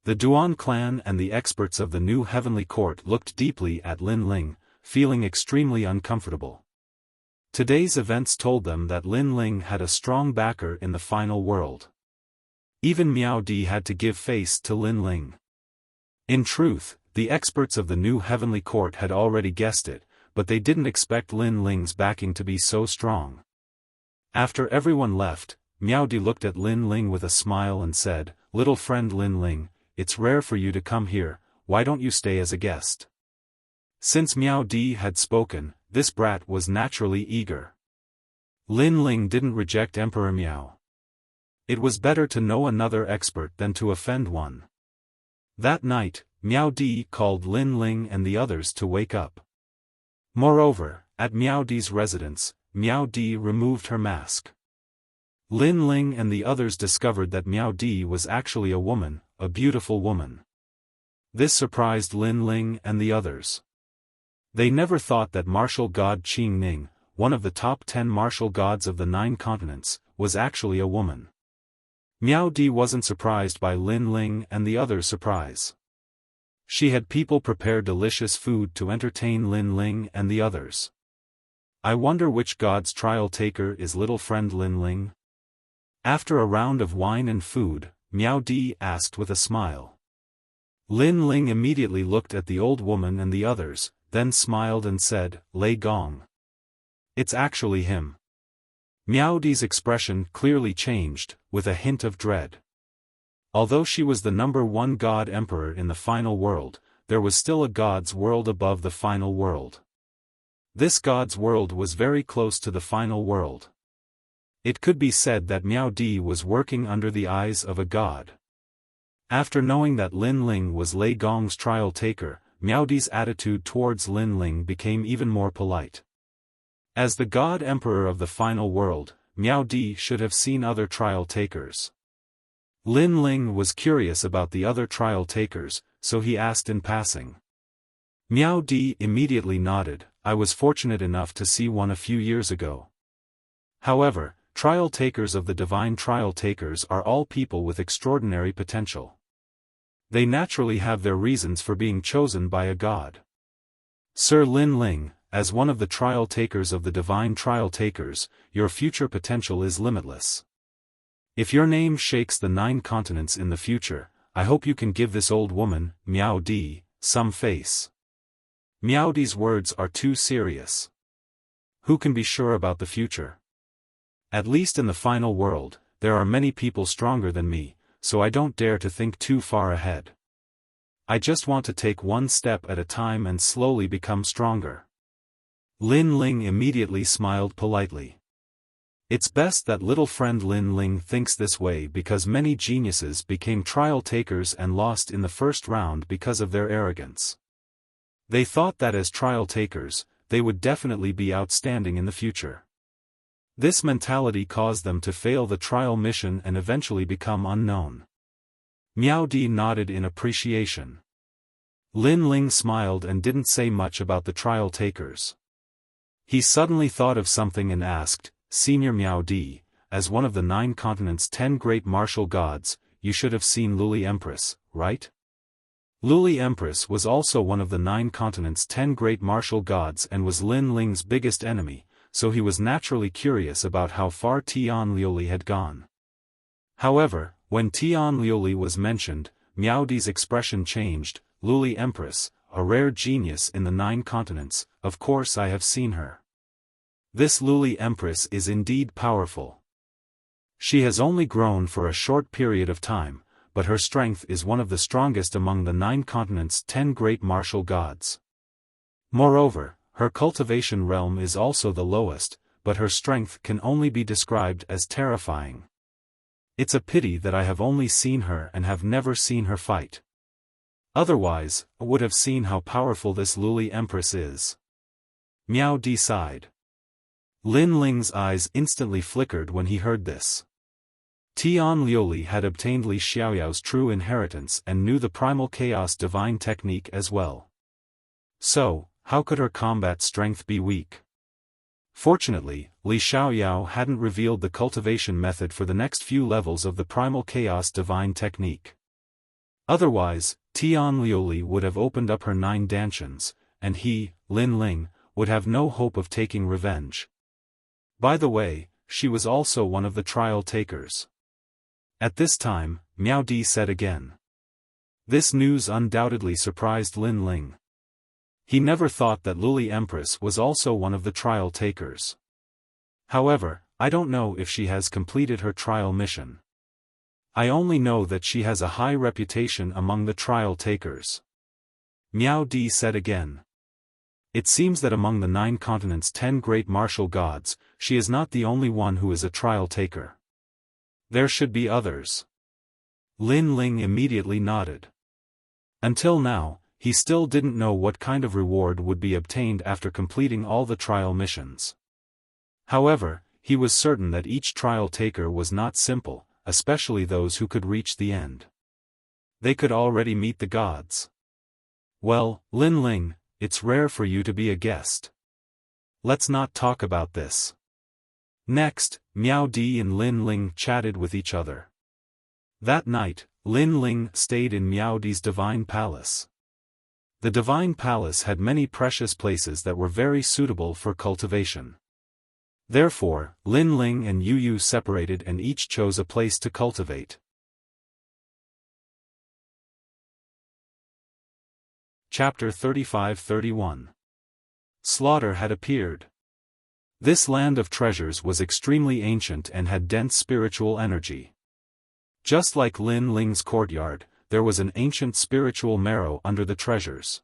The Duan clan and the experts of the new heavenly court looked deeply at Lin Ling, feeling extremely uncomfortable. Today's events told them that Lin Ling had a strong backer in the final world. Even Miao Di had to give face to Lin Ling. In truth, the experts of the new heavenly court had already guessed it, but they didn't expect Lin Ling's backing to be so strong. After everyone left, Miao Di looked at Lin Ling with a smile and said, Little friend Lin Ling, it's rare for you to come here, why don't you stay as a guest? Since Miao Di had spoken, this brat was naturally eager. Lin Ling didn't reject Emperor Miao. It was better to know another expert than to offend one. That night, Miao Di called Lin Ling and the others to wake up. Moreover, at Miao Di's residence, Miao Di removed her mask. Lin Ling and the others discovered that Miao Di was actually a woman, a beautiful woman. This surprised Lin Ling and the others. They never thought that martial god Qing Ning, one of the top 10 martial gods of the 9 continents, was actually a woman. Miao Di wasn't surprised by Lin Ling and the others' surprise. She had people prepare delicious food to entertain Lin Ling and the others. I wonder which god's trial taker is little friend Lin Ling? After a round of wine and food, Miao Di asked with a smile. Lin Ling immediately looked at the old woman and the others, then smiled and said, Lei Gong. It's actually him. Miao Di's expression clearly changed, with a hint of dread. Although she was the number 1 god emperor in the final world, there was still a god's world above the final world. This god's world was very close to the final world. It could be said that Miao Di was working under the eyes of a god. After knowing that Lin Ling was Lei Gong's trial taker, Miao Di's attitude towards Lin Ling became even more polite. As the god emperor of the final world, Miao Di should have seen other trial takers. Lin Ling was curious about the other trial takers, so he asked in passing. Miao Di immediately nodded, I was fortunate enough to see one a few years ago. However, trial takers of the divine trial takers are all people with extraordinary potential. They naturally have their reasons for being chosen by a god. Sir Lin Ling, as one of the trial takers of the divine trial takers, your future potential is limitless. If your name shakes the 9 continents in the future, I hope you can give this old woman, Miao Di, some face. Miao Di's words are too serious. who can be sure about the future? At least in the final world, there are many people stronger than me, so I don't dare to think too far ahead. I just want to take one step at a time and slowly become stronger. Lin Ling immediately smiled politely. It's best that little friend Lin Ling thinks this way because many geniuses became trial takers and lost in the first round because of their arrogance. They thought that as trial takers, they would definitely be outstanding in the future. This mentality caused them to fail the trial mission and eventually become unknown. Miao Di nodded in appreciation. Lin Ling smiled and didn't say much about the trial takers. He suddenly thought of something and asked, Senior Miao Di, as one of the 9 continents' 10 great martial gods, you should have seen Luli Empress, right? Luli Empress was also one of the 9 continents' 10 great martial gods and was Lin Ling's biggest enemy, so he was naturally curious about how far Tian Liuli had gone. However, when Tian Liuli was mentioned, Miao Di's expression changed. Luli Empress, a rare genius in the 9 continents, of course I have seen her. This Luli Empress is indeed powerful. She has only grown for a short period of time, but her strength is one of the strongest among the 9 continents' 10 great martial gods. Moreover, her cultivation realm is also the lowest, but her strength can only be described as terrifying. It's a pity that I have only seen her and have never seen her fight. Otherwise, I would have seen how powerful this Luli Empress is. Miao Di sighed. Lin Ling's eyes instantly flickered when he heard this. Tian Liuli had obtained Li Xiaoyao's true inheritance and knew the primal chaos divine technique as well. So, how could her combat strength be weak? Fortunately, Li Xiaoyao hadn't revealed the cultivation method for the next few levels of the primal chaos divine technique. Otherwise, Tian Liuli would have opened up her 9 dantians, and he, Lin Ling, would have no hope of taking revenge. By the way, she was also one of the trial takers. At this time, Miao Di said again. This news undoubtedly surprised Lin Ling. He never thought that Luli Empress was also one of the trial takers. However, I don't know if she has completed her trial mission. I only know that she has a high reputation among the trial takers. Miao Di said again. It seems that among the 9 continents' 10 great martial gods, she is not the only one who is a trial taker. There should be others. Lin Ling immediately nodded. Until now, he still didn't know what kind of reward would be obtained after completing all the trial missions. However, he was certain that each trial taker was not simple, especially those who could reach the end. They could already meet the gods. Well, Lin Ling, it's rare for you to be a guest. Let's not talk about this. Next, Miao Di and Lin Ling chatted with each other. That night, Lin Ling stayed in Miao Di's divine palace. The divine palace had many precious places that were very suitable for cultivation. Therefore, Lin Ling and Yu Yu separated and each chose a place to cultivate. Chapter 35-31. Slaughter had appeared. This land of treasures was extremely ancient and had dense spiritual energy. Just like Lin Ling's courtyard, there was an ancient spiritual marrow under the treasures.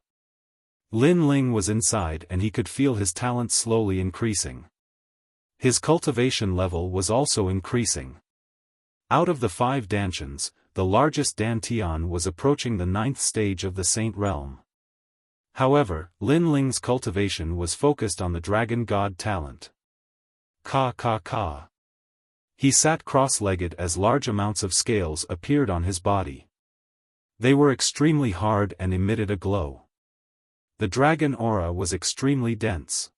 Lin Ling was inside and he could feel his talent slowly increasing. His cultivation level was also increasing. Out of the 5 dantians, the largest dantian was approaching the 9th stage of the Saint Realm. However, Lin Ling's cultivation was focused on the Dragon God talent. Ka ka ka. He sat cross-legged as large amounts of scales appeared on his body. They were extremely hard and emitted a glow. The dragon aura was extremely dense.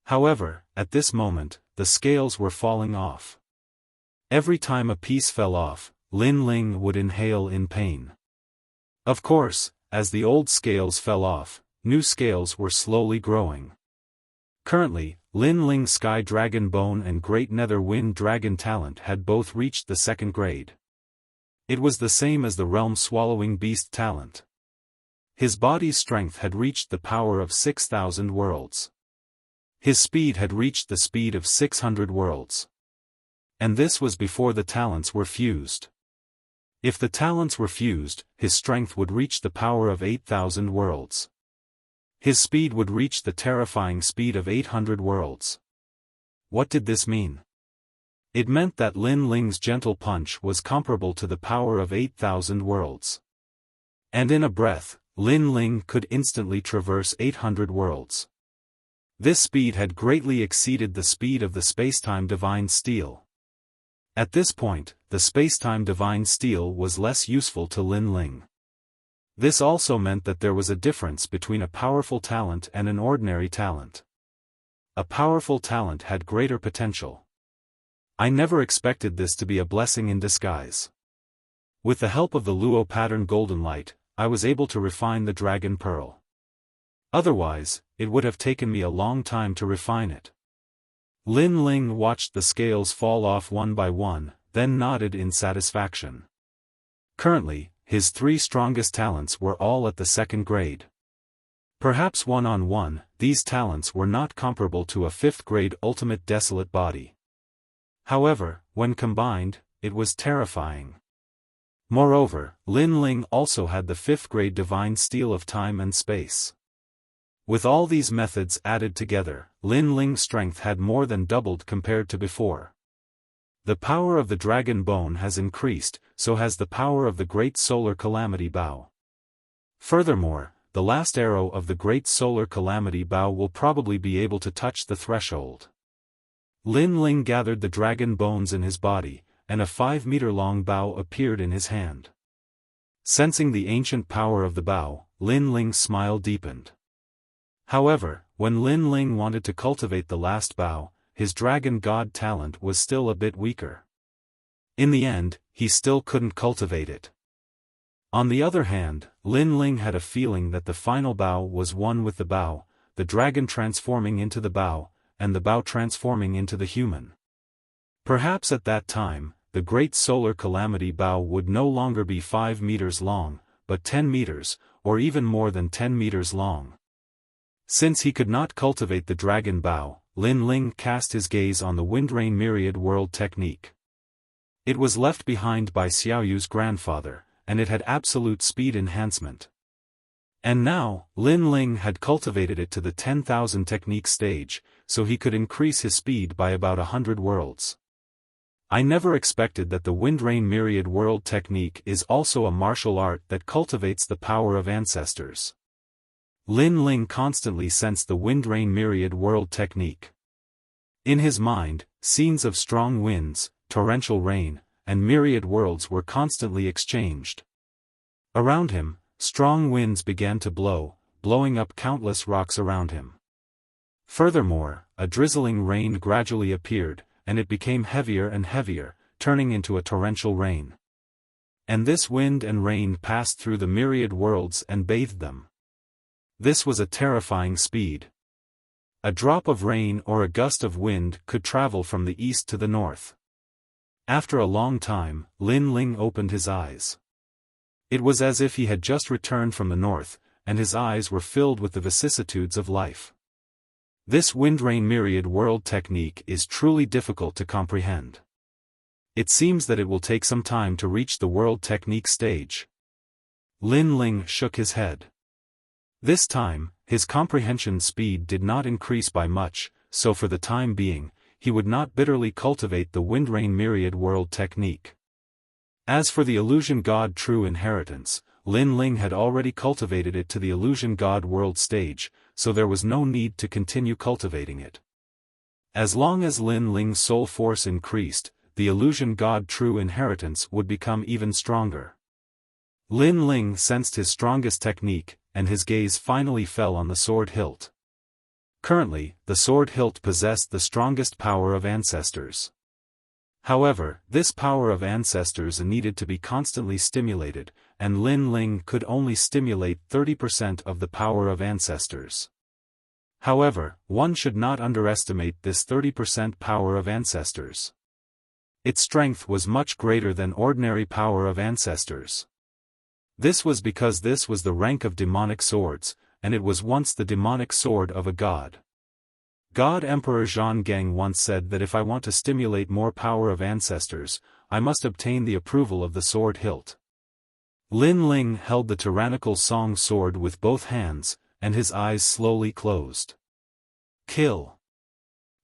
However, at this moment, the scales were falling off. Every time a piece fell off, Lin Ling would inhale in pain. Of course, as the old scales fell off, new scales were slowly growing. Currently, Lin Ling's Sky Dragon Bone and Great Nether Wind Dragon talent had both reached the 2nd grade. It was the same as the Realm Swallowing Beast talent. His body's strength had reached the power of 6,000 worlds. His speed had reached the speed of 600 worlds. And this was before the talents were fused. If the talents were fused, his strength would reach the power of 8,000 worlds. His speed would reach the terrifying speed of 800 worlds. What did this mean? It meant that Lin Ling's gentle punch was comparable to the power of 8,000 worlds. And in a breath, Lin Ling could instantly traverse 800 worlds. This speed had greatly exceeded the speed of the spacetime divine steel. At this point, the spacetime divine steel was less useful to Lin Ling. This also meant that there was a difference between a powerful talent and an ordinary talent. A powerful talent had greater potential. I never expected this to be a blessing in disguise. With the help of the Luo pattern golden light, I was able to refine the dragon pearl. Otherwise, it would have taken me a long time to refine it. Lin Ling watched the scales fall off one by one, then nodded in satisfaction. Currently, his 3 strongest talents were all at the 2nd grade. Perhaps one-on-one, these talents were not comparable to a 5th grade ultimate desolate body. However, when combined, it was terrifying. Moreover, Lin Ling also had the 5th grade divine steel of time and space. With all these methods added together, Lin Ling's strength had more than doubled compared to before. The power of the dragon bone has increased, so has the power of the great solar calamity bow. Furthermore, the last arrow of the great solar calamity bow will probably be able to touch the threshold. Lin Ling gathered the dragon bones in his body, and a 5-meter-long bow appeared in his hand. Sensing the ancient power of the bow, Lin Ling's smile deepened. However, when Lin Ling wanted to cultivate the last bow, his dragon god talent was still a bit weaker. In the end, he still couldn't cultivate it. On the other hand, Lin Ling had a feeling that the final bow was one with the bow, the dragon transforming into the bow, and the bow transforming into the human. Perhaps at that time, the great solar calamity bow would no longer be 5 meters long, but 10 meters, or even more than 10 meters long. Since he could not cultivate the dragon bow, Lin Ling cast his gaze on the Windrain Myriad World technique. It was left behind by Xiaoyu's grandfather, and it had absolute speed enhancement. And now, Lin Ling had cultivated it to the 10,000 technique stage, so he could increase his speed by about 100 worlds. I never expected that the Windrain Myriad World technique is also a martial art that cultivates the power of ancestors. Lin Ling constantly sensed the Windrain Myriad World technique. In his mind, scenes of strong winds, torrential rain, and myriad worlds were constantly exchanged. Around him, strong winds began to blow, blowing up countless rocks around him. Furthermore, a drizzling rain gradually appeared, and it became heavier and heavier, turning into a torrential rain. And this wind and rain passed through the myriad worlds and bathed them. This was a terrifying speed. A drop of rain or a gust of wind could travel from the east to the north. After a long time, Lin Ling opened his eyes. It was as if he had just returned from the north, and his eyes were filled with the vicissitudes of life. This Windrain Myriad World technique is truly difficult to comprehend. It seems that it will take some time to reach the world technique stage. Lin Ling shook his head. This time, his comprehension speed did not increase by much, so for the time being, he would not bitterly cultivate the Windrain Myriad World technique. As for the Illusion God True Inheritance, Lin Ling had already cultivated it to the Illusion God World stage, so there was no need to continue cultivating it. As long as Lin Ling's soul force increased, the Illusion God True Inheritance would become even stronger. Lin Ling sensed his strongest technique, and his gaze finally fell on the sword hilt. Currently, the sword hilt possessed the strongest power of ancestors. However, this power of ancestors needed to be constantly stimulated, and Lin Ling could only stimulate 30% of the power of ancestors. However, one should not underestimate this 30% power of ancestors. Its strength was much greater than ordinary power of ancestors. This was because this was the rank of demonic swords, and it was once the demonic sword of a god. God Emperor Zhonggang once said that if I want to stimulate more power of ancestors, I must obtain the approval of the sword hilt. Lin Ling held the tyrannical Song sword with both hands, and his eyes slowly closed. Kill.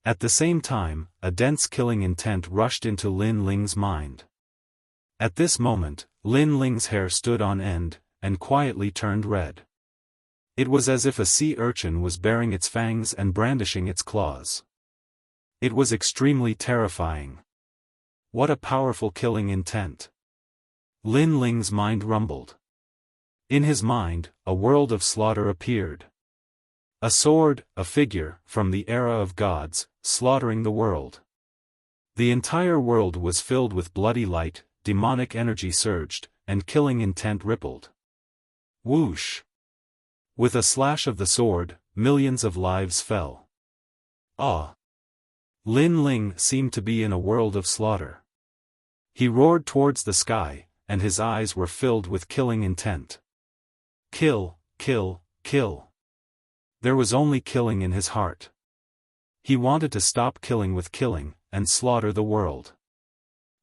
At the same time, a dense killing intent rushed into Lin Ling's mind. At this moment, Lin Ling's hair stood on end, and quietly turned red. It was as if a sea urchin was baring its fangs and brandishing its claws. It was extremely terrifying. What a powerful killing intent! Lin Ling's mind rumbled. In his mind, a world of slaughter appeared. A sword, a figure, from the era of gods, slaughtering the world. The entire world was filled with bloody light, demonic energy surged, and killing intent rippled. Whoosh! With a slash of the sword, millions of lives fell. Ah! Lin Ling seemed to be in a world of slaughter. He roared towards the sky, and his eyes were filled with killing intent. Kill, kill, kill. There was only killing in his heart. He wanted to stop killing with killing, and slaughter the world.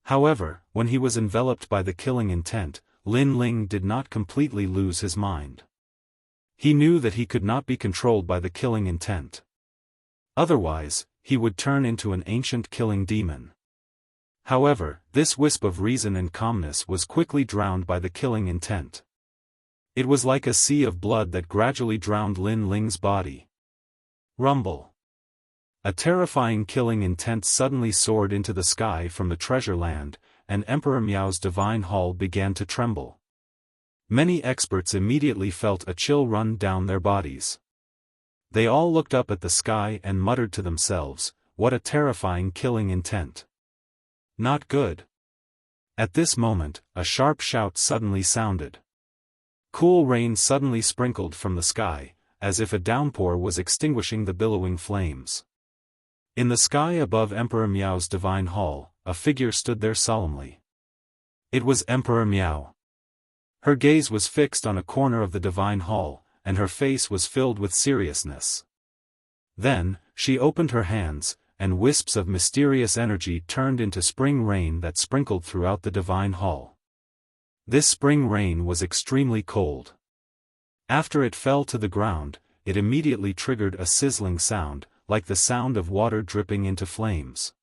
However, when he was enveloped by the killing intent, Lin Ling did not completely lose his mind. He knew that he could not be controlled by the killing intent. Otherwise, he would turn into an ancient killing demon. However, this wisp of reason and calmness was quickly drowned by the killing intent. It was like a sea of blood that gradually drowned Lin Ling's body. Rumble. A terrifying killing intent suddenly soared into the sky from the treasure land, and Emperor Miao's divine hall began to tremble. Many experts immediately felt a chill run down their bodies. They all looked up at the sky and muttered to themselves, "What a terrifying killing intent. Not good." At this moment, a sharp shout suddenly sounded. Cool rain suddenly sprinkled from the sky, as if a downpour was extinguishing the billowing flames. In the sky above Emperor Miao's divine hall, a figure stood there solemnly. It was Emperor Miao. Her gaze was fixed on a corner of the divine hall, and her face was filled with seriousness. Then, she opened her hands, and wisps of mysterious energy turned into spring rain that sprinkled throughout the divine hall. This spring rain was extremely cold. After it fell to the ground, it immediately triggered a sizzling sound, like the sound of water dripping into flames.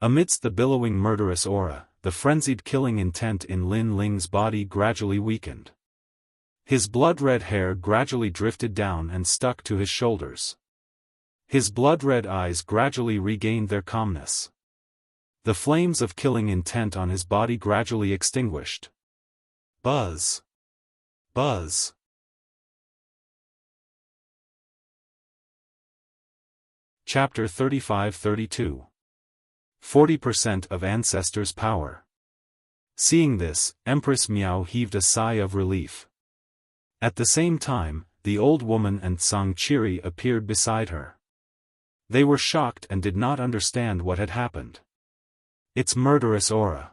Amidst the billowing murderous aura, the frenzied killing intent in Lin Ling's body gradually weakened. His blood-red hair gradually drifted down and stuck to his shoulders. His blood-red eyes gradually regained their calmness. The flames of killing intent on his body gradually extinguished. Buzz. Buzz. Chapter 35-32. 40% of Ancestors' Power. Seeing this, Empress Miao heaved a sigh of relief. At the same time, the old woman and Song Qiri appeared beside her. They were shocked and did not understand what had happened. It's murderous aura.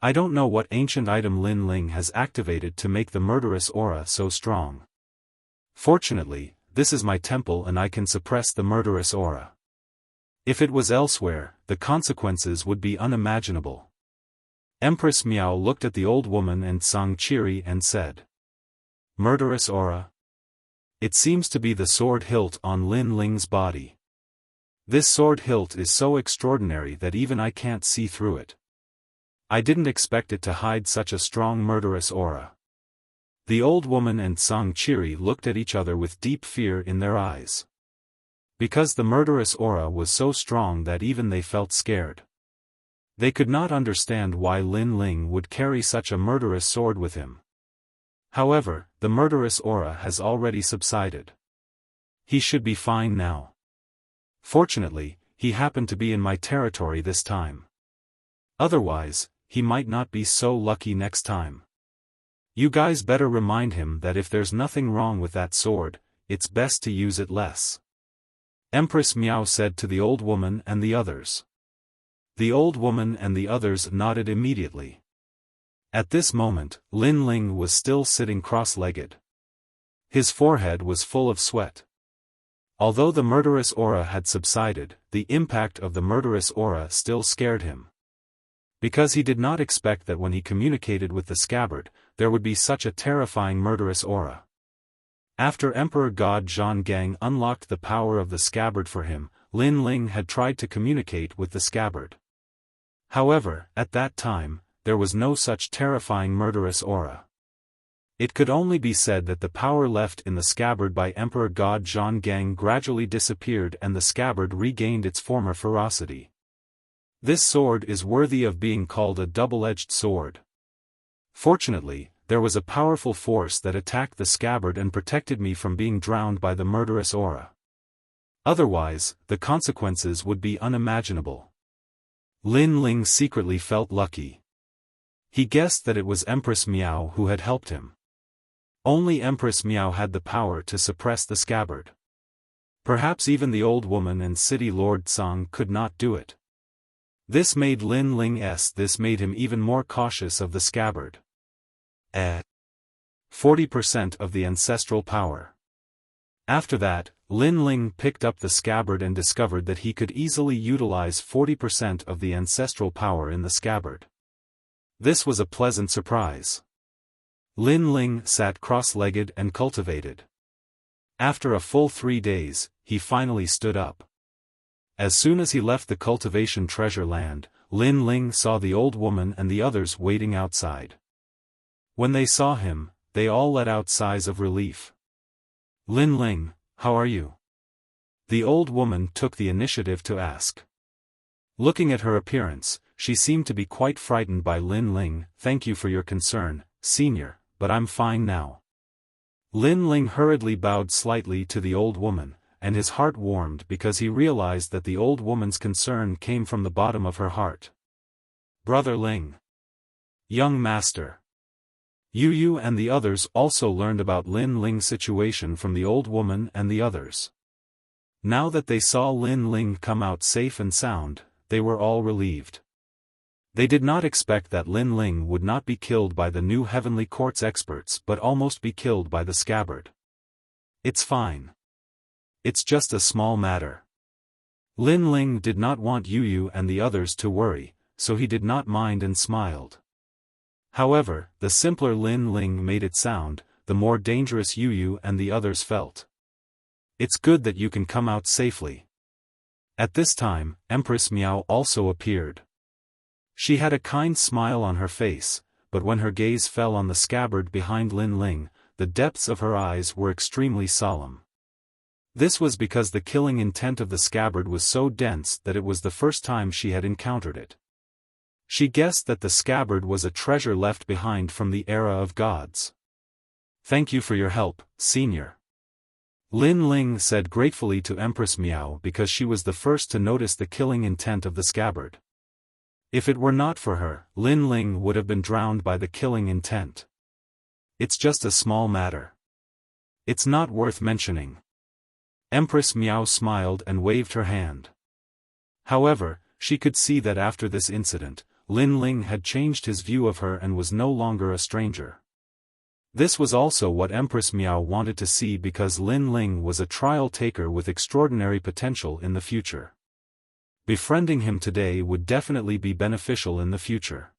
I don't know what ancient item Lin Ling has activated to make the murderous aura so strong. Fortunately, this is my temple and I can suppress the murderous aura. If it was elsewhere, the consequences would be unimaginable. Empress Miao looked at the old woman and Song Qiri and said, "Murderous aura? It seems to be the sword hilt on Lin Ling's body. This sword hilt is so extraordinary that even I can't see through it. I didn't expect it to hide such a strong murderous aura." The old woman and Song Qiri looked at each other with deep fear in their eyes. Because the murderous aura was so strong that even they felt scared. They could not understand why Lin Ling would carry such a murderous sword with him. However, the murderous aura has already subsided. He should be fine now. Fortunately, he happened to be in my territory this time. Otherwise, he might not be so lucky next time. You guys better remind him that if there's nothing wrong with that sword, it's best to use it less. Empress Miao said to the old woman and the others. The old woman and the others nodded immediately. At this moment, Lin Ling was still sitting cross-legged. His forehead was full of sweat. Although the murderous aura had subsided, the impact of the murderous aura still scared him. Because he did not expect that when he communicated with the scabbard, there would be such a terrifying murderous aura. After Emperor God Zhonggang unlocked the power of the scabbard for him, Lin Ling had tried to communicate with the scabbard. However, at that time, there was no such terrifying murderous aura. It could only be said that the power left in the scabbard by Emperor God Zhonggang gradually disappeared and the scabbard regained its former ferocity. This sword is worthy of being called a double-edged sword. Fortunately, there was a powerful force that attacked the scabbard and protected me from being drowned by the murderous aura. Otherwise, the consequences would be unimaginable. Lin Ling secretly felt lucky. He guessed that it was Empress Miao who had helped him. Only Empress Miao had the power to suppress the scabbard. Perhaps even the old woman and city lord Tsang could not do it. This made Lin him even more cautious of the scabbard. 40% of the ancestral power. After that, Lin Ling picked up the scabbard and discovered that he could easily utilize 40% of the ancestral power in the scabbard. This was a pleasant surprise. Lin Ling sat cross-legged and cultivated. After a full 3 days, he finally stood up. As soon as he left the cultivation treasure land, Lin Ling saw the old woman and the others waiting outside. When they saw him, they all let out sighs of relief. Lin Ling, how are you? The old woman took the initiative to ask. Looking at her appearance, she seemed to be quite frightened by Lin Ling. Thank you for your concern, senior, but I'm fine now. Lin Ling hurriedly bowed slightly to the old woman, and his heart warmed because he realized that the old woman's concern came from the bottom of her heart. Brother Ling. Young master. Yu and the others also learned about Lin Ling's situation from the old woman and the others. Now that they saw Lin Ling come out safe and sound, they were all relieved. They did not expect that Lin Ling would not be killed by the new Heavenly Court's experts but almost be killed by the scabbard. It's fine. It's just a small matter. Lin Ling did not want Yu and the others to worry, so he did not mind and smiled. However, the simpler Lin Ling made it sound, the more dangerous Yu and the others felt. It's good that you can come out safely. At this time, Empress Miao also appeared. She had a kind smile on her face, but when her gaze fell on the scabbard behind Lin Ling, the depths of her eyes were extremely solemn. This was because the killing intent of the scabbard was so dense that it was the first time she had encountered it. She guessed that the scabbard was a treasure left behind from the era of gods. Thank you for your help, senior. Lin Ling said gratefully to Empress Miao because she was the first to notice the killing intent of the scabbard. If it were not for her, Lin Ling would have been drowned by the killing intent. It's just a small matter. It's not worth mentioning. Empress Miao smiled and waved her hand. However, she could see that after this incident, Lin Ling had changed his view of her and was no longer a stranger. This was also what Empress Miao wanted to see because Lin Ling was a trial taker with extraordinary potential in the future. Befriending him today would definitely be beneficial in the future.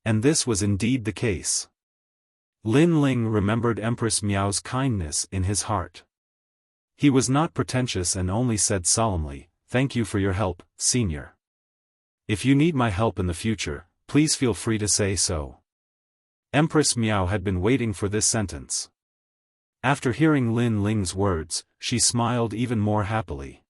And this was indeed the case. Lin Ling remembered Empress Miao's kindness in his heart. He was not pretentious and only said solemnly, "Thank you for your help, senior. If you need my help in the future, please feel free to say so." Empress Miao had been waiting for this sentence. After hearing Lin Ling's words, she smiled even more happily.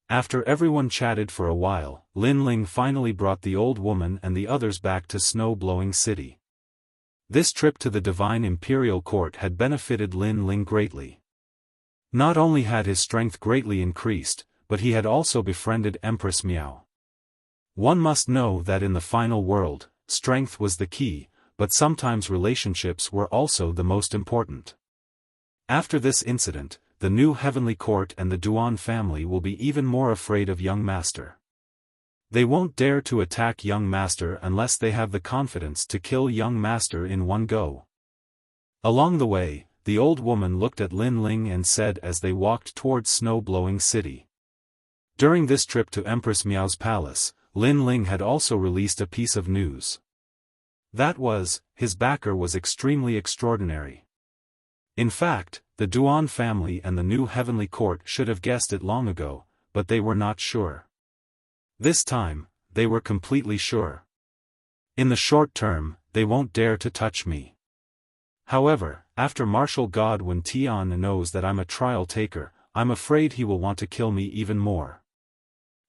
After everyone chatted for a while, Lin Ling finally brought the old woman and the others back to Snow-Blowing City. This trip to the Divine Imperial Court had benefited Lin Ling greatly. Not only had his strength greatly increased, but he had also befriended Empress Miao. One must know that in the final world, strength was the key, but sometimes relationships were also the most important. After this incident, the new Heavenly Court and the Duan family will be even more afraid of young master. They won't dare to attack young master unless they have the confidence to kill young master in one go. Along the way, the old woman looked at Lin Ling and said as they walked towards snow-blowing city. During this trip to Empress Miao's palace, Lin Ling had also released a piece of news. That was, his backer was extremely extraordinary. In fact, the Duan family and the new heavenly court should have guessed it long ago, but they were not sure. This time, they were completely sure. In the short term, they won't dare to touch me. However, after Martial God Wen Tian knows that I'm a trial taker, I'm afraid he will want to kill me even more.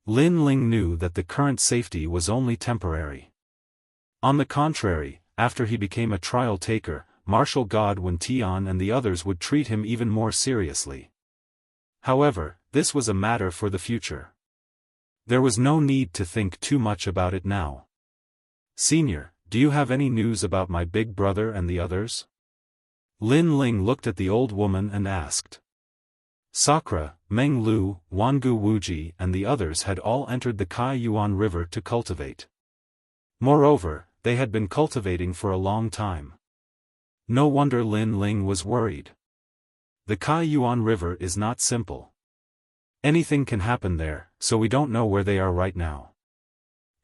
Lin Ling knew that the current safety was only temporary. On the contrary, after he became a trial taker, Martial God Wen Tian and the others would treat him even more seriously. However, this was a matter for the future. There was no need to think too much about it now. Senior, do you have any news about my big brother and the others? Lin Ling looked at the old woman and asked. Sakura, Meng Lu, Wangu Wuji and the others had all entered the Kai Yuan River to cultivate. Moreover, they had been cultivating for a long time. No wonder Lin Ling was worried. The Kai Yuan River is not simple. Anything can happen there, so we don't know where they are right now.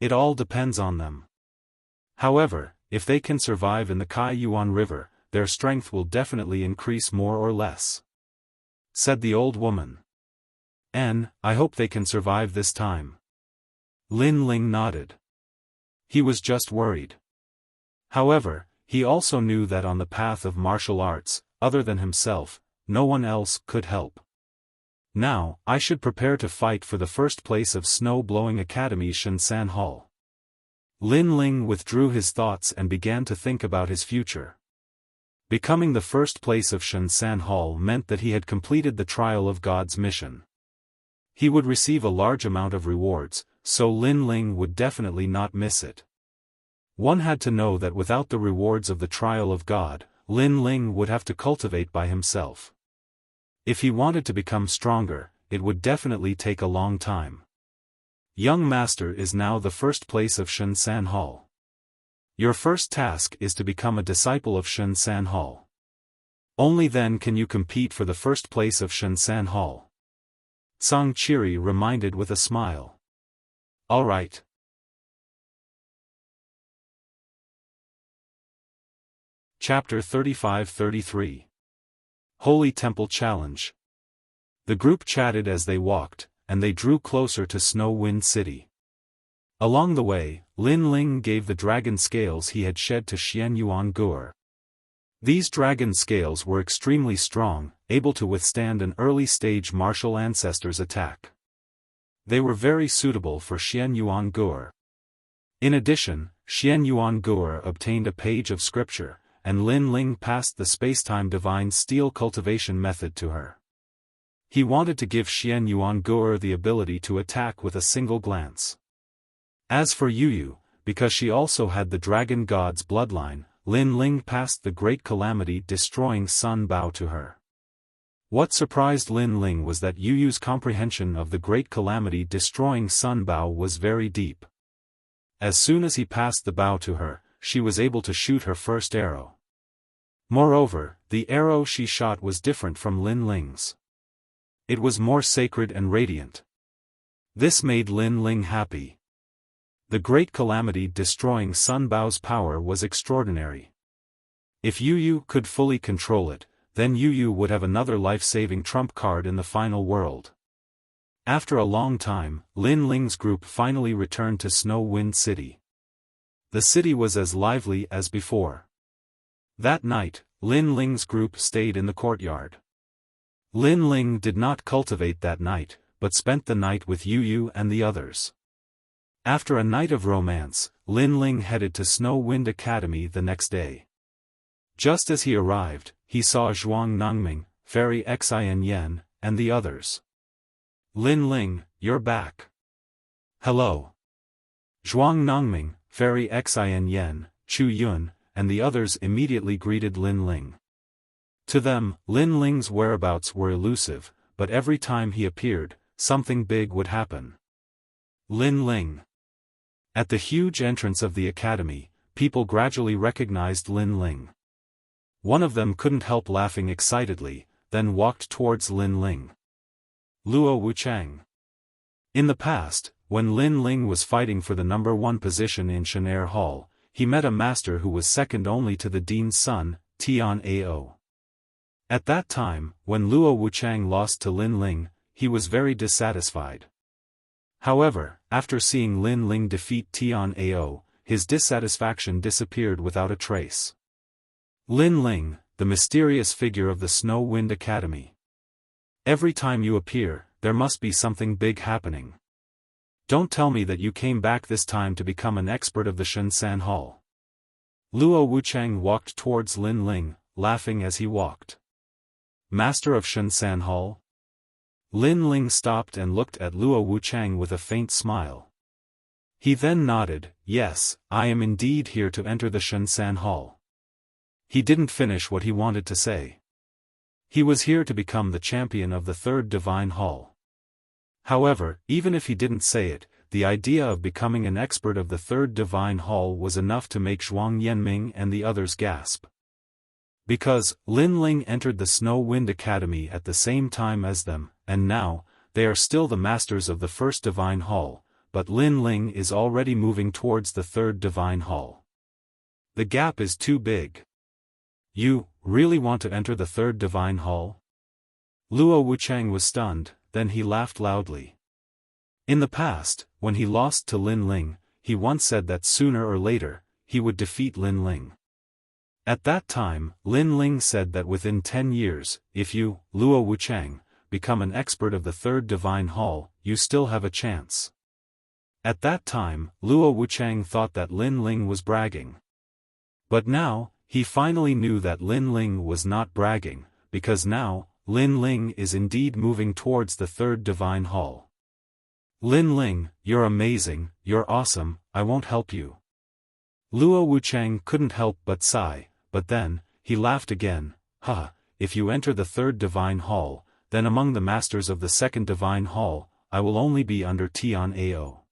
It all depends on them. However, if they can survive in the Kai Yuan River, their strength will definitely increase more or less, said the old woman. And, I hope they can survive this time. Lin Ling nodded. He was just worried. However, he also knew that on the path of martial arts, other than himself, no one else could help. Now, I should prepare to fight for the first place of Snow-Blowing Academy Shensan Hall. Lin Ling withdrew his thoughts and began to think about his future. Becoming the first place of Shensan Hall meant that he had completed the Trial of God's mission. He would receive a large amount of rewards, so Lin Ling would definitely not miss it. One had to know that without the rewards of the Trial of God, Lin Ling would have to cultivate by himself. If he wanted to become stronger, it would definitely take a long time. Young Master is now the first place of Shensan Hall. Your first task is to become a disciple of Shensan Hall. Only then can you compete for the first place of Shensan Hall. Song Chiri reminded with a smile. All right. Chapter 35-33. Holy Temple Challenge. The group chatted as they walked, and they drew closer to Snow Wind City. Along the way, Lin Ling gave the dragon scales he had shed to Xian Yuan Gur. These dragon scales were extremely strong, able to withstand an early-stage martial ancestor's attack. They were very suitable for Xian Yuan Gur. In addition, Xian Yuan Gur obtained a page of scripture, and Lin Ling passed the spacetime divine steel cultivation method to her. He wanted to give Xian Yuan Gur the ability to attack with a single glance. As for Yu, because she also had the dragon god's bloodline, Lin Ling passed the great calamity-destroying Sun Bao to her. What surprised Lin Ling was that Yu's comprehension of the great calamity-destroying Sun Bao was very deep. As soon as he passed the Bao to her, she was able to shoot her first arrow. Moreover, the arrow she shot was different from Lin Ling's. It was more sacred and radiant. This made Lin Ling happy. The great calamity-destroying Sun Bao's power was extraordinary. If Yu could fully control it, then Yu would have another life-saving trump card in the final world. After a long time, Lin Ling's group finally returned to Snow Wind City. The city was as lively as before. That night, Lin Ling's group stayed in the courtyard. Lin Ling did not cultivate that night, but spent the night with Yu and the others. After a night of romance, Lin Ling headed to Snow Wind Academy the next day. Just as he arrived, he saw Zhuang Nangming, Fairy Xin Yen, and the others. Lin Ling, you're back. Hello. Zhuang Nangming, Fairy Xin Yen, Chu Yun, and the others immediately greeted Lin Ling. To them, Lin Ling's whereabouts were elusive, but every time he appeared, something big would happen. Lin Ling. At the huge entrance of the academy, people gradually recognized Lin Ling. One of them couldn't help laughing excitedly, then walked towards Lin Ling. Luo Wuchang. In the past, when Lin Ling was fighting for the #1 position in Shenair Hall, he met a master who was second only to the dean's son, Tian Ao. At that time, when Luo Wuchang lost to Lin Ling, he was very dissatisfied. However, after seeing Lin Ling defeat Tian Ao, his dissatisfaction disappeared without a trace. Lin Ling, the mysterious figure of the Snow Wind Academy. Every time you appear, there must be something big happening. Don't tell me that you came back this time to become an expert of the Shunsan Hall. Luo Wuchang walked towards Lin Ling, laughing as he walked. Master of Shunsan Hall? Lin Ling stopped and looked at Luo Wuchang with a faint smile. He then nodded, yes, I am indeed here to enter the Shunsan Hall. He didn't finish what he wanted to say. He was here to become the champion of the Third Divine Hall. However, even if he didn't say it, the idea of becoming an expert of the Third Divine Hall was enough to make Zhuang Yanming and the others gasp. Because, Lin Ling entered the Snow Wind Academy at the same time as them, and now, they are still the masters of the First Divine Hall, but Lin Ling is already moving towards the Third Divine Hall. The gap is too big. You, really want to enter the Third Divine Hall? Luo Wuchang was stunned, then he laughed loudly. In the past, when he lost to Lin Ling, he once said that sooner or later, he would defeat Lin Ling. At that time, Lin Ling said that within 10 years, if you, Luo Wuchang, become an expert of the Third Divine Hall, you still have a chance. At that time, Luo Wuchang thought that Lin Ling was bragging. But now, he finally knew that Lin Ling was not bragging, because now, Lin Ling is indeed moving towards the Third Divine Hall. Lin Ling, you're amazing, you're awesome, I won't help you. Luo Wuchang couldn't help but sigh, but then, he laughed again, haha, if you enter the Third Divine Hall, then among the masters of the Second Divine Hall, I will only be under Tian Ao.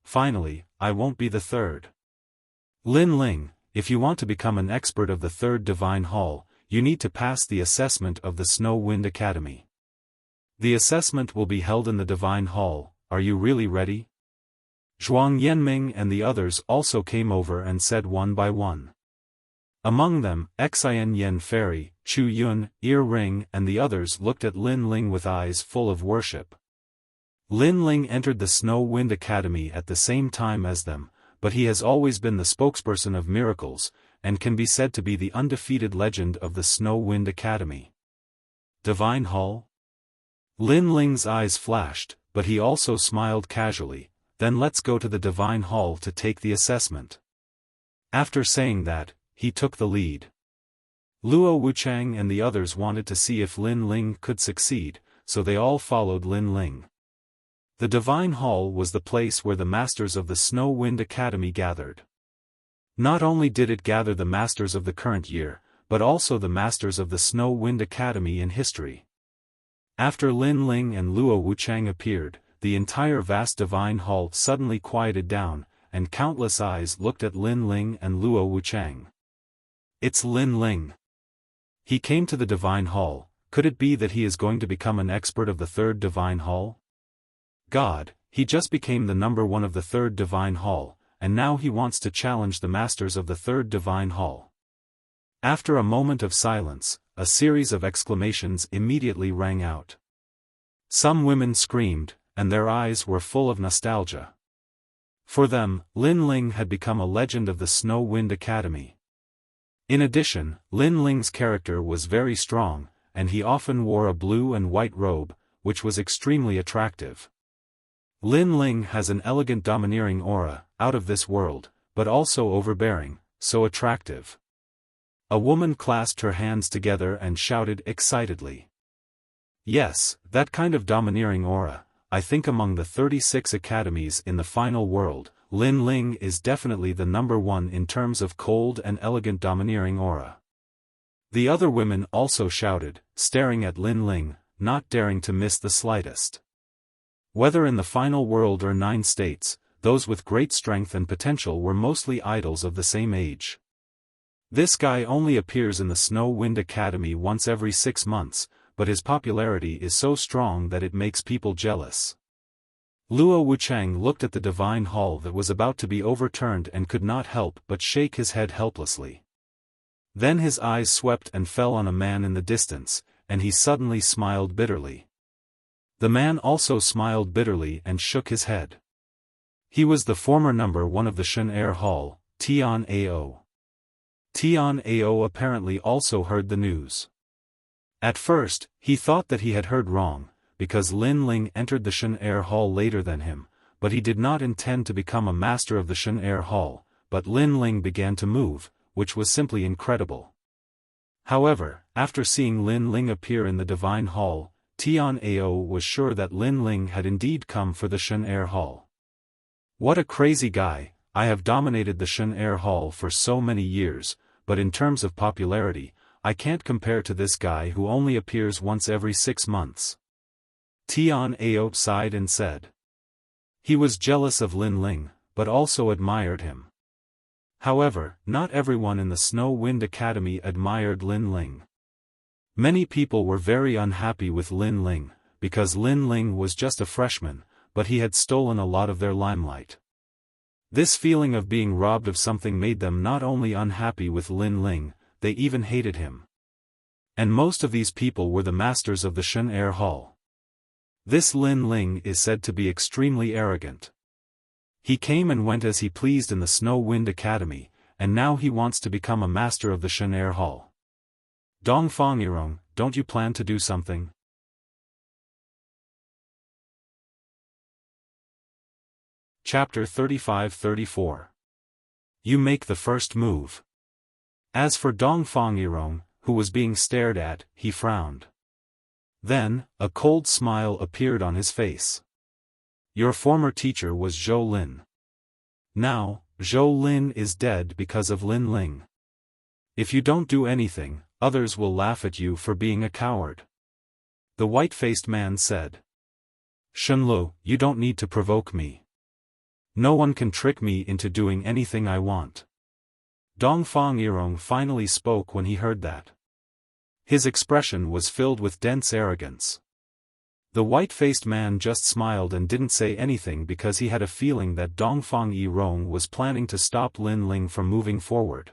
Finally, I won't be the third. Lin Ling, if you want to become an expert of the Third Divine Hall, you need to pass the assessment of the Snow Wind Academy. The assessment will be held in the Divine Hall, are you really ready? Zhuang Yanming and the others also came over and said one by one. Among them, Xian Yen Fairy, Chu Yun, Ear Ring and the others looked at Lin Ling with eyes full of worship. Lin Ling entered the Snow Wind Academy at the same time as them, but he has always been the spokesperson of miracles, and can be said to be the undefeated legend of the Snow Wind Academy. Divine Hall? Lin Ling's eyes flashed, but he also smiled casually, then let's go to the Divine Hall to take the assessment. After saying that, he took the lead. Luo Wuchang and the others wanted to see if Lin Ling could succeed, so they all followed Lin Ling. The Divine Hall was the place where the masters of the Snow Wind Academy gathered. Not only did it gather the masters of the current year, but also the masters of the Snow Wind Academy in history. After Lin Ling and Luo Wuchang appeared, the entire vast Divine Hall suddenly quieted down, and countless eyes looked at Lin Ling and Luo Wuchang. It's Lin Ling. He came to the Divine Hall, could it be that he is going to become an expert of the Third Divine Hall? God, he just became the #1 of the Third Divine Hall, and now he wants to challenge the masters of the Third Divine Hall. After a moment of silence, a series of exclamations immediately rang out. Some women screamed, and their eyes were full of nostalgia. For them, Lin Ling had become a legend of the Snow Wind Academy. In addition, Lin Ling's character was very strong, and he often wore a blue and white robe, which was extremely attractive. Lin Ling has an elegant domineering aura, out of this world, but also overbearing, so attractive. A woman clasped her hands together and shouted excitedly. Yes, that kind of domineering aura, I think among the 36 academies in the final world, Lin Ling is definitely the #1 in terms of cold and elegant domineering aura. The other women also shouted, staring at Lin Ling, not daring to miss the slightest. Whether in the final world or 9 states, those with great strength and potential were mostly idols of the same age. This guy only appears in the Snow Wind Academy once every 6 months, but his popularity is so strong that it makes people jealous. Luo Wuchang looked at the divine hall that was about to be overturned and could not help but shake his head helplessly. Then his eyes swept and fell on a man in the distance, and he suddenly smiled bitterly. The man also smiled bitterly and shook his head. He was the former number 1 of the Shen Air Hall, Tian Ao. Tian Ao apparently also heard the news. At first, he thought that he had heard wrong, because Lin Ling entered the Shen Air Hall later than him, but he did not intend to become a master of the Shen Air Hall, but Lin Ling began to move, which was simply incredible. However, after seeing Lin Ling appear in the Divine Hall, Tian Ao was sure that Lin Ling had indeed come for the Shen Air Hall. What a crazy guy! I have dominated the Shen Air Hall for so many years, but in terms of popularity, I can't compare to this guy who only appears once every 6 months. Tian Ao sighed and said. He was jealous of Lin Ling, but also admired him. However, not everyone in the Snow Wind Academy admired Lin Ling. Many people were very unhappy with Lin Ling, because Lin Ling was just a freshman, but he had stolen a lot of their limelight. This feeling of being robbed of something made them not only unhappy with Lin Ling, they even hated him. And most of these people were the masters of the Shen Air Hall. This Lin Ling is said to be extremely arrogant. He came and went as he pleased in the Snow Wind Academy, and now he wants to become a master of the Shen Air Hall. Dongfang Yirong, don't you plan to do something? Chapter 35-34. You make the first move. As for Dongfang Yirong, who was being stared at, he frowned. Then, a cold smile appeared on his face. Your former teacher was Zhou Lin. Now, Zhou Lin is dead because of Lin Ling. If you don't do anything, others will laugh at you for being a coward. The white-faced man said. Shenlu, you don't need to provoke me. No one can trick me into doing anything I want. Dongfang Yirong finally spoke when he heard that. His expression was filled with dense arrogance. The white-faced man just smiled and didn't say anything because he had a feeling that Dongfang Yirong was planning to stop Lin Ling from moving forward.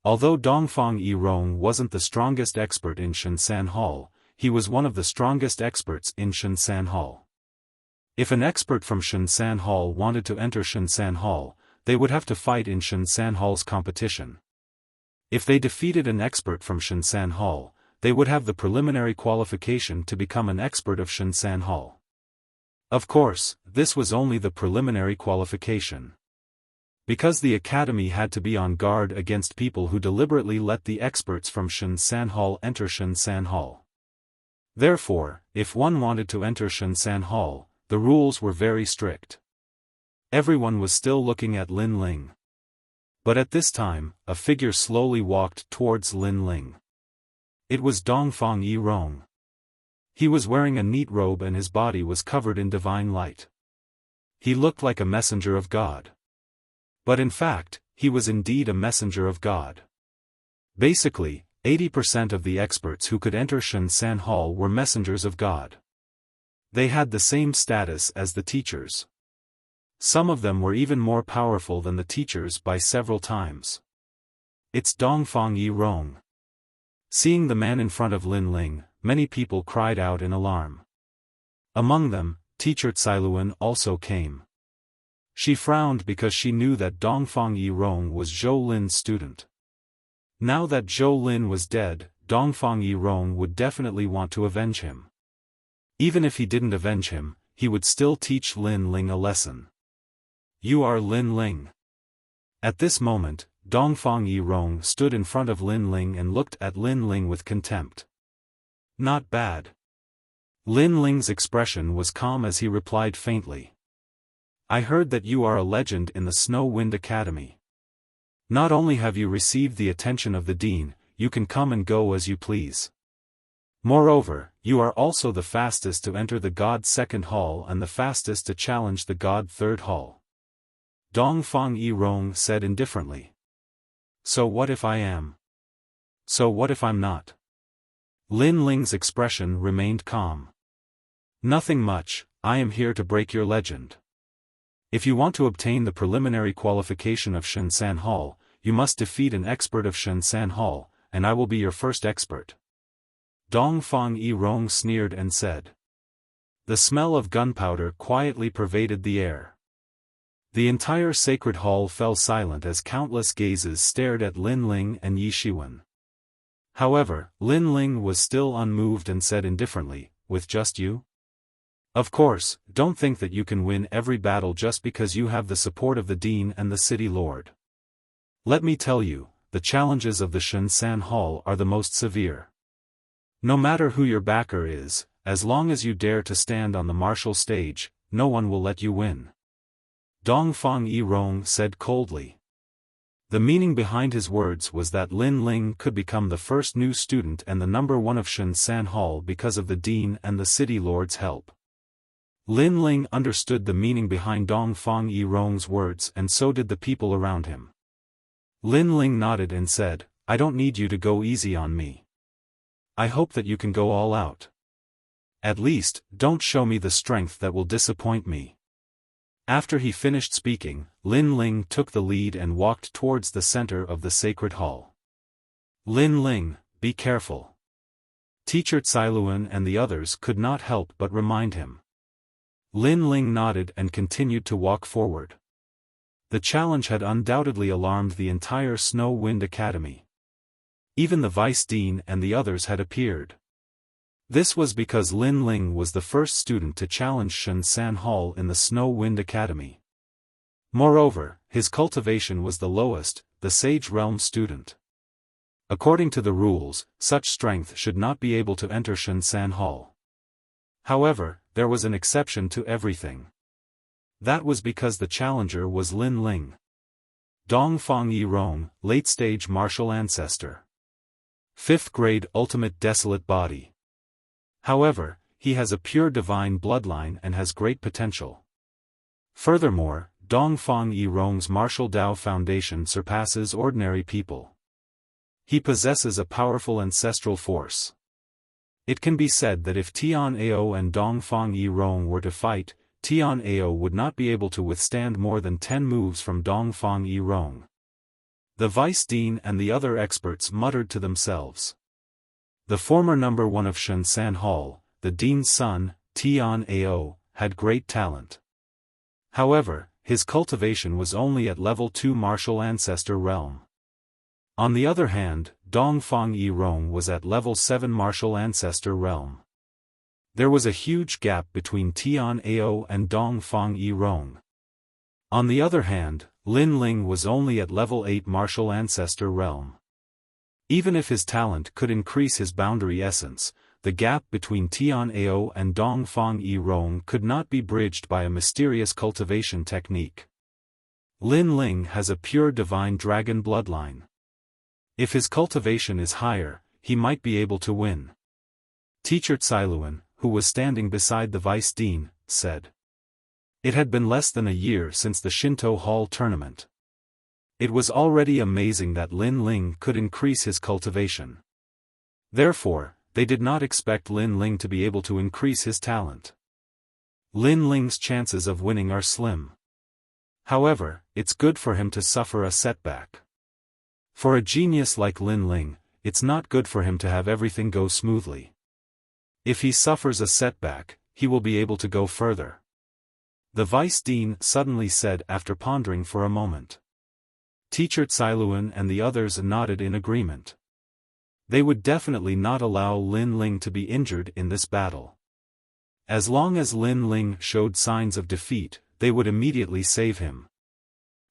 Although Dongfang Yirong wasn't the strongest expert in Shensan Hall, he was one of the strongest experts in Shensan Hall. If an expert from Shensan Hall wanted to enter Shensan Hall, they would have to fight in Shensan Hall's competition. If they defeated an expert from Shensan Hall, they would have the preliminary qualification to become an expert of Shensan Hall. Of course, this was only the preliminary qualification. Because the academy had to be on guard against people who deliberately let the experts from Shensan Hall enter Shensan Hall. Therefore, if one wanted to enter Shensan Hall, the rules were very strict. Everyone was still looking at Lin Ling. But at this time, a figure slowly walked towards Lin Ling. It was Dongfang Yirong. He was wearing a neat robe and his body was covered in divine light. He looked like a messenger of God. But in fact, he was indeed a messenger of God. Basically, 80% of the experts who could enter Shensan Hall were messengers of God. They had the same status as the teachers. Some of them were even more powerful than the teachers by several times. It's Dongfang Yirong. Seeing the man in front of Lin Ling, many people cried out in alarm. Among them, teacher Cailuan also came. She frowned because she knew that Dongfang Yirong was Zhou Lin's student. Now that Zhou Lin was dead, Dongfang Yirong would definitely want to avenge him. Even if he didn't avenge him, he would still teach Lin Ling a lesson. You are Lin Ling. At this moment, Dongfang Yirong stood in front of Lin Ling and looked at Lin Ling with contempt. Not bad. Lin Ling's expression was calm as he replied faintly. I heard that you are a legend in the Snow Wind Academy. Not only have you received the attention of the dean, you can come and go as you please. Moreover, you are also the fastest to enter the God Second Hall and the fastest to challenge the God Third Hall. Dongfang Yirong said indifferently. So what if I am? So what if I'm not? Lin Ling's expression remained calm. Nothing much, I am here to break your legend. If you want to obtain the preliminary qualification of Shenzhen Hall, you must defeat an expert of Shenzhen Hall, and I will be your first expert. Dongfang Yirong sneered and said. The smell of gunpowder quietly pervaded the air. The entire sacred hall fell silent as countless gazes stared at Lin Ling and Yi Shiwen. However, Lin Ling was still unmoved and said indifferently, with just you? Of course, don't think that you can win every battle just because you have the support of the Dean and the City Lord. Let me tell you, the challenges of the Shenzhen Hall are the most severe. No matter who your backer is, as long as you dare to stand on the martial stage, no one will let you win. Dongfang Yirong said coldly. The meaning behind his words was that Lin Ling could become the first new student and the number one of Shenzhen Hall because of the Dean and the City Lord's help. Lin Ling understood the meaning behind Dongfang Yirong's words and so did the people around him. Lin Ling nodded and said, I don't need you to go easy on me. I hope that you can go all out. At least, don't show me the strength that will disappoint me. After he finished speaking, Lin Ling took the lead and walked towards the center of the sacred hall. Lin Ling, be careful. Teacher Cailuan and the others could not help but remind him. Lin Ling nodded and continued to walk forward. The challenge had undoubtedly alarmed the entire Snow Wind Academy. Even the Vice Dean and the others had appeared. This was because Lin Ling was the first student to challenge Shenzhen Hall in the Snow Wind Academy. Moreover, his cultivation was the lowest, the Sage Realm student. According to the rules, such strength should not be able to enter Shenzhen Hall. However, there was an exception to everything. That was because the challenger was Lin Ling. Dongfang Yirong, late-stage martial ancestor. 5th grade ultimate desolate body. However, he has a pure divine bloodline and has great potential. Furthermore, Dongfang Yirong's martial Dao foundation surpasses ordinary people. He possesses a powerful ancestral force. It can be said that if Tian Ao and Dongfang Yirong were to fight, Tian Ao would not be able to withstand more than 10 moves from Dongfang Yirong. The Vice Dean and the other experts muttered to themselves. The former number one of Shenzhen Hall, the Dean's son, Tian Ao, had great talent. However, his cultivation was only at level 2 martial ancestor realm. On the other hand, Dongfang Yirong was at level 7 martial ancestor realm. There was a huge gap between Tian Ao and Dongfang Yirong. On the other hand, Lin Ling was only at level 8 martial ancestor realm. Even if his talent could increase his boundary essence, the gap between Tian Ao and Dongfang Yirong could not be bridged by a mysterious cultivation technique. Lin Ling has a pure divine dragon bloodline. If his cultivation is higher, he might be able to win. Teacher Cailuan, who was standing beside the Vice Dean, said. It had been less than a year since the Shinto Hall tournament. It was already amazing that Lin Ling could increase his cultivation. Therefore, they did not expect Lin Ling to be able to increase his talent. Lin Ling's chances of winning are slim. However, it's good for him to suffer a setback. For a genius like Lin Ling, it's not good for him to have everything go smoothly. If he suffers a setback, he will be able to go further. The Vice Dean suddenly said after pondering for a moment. Teacher Cailuan and the others nodded in agreement. They would definitely not allow Lin Ling to be injured in this battle. As long as Lin Ling showed signs of defeat, they would immediately save him.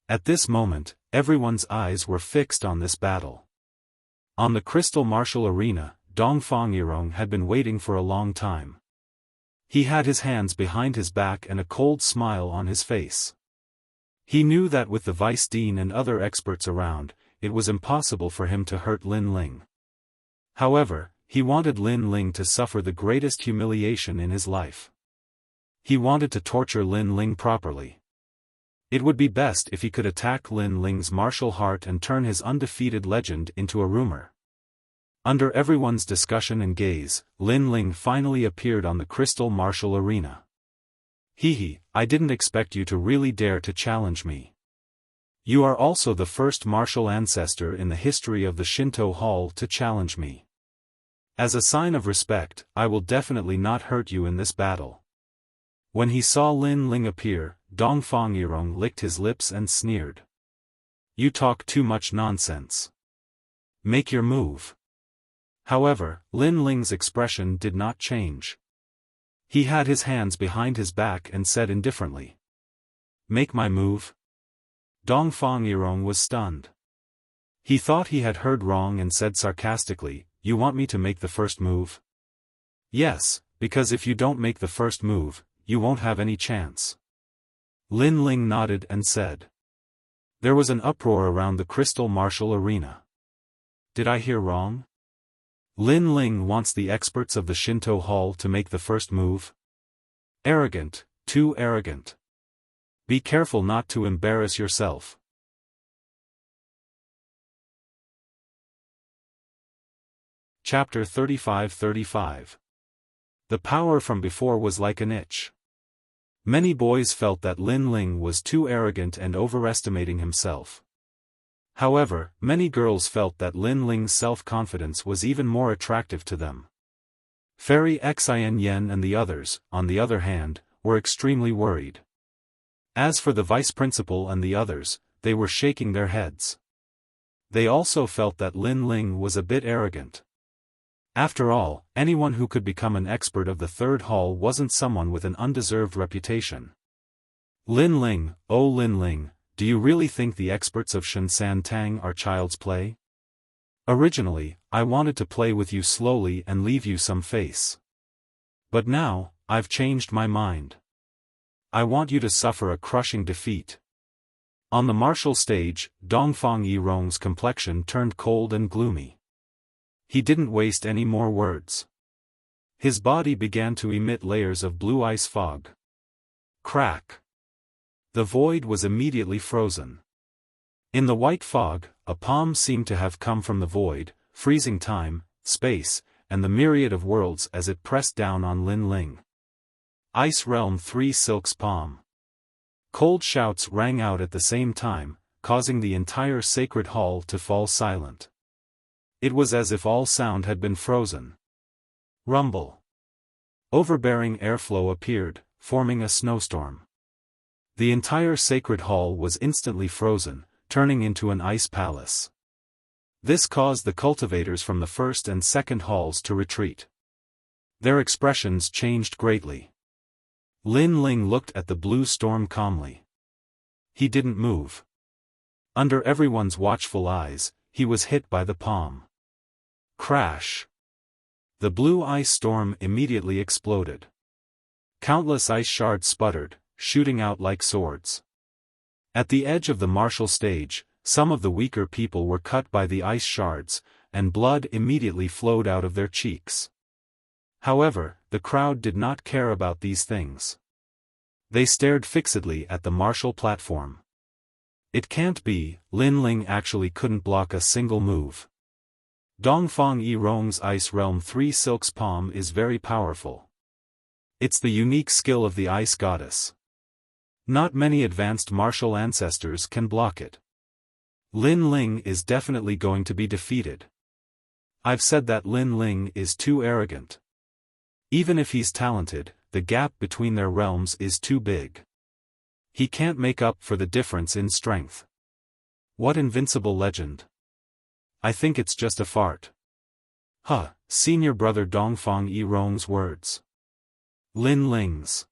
At this moment, everyone's eyes were fixed on this battle. On the Crystal Martial Arena, Dongfang Yirong had been waiting for a long time. He had his hands behind his back and a cold smile on his face. He knew that with the Vice Dean and other experts around, it was impossible for him to hurt Lin Ling. However, he wanted Lin Ling to suffer the greatest humiliation in his life. He wanted to torture Lin Ling properly. It would be best if he could attack Lin Ling's martial heart and turn his undefeated legend into a rumor. Under everyone's discussion and gaze, Lin Ling finally appeared on the crystal martial arena. Hehe, I didn't expect you to really dare to challenge me. You are also the first martial ancestor in the history of the Shinto Hall to challenge me. As a sign of respect, I will definitely not hurt you in this battle. When he saw Lin Ling appear, Dongfang Yirong licked his lips and sneered. You talk too much nonsense. Make your move. However, Lin Ling's expression did not change. He had his hands behind his back and said indifferently. Make my move? Dongfang Yirong was stunned. He thought he had heard wrong and said sarcastically, You want me to make the first move? Yes, because if you don't make the first move, you won't have any chance. Lin Ling nodded and said. There was an uproar around the crystal martial arena. Did I hear wrong? Lin Ling wants the experts of the Shinto Hall to make the first move? Arrogant, too arrogant. Be careful not to embarrass yourself. Chapter 35-35. The power from before was like an itch. Many boys felt that Lin Ling was too arrogant and overestimating himself. However, many girls felt that Lin Ling's self-confidence was even more attractive to them. Fairy Xin Yen and the others, on the other hand, were extremely worried. As for the vice principal and the others, they were shaking their heads. They also felt that Lin Ling was a bit arrogant. After all, anyone who could become an expert of the third hall wasn't someone with an undeserved reputation. Lin Ling, oh Lin Ling, do you really think the experts of Shensan Tang are child's play? Originally, I wanted to play with you slowly and leave you some face. But now, I've changed my mind. I want you to suffer a crushing defeat. On the martial stage, Dongfang Yirong's complexion turned cold and gloomy. He didn't waste any more words. His body began to emit layers of blue ice fog. Crack! The void was immediately frozen. In the white fog, a palm seemed to have come from the void, freezing time, space, and the myriad of worlds as it pressed down on Lin Ling. Ice Realm 3 Silk's palm. Cold shouts rang out at the same time, causing the entire sacred hall to fall silent. It was as if all sound had been frozen. Rumble. Overbearing airflow appeared, forming a snowstorm. The entire sacred hall was instantly frozen, turning into an ice palace. This caused the cultivators from the first and second halls to retreat. Their expressions changed greatly. Lin Ling looked at the blue storm calmly. He didn't move. Under everyone's watchful eyes, he was hit by the palm. Crash! The blue ice storm immediately exploded. Countless ice shards sputtered, shooting out like swords. At the edge of the martial stage, some of the weaker people were cut by the ice shards, and blood immediately flowed out of their cheeks. However, the crowd did not care about these things. They stared fixedly at the martial platform. It can't be, Lin Ling actually couldn't block a single move. Dongfang Yirong's Ice Realm 3 Silk's palm is very powerful. It's the unique skill of the ice goddess. Not many advanced martial ancestors can block it. Lin Ling is definitely going to be defeated. I've said that Lin Ling is too arrogant. Even if he's talented, the gap between their realms is too big. He can't make up for the difference in strength. What invincible legend! I think it's just a fart. Huh, senior brother Dongfang Yirong's words. Lin Ling's.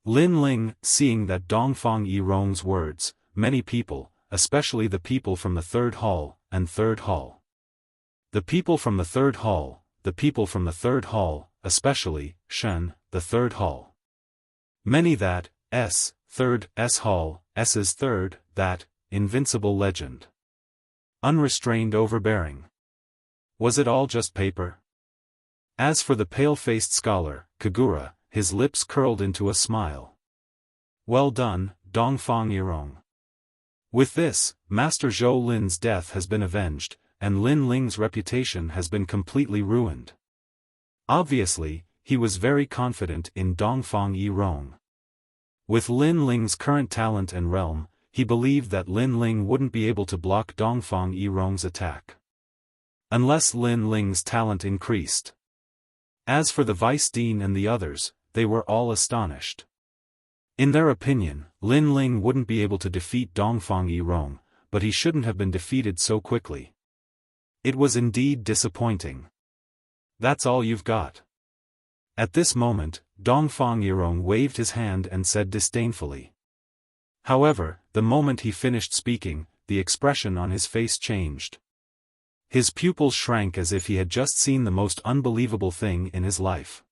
Lin Ling, seeing that Dongfang Yirong's words, many people, especially the people from the third hall, and third hall. The people from the third hall, especially, Shen, the third hall. Many that, third hall, S's third, that, invincible legend. Unrestrained overbearing. Was it all just paper? As for the pale-faced scholar, Kagura, his lips curled into a smile. Well done, Dongfang Yirong. With this, Master Zhou Lin's death has been avenged, and Lin Ling's reputation has been completely ruined. Obviously, he was very confident in Dongfang Yirong. With Lin Ling's current talent and realm, he believed that Lin Ling wouldn't be able to block Dongfang Yirong's attack. Unless Lin Ling's talent increased. As for the Vice Dean and the others, they were all astonished. In their opinion, Lin Ling wouldn't be able to defeat Dongfang Yirong, but he shouldn't have been defeated so quickly. It was indeed disappointing. That's all you've got? At this moment, Dongfang Yirong waved his hand and said disdainfully. However, the moment he finished speaking, the expression on his face changed. His pupils shrank as if he had just seen the most unbelievable thing in his life.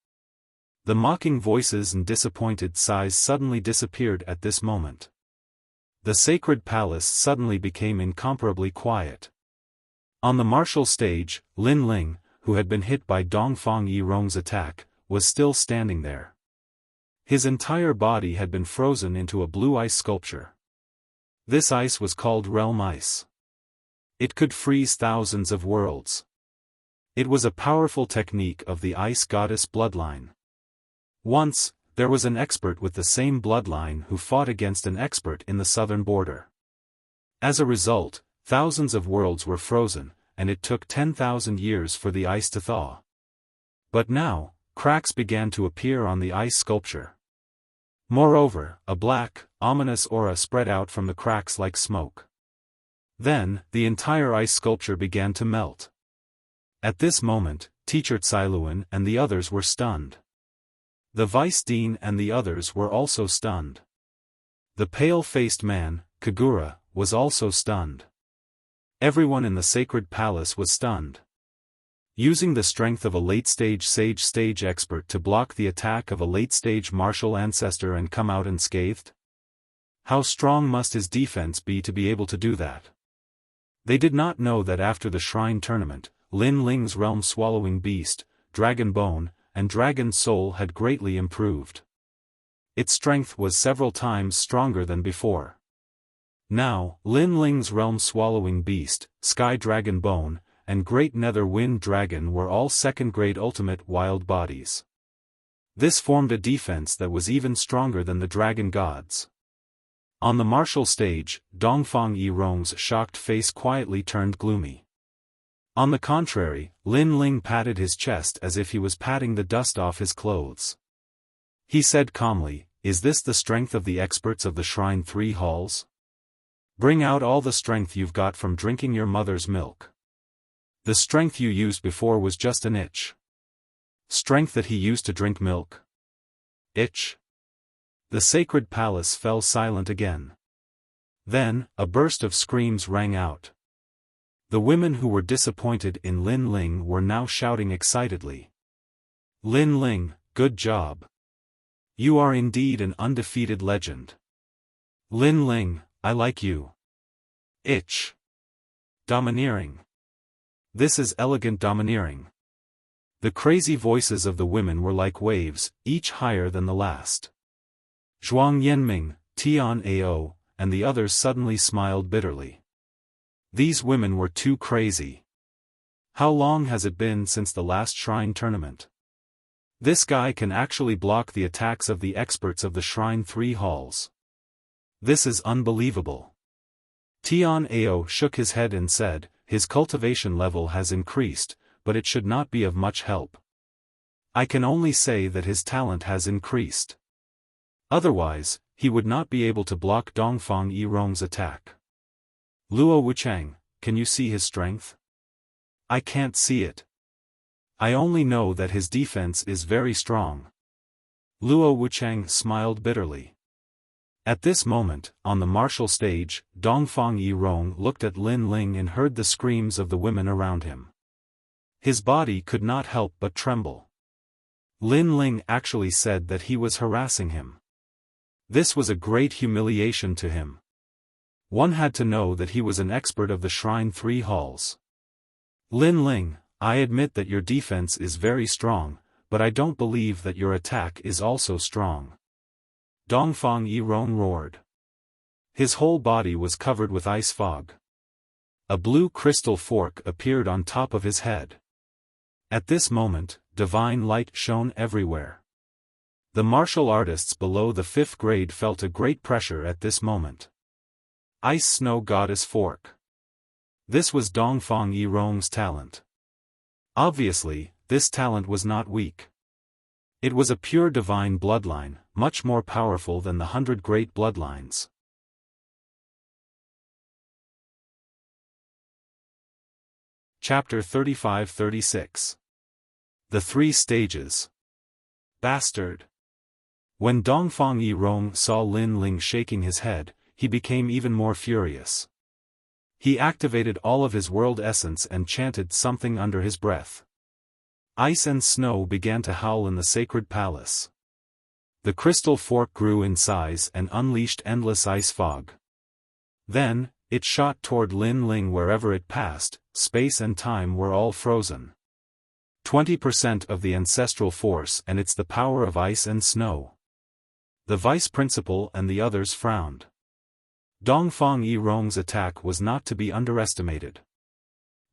The mocking voices and disappointed sighs suddenly disappeared at this moment. The sacred palace suddenly became incomparably quiet. On the martial stage, Lin Ling, who had been hit by Dongfang Yirong's attack, was still standing there. His entire body had been frozen into a blue ice sculpture. This ice was called realm ice. It could freeze thousands of worlds. It was a powerful technique of the ice goddess bloodline. Once, there was an expert with the same bloodline who fought against an expert in the southern border. As a result, thousands of worlds were frozen, and it took 10,000 years for the ice to thaw. But now, cracks began to appear on the ice sculpture. Moreover, a black, ominous aura spread out from the cracks like smoke. Then, the entire ice sculpture began to melt. At this moment, Teacher Cailuan and the others were stunned. The Vice Dean and the others were also stunned. The pale-faced man, Kagura, was also stunned. Everyone in the sacred palace was stunned. Using the strength of a late-stage sage expert to block the attack of a late-stage martial ancestor and come out unscathed? How strong must his defense be to be able to do that? They did not know that after the shrine tournament, Lin Ling's realm-swallowing beast, Dragon Bone, and Dragon Soul had greatly improved. Its strength was several times stronger than before. Now, Lin Ling's realm-swallowing beast, Sky Dragon Bone, and Great Nether Wind Dragon were all second-grade ultimate wild bodies. This formed a defense that was even stronger than the dragon gods. On the martial stage, Dongfang Yirong's shocked face quietly turned gloomy. On the contrary, Lin Ling patted his chest as if he was patting the dust off his clothes. He said calmly, "Is this the strength of the experts of the Shrine 3 halls? Bring out all the strength you've got from drinking your mother's milk. The strength you used before was just an itch. Strength that he used to drink milk. Itch." The sacred palace fell silent again. Then, a burst of screams rang out. The women who were disappointed in Lin Ling were now shouting excitedly. "Lin Ling, good job. You are indeed an undefeated legend. Lin Ling, I like you. Itch. Domineering. This is elegant domineering." The crazy voices of the women were like waves, each higher than the last. Zhuang Yanming, Tian Ao, and the others suddenly smiled bitterly. These women were too crazy. How long has it been since the last shrine tournament? This guy can actually block the attacks of the experts of the Shrine 3 halls. This is unbelievable. Tian Ao shook his head and said, "His cultivation level has increased, but it should not be of much help. I can only say that his talent has increased. Otherwise, he would not be able to block Dongfang Yirong's attack." "Luo Wuchang, can you see his strength?" "I can't see it. I only know that his defense is very strong." Luo Wuchang smiled bitterly. At this moment, on the martial stage, Dongfang Yirong looked at Lin Ling and heard the screams of the women around him. His body could not help but tremble. Lin Ling actually said that he was harassing him. This was a great humiliation to him. One had to know that he was an expert of the Shrine 3 halls. "Lin Ling, I admit that your defense is very strong, but I don't believe that your attack is also strong." Dongfang Yirong roared. His whole body was covered with ice fog. A blue crystal fork appeared on top of his head. At this moment, divine light shone everywhere. The martial artists below the 5th grade felt a great pressure at this moment. Ice Snow Goddess Fork. This was Dongfang Yirong's talent. Obviously, this talent was not weak. It was a pure divine bloodline, much more powerful than the 100 great bloodlines. Chapter 35-36. The 3 Stages. Bastard. When Dongfang Yirong saw Lin Ling shaking his head, he became even more furious. He activated all of his world essence and chanted something under his breath. Ice and snow began to howl in the sacred palace. The crystal fork grew in size and unleashed endless ice fog. Then, it shot toward Lin Ling. Wherever it passed, space and time were all frozen. 20% of the ancestral force, and it's the power of ice and snow. The vice principal and the others frowned. Dongfang Yirong's attack was not to be underestimated.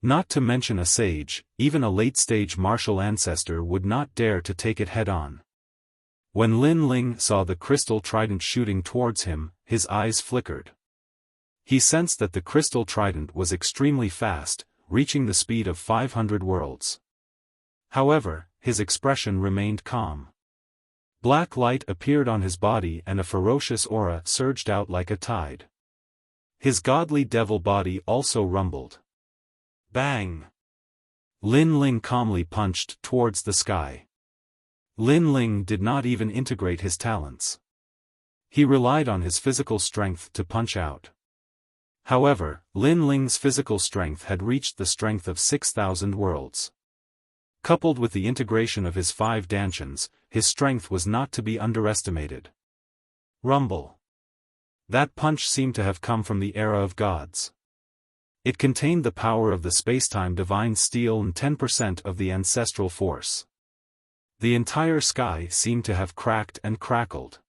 Not to mention a sage, even a late-stage martial ancestor would not dare to take it head-on. When Lin Ling saw the crystal trident shooting towards him, his eyes flickered. He sensed that the crystal trident was extremely fast, reaching the speed of 500 worlds. However, his expression remained calm. Black light appeared on his body and a ferocious aura surged out like a tide. His godly devil body also rumbled. Bang! Lin Ling calmly punched towards the sky. Lin Ling did not even integrate his talents. He relied on his physical strength to punch out. However, Lin Ling's physical strength had reached the strength of 6,000 worlds. Coupled with the integration of his 5 dantians, his strength was not to be underestimated. Rumble. That punch seemed to have come from the era of gods. It contained the power of the spacetime divine steel and 10% of the ancestral force. The entire sky seemed to have cracked and crackled.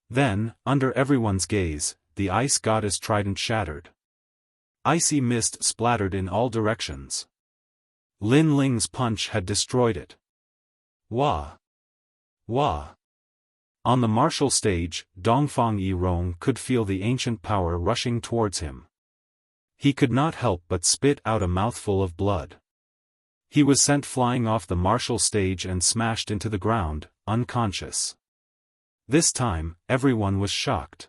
Then, under everyone's gaze, the ice goddess trident shattered. Icy mist splattered in all directions. Lin Ling's punch had destroyed it. Wah! Wah! On the martial stage, Dongfang Yirong could feel the ancient power rushing towards him. He could not help but spit out a mouthful of blood. He was sent flying off the martial stage and smashed into the ground, unconscious. This time, everyone was shocked.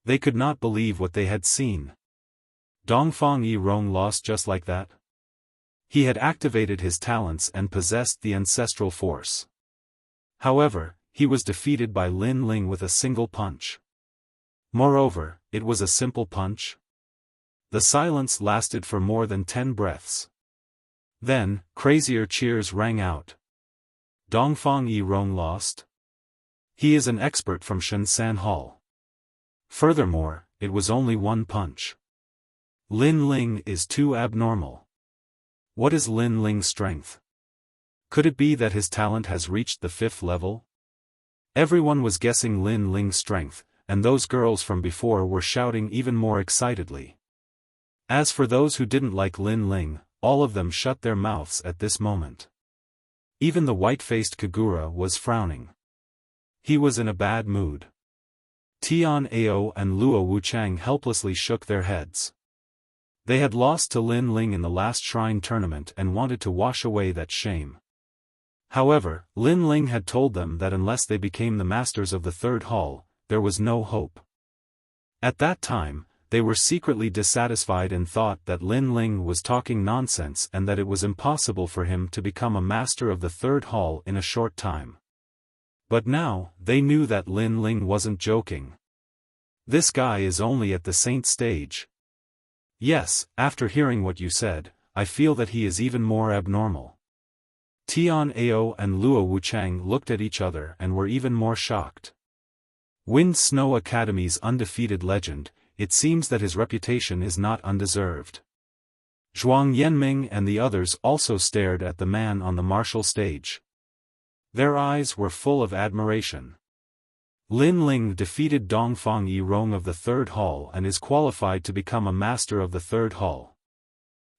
They could not believe what they had seen. Dongfang Yirong lost just like that? He had activated his talents and possessed the ancestral force. However, he was defeated by Lin Ling with a single punch. Moreover, it was a simple punch. The silence lasted for more than 10 breaths. Then, crazier cheers rang out. Dongfang Yirong lost? He is an expert from Shenzhen Hall. Furthermore, it was only 1 punch. Lin Ling is too abnormal. What is Lin Ling's strength? Could it be that his talent has reached the 5th level? Everyone was guessing Lin Ling's strength, and those girls from before were shouting even more excitedly. As for those who didn't like Lin Ling, all of them shut their mouths at this moment. Even the white-faced Kagura was frowning. He was in a bad mood. Tian Ao and Luo Wuchang helplessly shook their heads. They had lost to Lin Ling in the last shrine tournament and wanted to wash away that shame. However, Lin Ling had told them that unless they became the masters of the 3rd hall, there was no hope. At that time, they were secretly dissatisfied and thought that Lin Ling was talking nonsense and that it was impossible for him to become a master of the 3rd hall in a short time. But now, they knew that Lin Ling wasn't joking. This guy is only at the saint stage. Yes, after hearing what you said, I feel that he is even more abnormal. Tian Ao and Luo Wuchang looked at each other and were even more shocked. Wind Snow Academy's undefeated legend, it seems that his reputation is not undeserved. Zhuang Yanming and the others also stared at the man on the martial stage. Their eyes were full of admiration. Lin Ling defeated Dongfang Yirong of the Third Hall and is qualified to become a master of the Third Hall.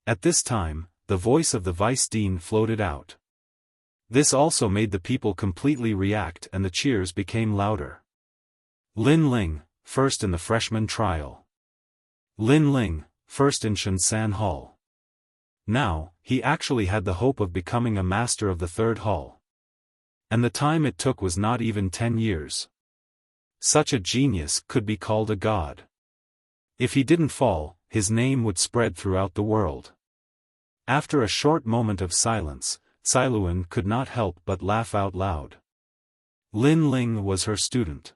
At this time, the voice of the vice dean floated out. This also made the people completely react and the cheers became louder. Lin Ling, first in the freshman trial. Lin Ling, first in Shunsan Hall. Now, he actually had the hope of becoming a master of the Third Hall. And the time it took was not even 10 years. Such a genius could be called a god. If he didn't fall, his name would spread throughout the world. After a short moment of silence, Cailuan could not help but laugh out loud. Lin Ling was her student.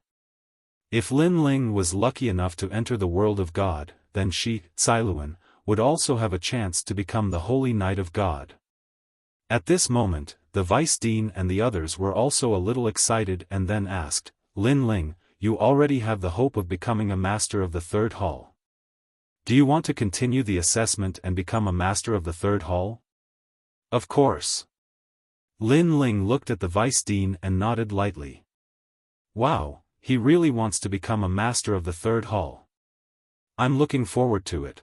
If Lin Ling was lucky enough to enter the world of God, then she, Cailuan, would also have a chance to become the Holy Knight of God. At this moment, the vice dean and the others were also a little excited and then asked, Lin Ling, you already have the hope of becoming a master of the Third Hall. Do you want to continue the assessment and become a master of the Third Hall? Of course. Lin Ling looked at the vice dean and nodded lightly. Wow, he really wants to become a master of the Third Hall. I'm looking forward to it.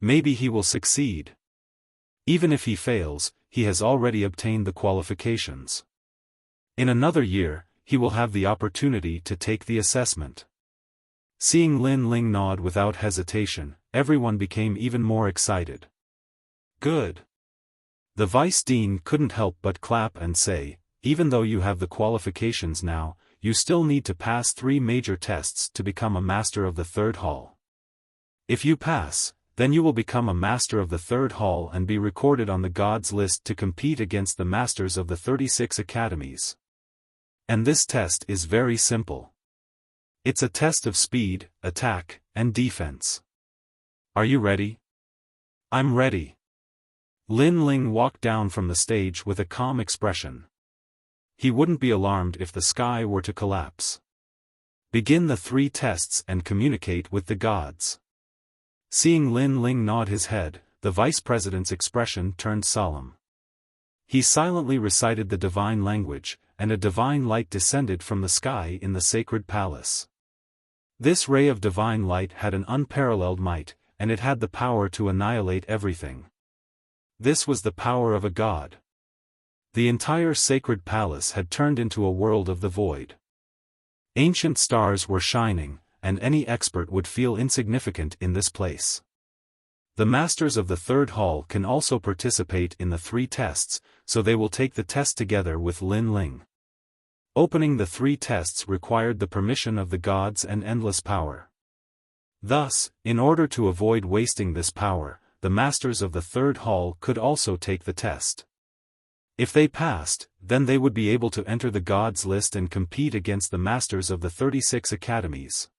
Maybe he will succeed. Even if he fails, he has already obtained the qualifications. In another year, he will have the opportunity to take the assessment. Seeing Lin Ling nod without hesitation, everyone became even more excited. Good. The vice dean couldn't help but clap and say, even though you have the qualifications now, you still need to pass 3 major tests to become a master of the Third Hall. If you pass, then you will become a master of the Third Hall and be recorded on the gods list to compete against the masters of the 36 academies. And this test is very simple. It's a test of speed, attack, and defense. Are you ready? I'm ready. Lin Ling walked down from the stage with a calm expression. He wouldn't be alarmed if the sky were to collapse. Begin the 3 tests and communicate with the gods. Seeing Lin Ling nod his head, the vice president's expression turned solemn. He silently recited the divine language, and a divine light descended from the sky in the sacred palace. This ray of divine light had an unparalleled might, and it had the power to annihilate everything. This was the power of a god. The entire sacred palace had turned into a world of the void. Ancient stars were shining, and any expert would feel insignificant in this place. The masters of the Third Hall can also participate in the 3 tests, so they will take the test together with Lin Ling. Opening the 3 tests required the permission of the gods and endless power. Thus, in order to avoid wasting this power, the masters of the Third Hall could also take the test. If they passed, then they would be able to enter the gods list and compete against the masters of the 36 academies.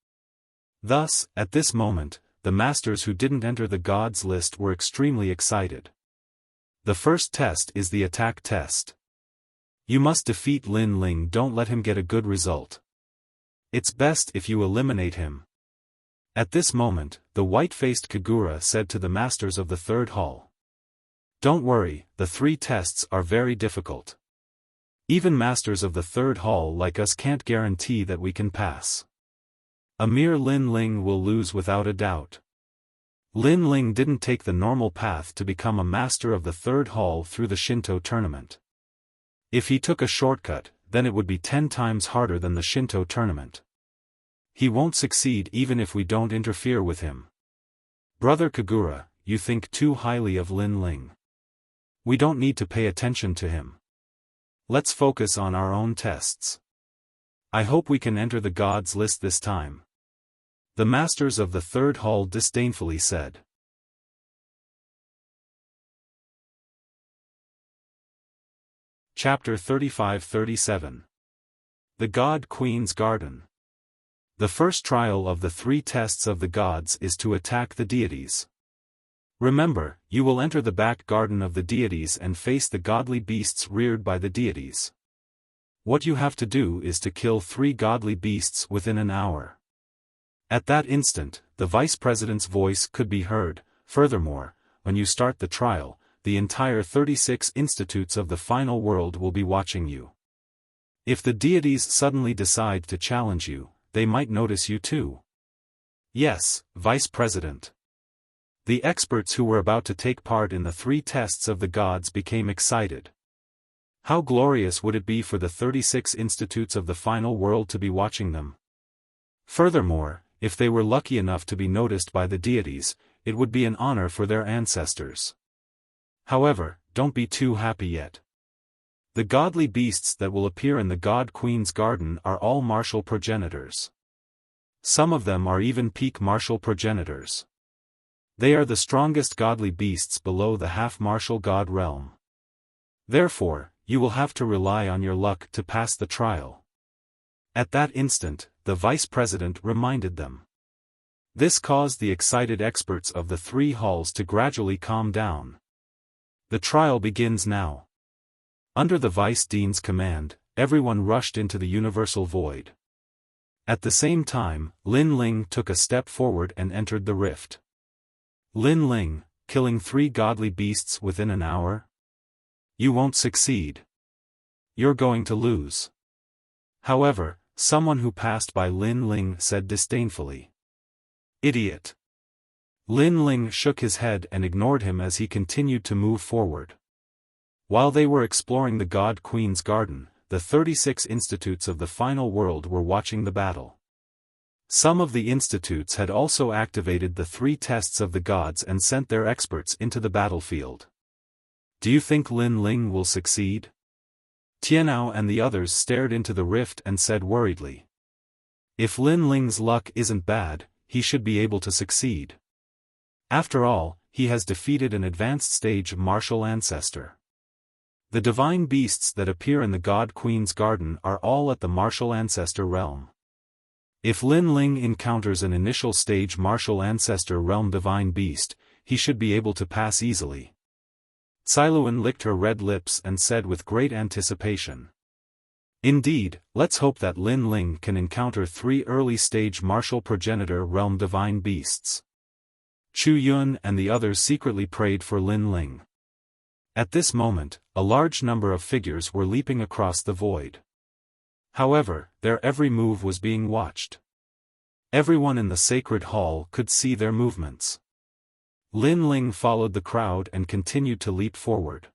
Thus, at this moment, the masters who didn't enter the gods list were extremely excited. The first test is the attack test. You must defeat Lin Ling, don't let him get a good result. It's best if you eliminate him. At this moment, the white-faced Kagura said to the masters of the Third Hall. Don't worry, the 3 tests are very difficult. Even masters of the Third Hall like us can't guarantee that we can pass. A mere Lin Ling will lose without a doubt. Lin Ling didn't take the normal path to become a master of the Third Hall through the Shinto tournament. If he took a shortcut, then it would be 10 times harder than the Shinto tournament. He won't succeed even if we don't interfere with him. Brother Kagura, you think too highly of Lin Ling. We don't need to pay attention to him. Let's focus on our own tests. I hope we can enter the gods list this time. The masters of the Third Hall disdainfully said. Chapter 35-37. The God Queen's Garden. The first trial of the 3 tests of the gods is to attack the deities. Remember, you will enter the back garden of the deities and face the godly beasts reared by the deities. What you have to do is to kill 3 godly beasts within an hour. At that instant, the vice president's voice could be heard. Furthermore, when you start the trial, the entire 36 institutes of the final world will be watching you. If the deities suddenly decide to challenge you, they might notice you too. Yes, Vice President. The experts who were about to take part in the 3 tests of the gods became excited. How glorious would it be for the 36 institutes of the final world to be watching them? Furthermore, if they were lucky enough to be noticed by the deities, it would be an honor for their ancestors. However, don't be too happy yet. The godly beasts that will appear in the God Queen's garden are all martial progenitors. Some of them are even peak martial progenitors. They are the strongest godly beasts below the half-martial god realm. Therefore, you will have to rely on your luck to pass the trial. At that instant, the vice president reminded them. This caused the excited experts of the 3 halls to gradually calm down. The trial begins now. Under the vice dean's command, everyone rushed into the universal void. At the same time, Lin Ling took a step forward and entered the rift. Lin Ling, killing 3 godly beasts within an hour? You won't succeed. You're going to lose. However, someone who passed by Lin Ling said disdainfully. Idiot. Lin Ling shook his head and ignored him as he continued to move forward. While they were exploring the God Queen's garden, the 36 institutes of the final world were watching the battle. Some of the institutes had also activated the 3 tests of the gods and sent their experts into the battlefield. Do you think Lin Ling will succeed? Tianao and the others stared into the rift and said worriedly. If Lin Ling's luck isn't bad, he should be able to succeed. After all, he has defeated an advanced stage martial ancestor. The divine beasts that appear in the God Queen's garden are all at the martial ancestor realm. If Lin Ling encounters an initial stage martial ancestor realm divine beast, he should be able to pass easily. Cailuan licked her red lips and said with great anticipation. Indeed, let's hope that Lin Ling can encounter 3 early stage martial progenitor realm divine beasts. Chu Yun and the others secretly prayed for Lin Ling. At this moment, a large number of figures were leaping across the void. However, their every move was being watched. Everyone in the sacred hall could see their movements. Lin Ling followed the crowd and continued to leap forward.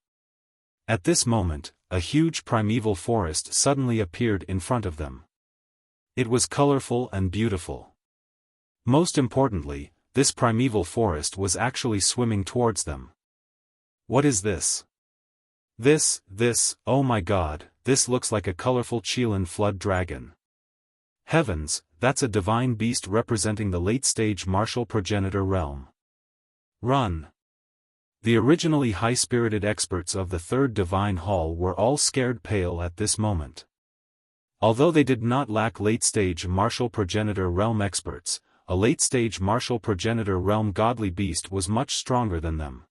At this moment, a huge primeval forest suddenly appeared in front of them. It was colorful and beautiful. Most importantly, this primeval forest was actually swimming towards them. What is this? This, oh my god, this looks like a colorful Qilin flood dragon. Heavens, that's a divine beast representing the late-stage martial progenitor realm. Run! The originally high-spirited experts of the 3rd Divine Hall were all scared pale at this moment. Although they did not lack late-stage martial progenitor realm experts, a late-stage martial progenitor realm godly beast was much stronger than them.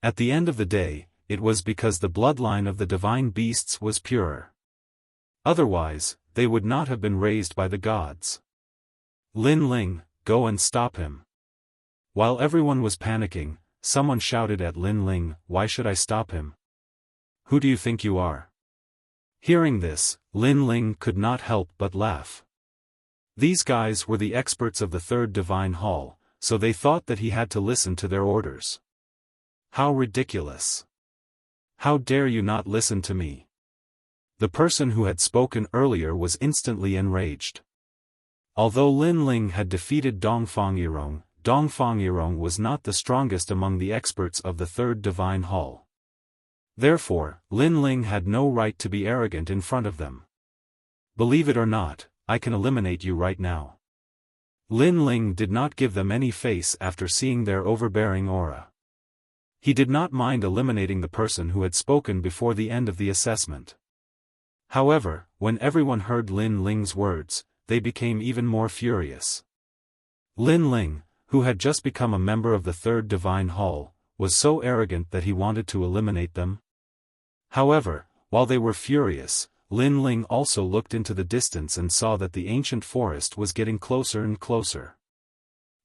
At the end of the day, it was because the bloodline of the divine beasts was purer. Otherwise, they would not have been raised by the gods. Lin Ling, go and stop him. While everyone was panicking, someone shouted at Lin Ling, why should I stop him? Who do you think you are? Hearing this, Lin Ling could not help but laugh. These guys were the experts of the 3rd Divine Hall, so they thought that he had to listen to their orders. How ridiculous! How dare you not listen to me? The person who had spoken earlier was instantly enraged. Although Lin Ling had defeated Dongfang Yirong was not the strongest among the experts of the 3rd Divine Hall. Therefore, Lin Ling had no right to be arrogant in front of them. Believe it or not, I can eliminate you right now. Lin Ling did not give them any face after seeing their overbearing aura. He did not mind eliminating the person who had spoken before the end of the assessment. However, when everyone heard Lin Ling's words, they became even more furious. Lin Ling, who had just become a member of the 3rd Divine Hall, was so arrogant that he wanted to eliminate them. However, while they were furious, Lin Ling also looked into the distance and saw that the ancient forest was getting closer and closer.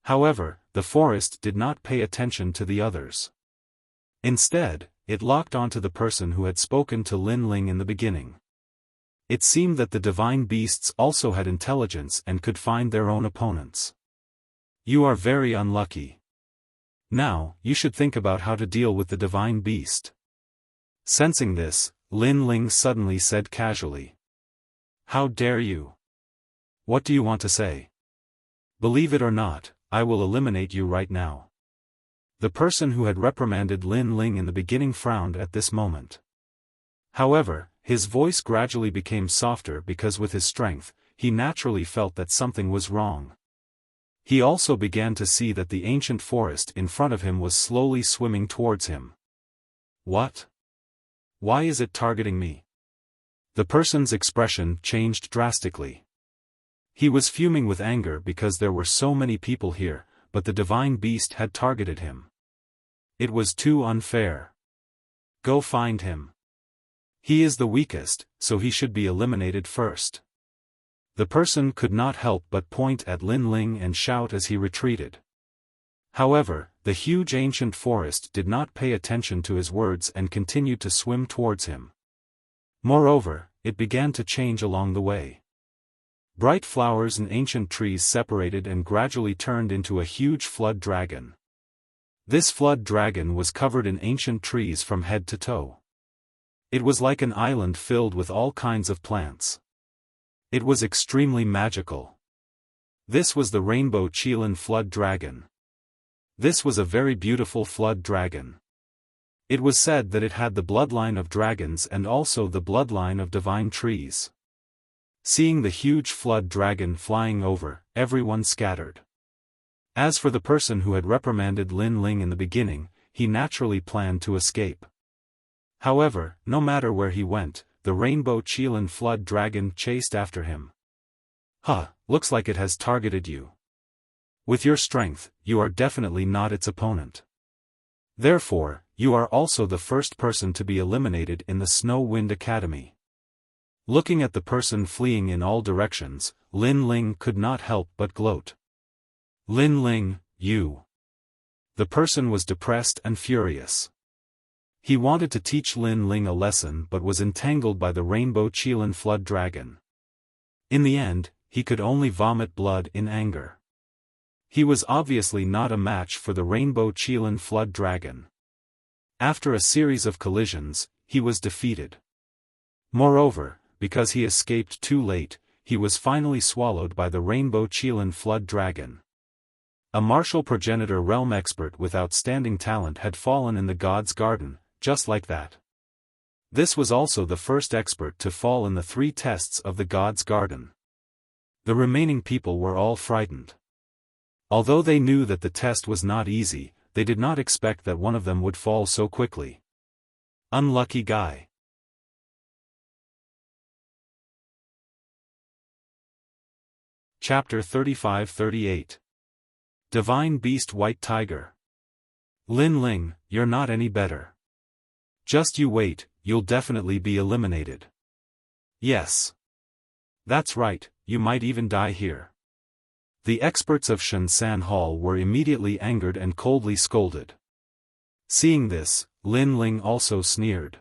However, the forest did not pay attention to the others. Instead, it locked onto the person who had spoken to Lin Ling in the beginning. It seemed that the divine beasts also had intelligence and could find their own opponents. You are very unlucky. Now, you should think about how to deal with the divine beast. Sensing this, Lin Ling suddenly said casually. How dare you? What do you want to say? Believe it or not, I will eliminate you right now. The person who had reprimanded Lin Ling in the beginning frowned at this moment. However, his voice gradually became softer because with his strength, he naturally felt that something was wrong. He also began to see that the ancient forest in front of him was slowly swimming towards him. What? Why is it targeting me? The person's expression changed drastically. He was fuming with anger because there were so many people here, but the divine beast had targeted him. It was too unfair. Go find him. He is the weakest, so he should be eliminated first. The person could not help but point at Lin Ling and shout as he retreated. However, the huge ancient forest did not pay attention to his words and continued to swim towards him. Moreover, it began to change along the way. Bright flowers and ancient trees separated and gradually turned into a huge flood dragon. This flood dragon was covered in ancient trees from head to toe. It was like an island filled with all kinds of plants. It was extremely magical. This was the rainbow Qilin flood dragon. This was a very beautiful flood dragon. It was said that it had the bloodline of dragons and also the bloodline of divine trees. Seeing the huge flood dragon flying over, everyone scattered. As for the person who had reprimanded Lin Ling in the beginning, he naturally planned to escape. However, no matter where he went, the rainbow Qilin flood dragon chased after him. Looks like it has targeted you. With your strength, you are definitely not its opponent. Therefore, you are also the first person to be eliminated in the Snow Wind Academy. Looking at the person fleeing in all directions, Lin Ling could not help but gloat. Lin Ling, you. The person was depressed and furious. He wanted to teach Lin Ling a lesson but was entangled by the rainbow Qilin flood dragon. In the end, he could only vomit blood in anger. He was obviously not a match for the rainbow Qilin flood dragon. After a series of collisions, he was defeated. Moreover, because he escaped too late, he was finally swallowed by the rainbow Qilin flood dragon. A martial progenitor realm expert with outstanding talent had fallen in the God's Garden, just like that. This was also the first expert to fall in the 3 tests of the God's Garden. The remaining people were all frightened. Although they knew that the test was not easy, they did not expect that one of them would fall so quickly. Unlucky guy. Chapter 35-38. Divine Beast White Tiger. Lin Ling, you're not any better. Just you wait, you'll definitely be eliminated. Yes. That's right, you might even die here. The experts of Shensan Hall were immediately angered and coldly scolded. Seeing this, Lin Ling also sneered.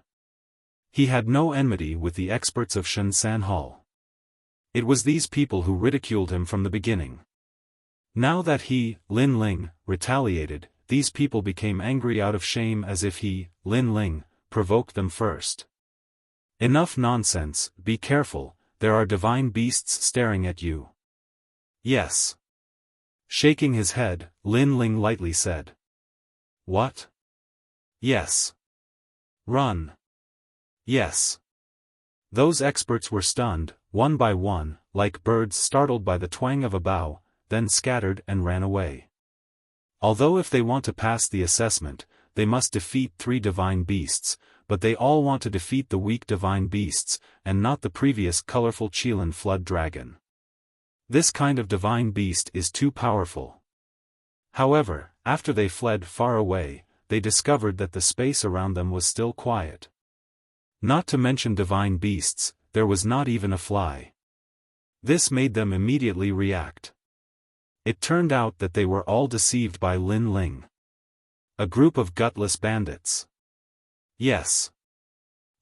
He had no enmity with the experts of Shensan Hall. It was these people who ridiculed him from the beginning. Now that he, Lin Ling, retaliated, these people became angry out of shame as if he, Lin Ling, provoked them first. Enough nonsense, be careful, there are divine beasts staring at you. Yes. Shaking his head, Lin Ling lightly said. What? Yes. Run. Yes. Those experts were stunned, one by one, like birds startled by the twang of a bow, then scattered and ran away. Although if they want to pass the assessment, they must defeat 3 divine beasts, but they all want to defeat the weak divine beasts, and not the previous colorful Qilin flood dragon. This kind of divine beast is too powerful. However, after they fled far away, they discovered that the space around them was still quiet. Not to mention divine beasts, there was not even a fly. This made them immediately react. It turned out that they were all deceived by Lin Ling. A group of gutless bandits. Yes.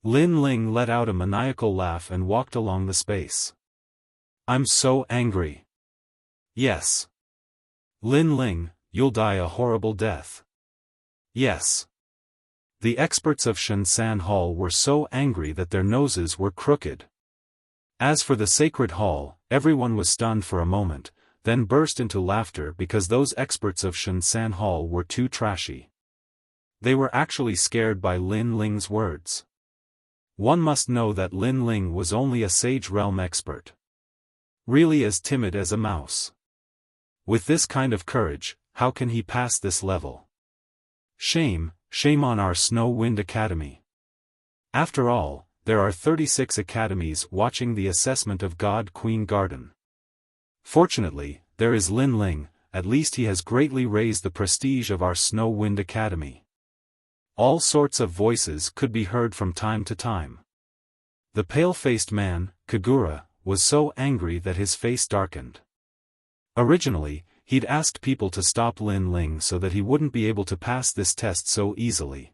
Lin Ling let out a maniacal laugh and walked along the space. I'm so angry. Yes. Lin Ling, you'll die a horrible death. Yes. The experts of Shensan Hall were so angry that their noses were crooked. As for the sacred hall, everyone was stunned for a moment, then burst into laughter because those experts of Shensan Hall were too trashy. They were actually scared by Lin Ling's words. One must know that Lin Ling was only a Sage Realm expert. Really as timid as a mouse. With this kind of courage, how can he pass this level? Shame, shame on our Snow Wind Academy. After all, there are 36 academies watching the assessment of God Queen Garden. Fortunately, there is Lin Ling, at least he has greatly raised the prestige of our Snow Wind Academy. All sorts of voices could be heard from time to time. The pale-faced man, Kagura, was so angry that his face darkened. Originally, he'd asked people to stop Lin Ling so that he wouldn't be able to pass this test so easily.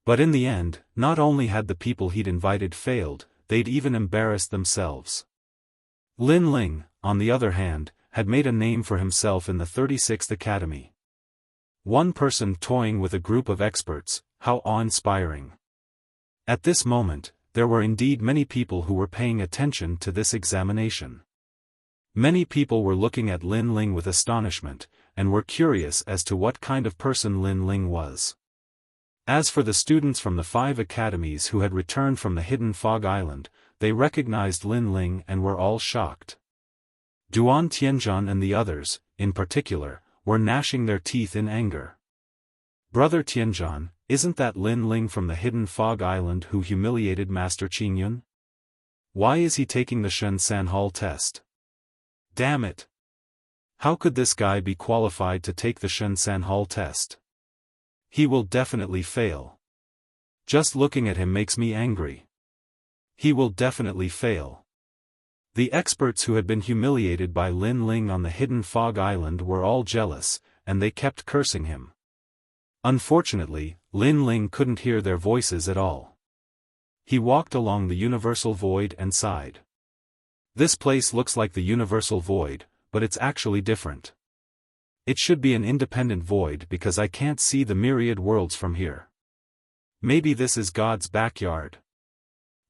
But in the end, not only had the people he'd invited failed, they'd even embarrassed themselves. Lin Ling, on the other hand, had made a name for himself in the 36th Academy. One person toying with a group of experts, how awe-inspiring. At this moment, there were indeed many people who were paying attention to this examination. Many people were looking at Lin Ling with astonishment, and were curious as to what kind of person Lin Ling was. As for the students from the 5 academies who had returned from the Hidden Fog Island, they recognized Lin Ling and were all shocked. Duan Tianzhan and the others, in particular, were gnashing their teeth in anger. Brother Tianzhan, isn't that Lin Ling from the Hidden Fog Island who humiliated Master Qingyun? Why is he taking the Shensan Hall test? Damn it! How could this guy be qualified to take the Shensan Hall test? He will definitely fail. Just looking at him makes me angry. He will definitely fail. The experts who had been humiliated by Lin Ling on the Hidden Fog Island were all jealous, and they kept cursing him. Unfortunately, Lin Ling couldn't hear their voices at all. He walked along the universal void and sighed. This place looks like the universal void, but it's actually different. It should be an independent void because I can't see the myriad worlds from here. Maybe this is God's backyard.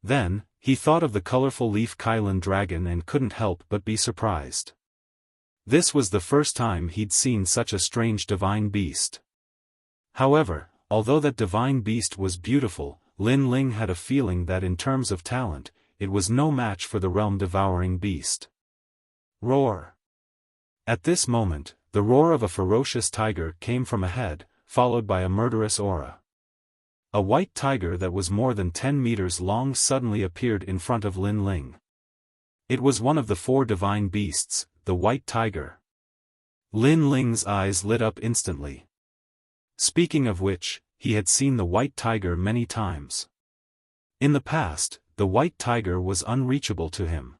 Then, he thought of the colorful leaf Kylan dragon and couldn't help but be surprised. This was the first time he'd seen such a strange divine beast. However, although that divine beast was beautiful, Lin Ling had a feeling that in terms of talent, it was no match for the realm-devouring beast. Roar! At this moment, the roar of a ferocious tiger came from ahead, followed by a murderous aura. A white tiger that was more than 10 meters long suddenly appeared in front of Lin Ling. It was one of the 4 divine beasts, the white tiger. Lin Ling's eyes lit up instantly. Speaking of which, he had seen the white tiger many times. In the past, the white tiger was unreachable to him.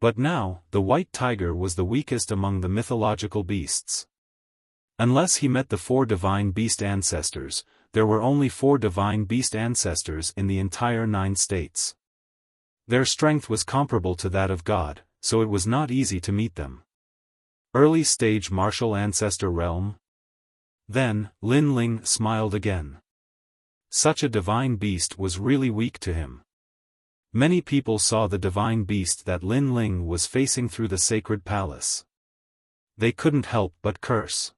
But now, the white tiger was the weakest among the mythological beasts. Unless he met the 4 divine beast ancestors, there were only 4 divine beast ancestors in the entire 9 states. Their strength was comparable to that of God, so it was not easy to meet them. Early stage martial ancestor realm? Then, Lin Ling smiled again. Such a divine beast was really weak to him. Many people saw the divine beast that Lin Ling was facing through the sacred palace. They couldn't help but curse.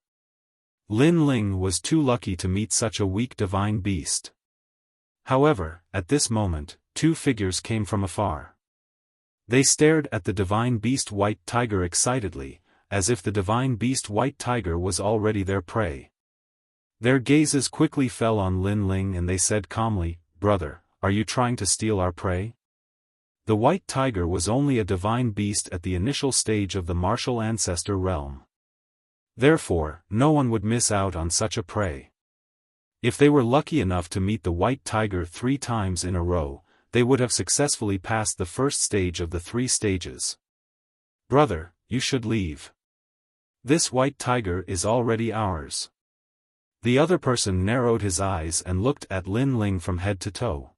Lin Ling was too lucky to meet such a weak divine beast. However, at this moment, 2 figures came from afar. They stared at the divine beast white tiger excitedly, as if the divine beast white tiger was already their prey. Their gazes quickly fell on Lin Ling and they said calmly, "Brother, are you trying to steal our prey?" The white tiger was only a divine beast at the initial stage of the martial ancestor realm. Therefore, no one would miss out on such a prey. If they were lucky enough to meet the white tiger 3 times in a row, they would have successfully passed the first stage of the 3 stages. "Brother, you should leave. This white tiger is already ours." The other person narrowed his eyes and looked at Lin Ling from head to toe.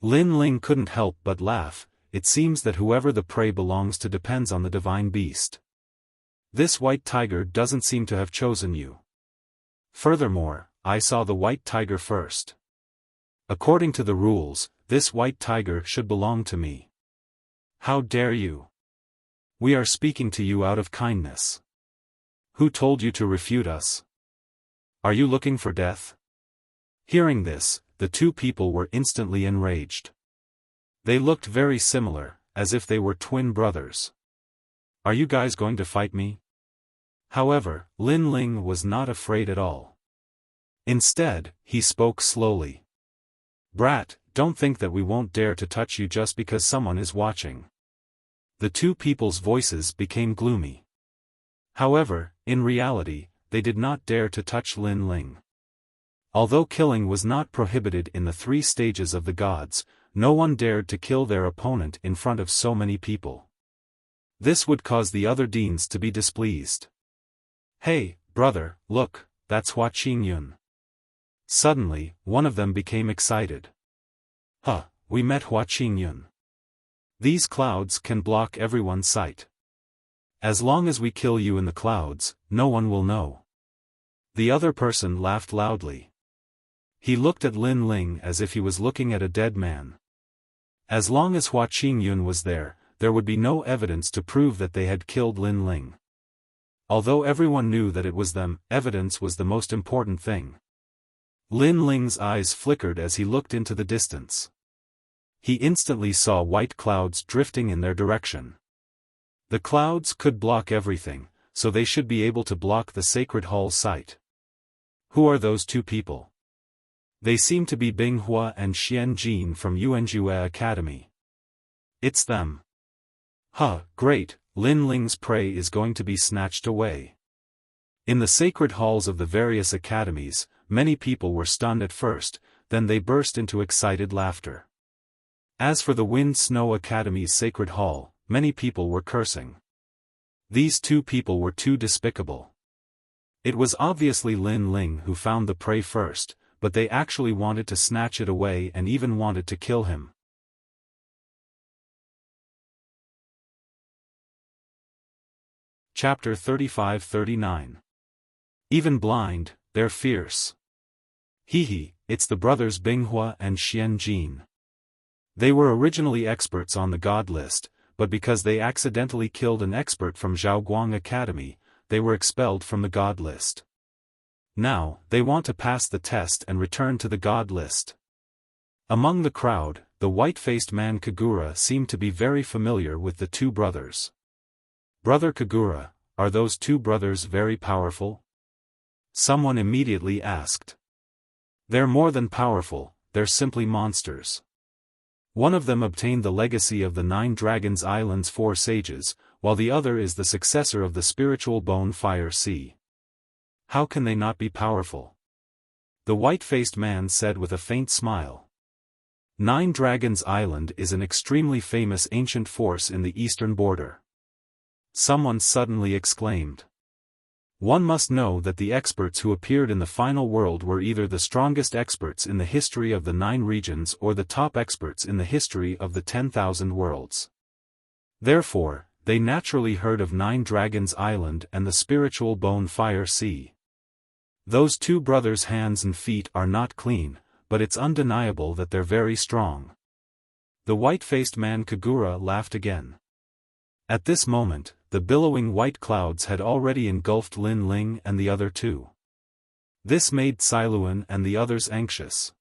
Lin Ling couldn't help but laugh. It seems that whoever the prey belongs to depends on the divine beast. This white tiger doesn't seem to have chosen you. Furthermore, I saw the white tiger first. According to the rules, this white tiger should belong to me. How dare you? We are speaking to you out of kindness. Who told you to refute us? Are you looking for death? Hearing this, the two people were instantly enraged. They looked very similar, as if they were twin brothers. Are you guys going to fight me? However, Lin Ling was not afraid at all. Instead, he spoke slowly. Brat, don't think that we won't dare to touch you just because someone is watching. The two people's voices became gloomy. However, in reality, they did not dare to touch Lin Ling. Although killing was not prohibited in the 3 stages of the gods, no one dared to kill their opponent in front of so many people. This would cause the other deans to be displeased. Hey, brother, look, that's Hua Qingyun. Suddenly, one of them became excited. Huh, we met Hua Qingyun. These clouds can block everyone's sight. As long as we kill you in the clouds, no one will know. The other person laughed loudly. He looked at Lin Ling as if he was looking at a dead man. As long as Hua Qingyun was there would be no evidence to prove that they had killed Lin Ling. Although everyone knew that it was them, evidence was the most important thing. Lin Ling's eyes flickered as he looked into the distance. He instantly saw white clouds drifting in their direction. The clouds could block everything, so they should be able to block the sacred hall's sight. Who are those two people? They seem to be Bing Hua and Xian Jin from Yuanjue Academy. It's them. Huh, great, Lin Ling's prey is going to be snatched away. In the sacred halls of the various academies, many people were stunned at first, then they burst into excited laughter. As for the Wind Snow Academy's sacred hall, many people were cursing. These two people were too despicable. It was obviously Lin Ling who found the prey first, but they actually wanted to snatch it away and even wanted to kill him. Chapter 35-39. Even blind, they're fierce. Hee, it's the brothers Binghua and Xian Jin. They were originally experts on the god list, but because they accidentally killed an expert from Zhaoguang Academy, they were expelled from the god list. Now, they want to pass the test and return to the god list. Among the crowd, the white-faced man Kagura seemed to be very familiar with the two brothers. Brother Kagura, are those two brothers very powerful? Someone immediately asked. They're more than powerful, they're simply monsters. One of them obtained the legacy of the 9 Dragons Island's 4 sages, while the other is the successor of the spiritual bone fire sea. How can they not be powerful? The white-faced man said with a faint smile. 9 Dragons Island is an extremely famous ancient force in the eastern border. Someone suddenly exclaimed. One must know that the experts who appeared in the final world were either the strongest experts in the history of the 9 regions or the top experts in the history of the 10,000 worlds. Therefore, they naturally heard of 9 Dragons Island and the spiritual bone fire sea. Those two brothers' hands and feet are not clean, but it's undeniable that they're very strong. The white-faced man Kagura laughed again. At this moment, the billowing white clouds had already engulfed Lin Ling and the other two. This made Sailuan and the others anxious.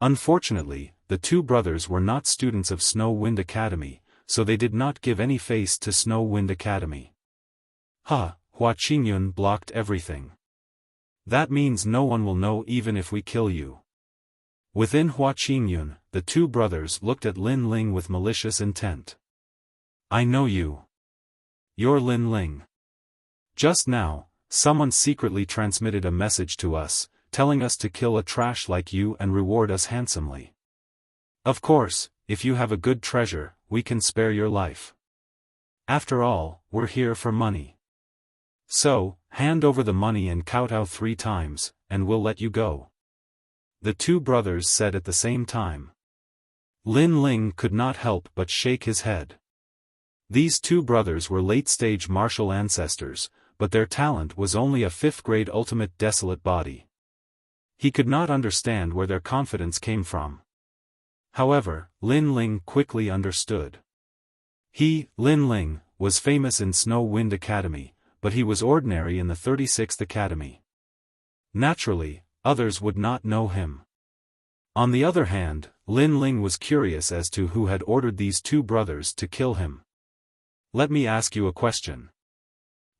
Unfortunately, the two brothers were not students of Snow Wind Academy, so they did not give any face to Snow Wind Academy. Hua Qingyun blocked everything. That means no one will know even if we kill you. Within Hua Qingyun, the two brothers looked at Lin Ling with malicious intent. I know you. You're Lin Ling. Just now, someone secretly transmitted a message to us, telling us to kill a trash like you and reward us handsomely. Of course, if you have a good treasure, we can spare your life. After all, we're here for money. So, hand over the money and kowtow 3 times, and we'll let you go. The two brothers said at the same time. Lin Ling could not help but shake his head. These two brothers were late-stage martial ancestors, but their talent was only a fifth-grade ultimate desolate body. He could not understand where their confidence came from. However, Lin Ling quickly understood. He, Lin Ling, was famous in Snow Wind Academy, but he was ordinary in the 36th Academy. Naturally, others would not know him. On the other hand, Lin Ling was curious as to who had ordered these two brothers to kill him. Let me ask you a question.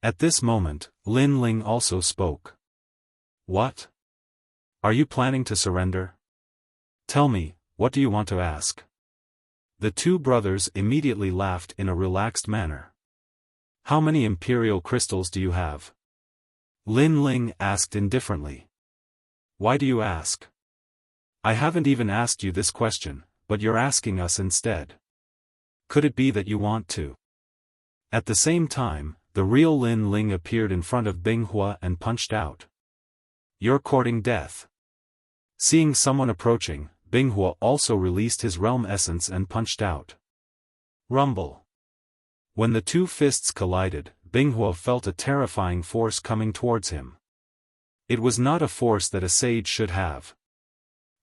At this moment, Lin Ling also spoke. What? Are you planning to surrender? Tell me, what do you want to ask? The two brothers immediately laughed in a relaxed manner. How many imperial crystals do you have? Lin Ling asked indifferently. Why do you ask? I haven't even asked you this question, but you're asking us instead. Could it be that you want to? At the same time, the real Lin Ling appeared in front of Bing Hua and punched out. You're courting death. Seeing someone approaching, Bing Hua also released his realm essence and punched out. Rumble. When the two fists collided, Bing Hua felt a terrifying force coming towards him. It was not a force that a sage should have.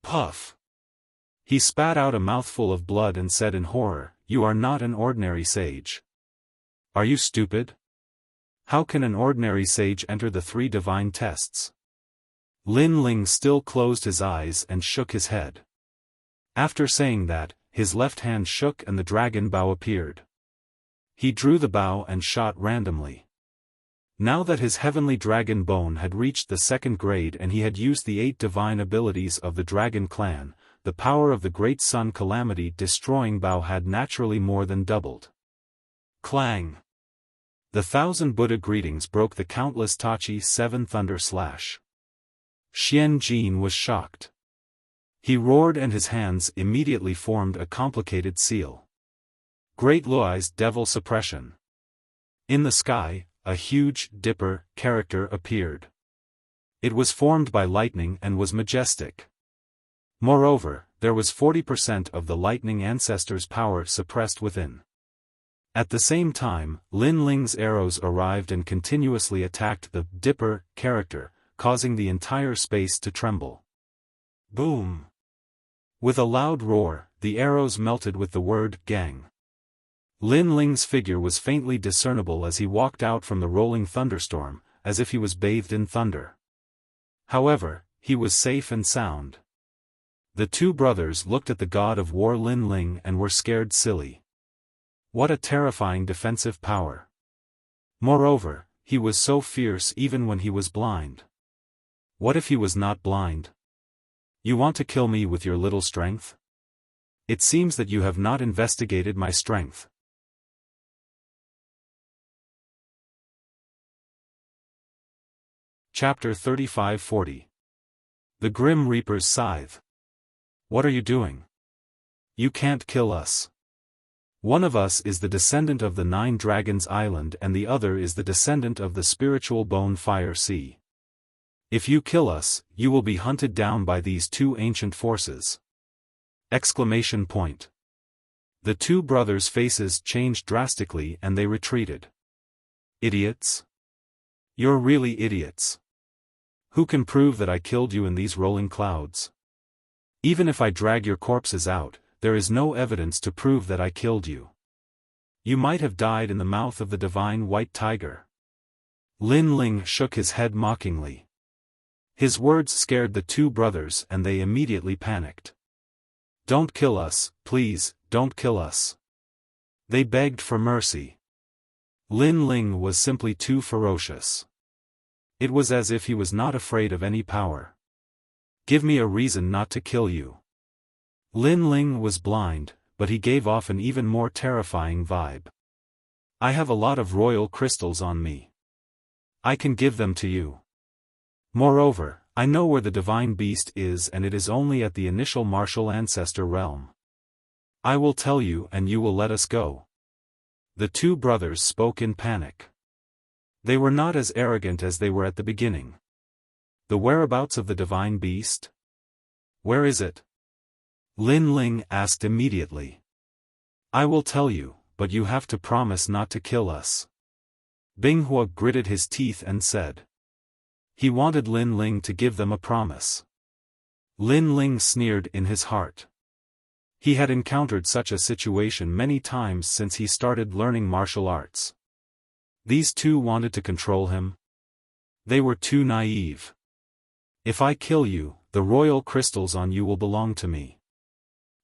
Puff. He spat out a mouthful of blood and said in horror, "You are not an ordinary sage. Are you stupid? How can an ordinary sage enter the three divine tests?" Lin Ling still closed his eyes and shook his head. After saying that, his left hand shook and the dragon bow appeared. He drew the bow and shot randomly. Now that his heavenly dragon bone had reached the 2nd grade and he had used the 8 divine abilities of the dragon clan, the power of the great sun calamity destroying bow had naturally more than doubled. Clang! The 1,000 Buddha greetings broke the countless Tachi 7 thunder slash. Xian Jin was shocked. He roared and his hands immediately formed a complicated seal. Great Luai's devil suppression. In the sky, a huge dipper character appeared. It was formed by lightning and was majestic. Moreover, there was 40% of the lightning ancestor's power suppressed within. At the same time, Lin Ling's arrows arrived and continuously attacked the dipper character, causing the entire space to tremble. Boom! With a loud roar, the arrows melted with the word gang. Lin Ling's figure was faintly discernible as he walked out from the rolling thunderstorm, as if he was bathed in thunder. However, he was safe and sound. The two brothers looked at the god of war Lin Ling and were scared silly. What a terrifying defensive power. Moreover, he was so fierce even when he was blind. What if he was not blind? You want to kill me with your little strength? It seems that you have not investigated my strength. Chapter 3540. The Grim Reaper's Scythe. What are you doing? You can't kill us. One of us is the descendant of the 9 Dragons Island and the other is the descendant of the spiritual Bone Fire Sea. If you kill us, you will be hunted down by these two ancient forces. Exclamation point. The two brothers' faces changed drastically and they retreated. Idiots? You're really idiots. Who can prove that I killed you in these rolling clouds? Even if I drag your corpses out, there is no evidence to prove that I killed you. You might have died in the mouth of the divine white tiger. Lin Ling shook his head mockingly. His words scared the two brothers and they immediately panicked. Don't kill us, please, don't kill us. They begged for mercy. Lin Ling was simply too ferocious. It was as if he was not afraid of any power. Give me a reason not to kill you. Lin Ling was blind, but he gave off an even more terrifying vibe. I have a lot of royal crystals on me. I can give them to you. Moreover, I know where the divine beast is and it is only at the initial martial ancestor realm. I will tell you and you will let us go. The two brothers spoke in panic. They were not as arrogant as they were at the beginning. The whereabouts of the divine beast? Where is it? Lin Ling asked immediately. I will tell you, but you have to promise not to kill us. Bing Hua gritted his teeth and said. He wanted Lin Ling to give them a promise. Lin Ling sneered in his heart. He had encountered such a situation many times since he started learning martial arts. These two wanted to control him. They were too naive. If I kill you, the royal crystals on you will belong to me.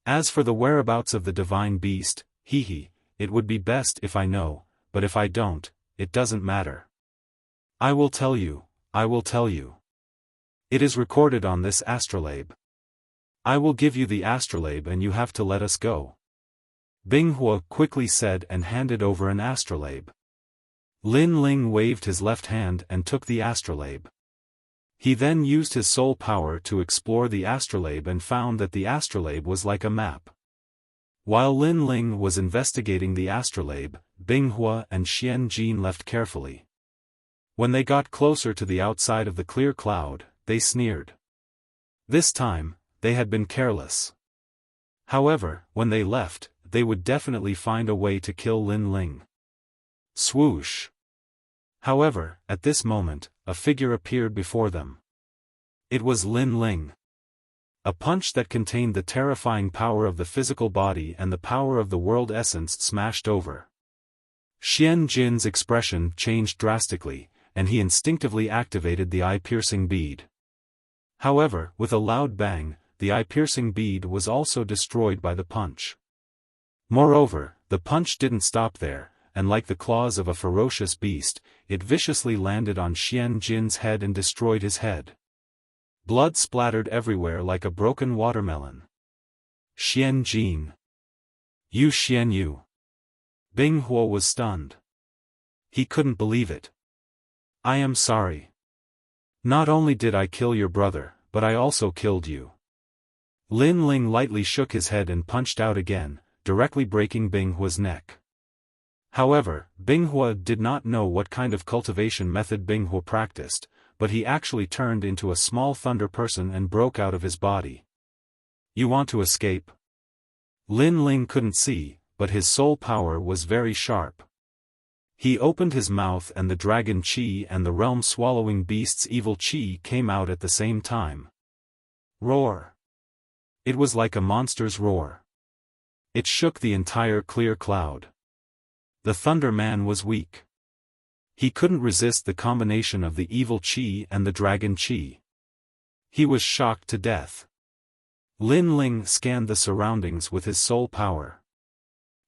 As for the whereabouts of the divine beast, it would be best if I know, but if I don't, it doesn't matter. I will tell you, I will tell you. It is recorded on this astrolabe. I will give you the astrolabe and you have to let us go. Bing Hua quickly said and handed over an astrolabe. Lin Ling waved his left hand and took the astrolabe. He then used his soul power to explore the astrolabe and found that the astrolabe was like a map. While Lin Ling was investigating the astrolabe, Bing Hua and Xian Jin left carefully. When they got closer to the outside of the clear cloud, they sneered. This time, they had been careless. However, when they left, they would definitely find a way to kill Lin Ling. Swoosh! However, at this moment, a figure appeared before them. It was Lin Ling. A punch that contained the terrifying power of the physical body and the power of the world essence smashed over. Xian Jin's expression changed drastically, and he instinctively activated the eye-piercing bead. However, with a loud bang, the eye-piercing bead was also destroyed by the punch. Moreover, the punch didn't stop there, and like the claws of a ferocious beast, it viciously landed on Xian Jin's head and destroyed his head. Blood splattered everywhere like a broken watermelon. Xian Jin. You Xian Yu. Bing Hua was stunned. He couldn't believe it. I am sorry. Not only did I kill your brother, but I also killed you. Lin Ling lightly shook his head and punched out again, directly breaking Bing Hua's neck. However, Bing Hua did not know what kind of cultivation method Bing Hua practiced, but he actually turned into a small thunder person and broke out of his body. You want to escape? Lin Ling couldn't see, but his soul power was very sharp. He opened his mouth and the dragon chi and the realm-swallowing beast's evil chi came out at the same time. Roar! It was like a monster's roar. It shook the entire clear cloud. The Thunder Man was weak. He couldn't resist the combination of the evil chi and the dragon chi. He was shocked to death. Lin Ling scanned the surroundings with his soul power.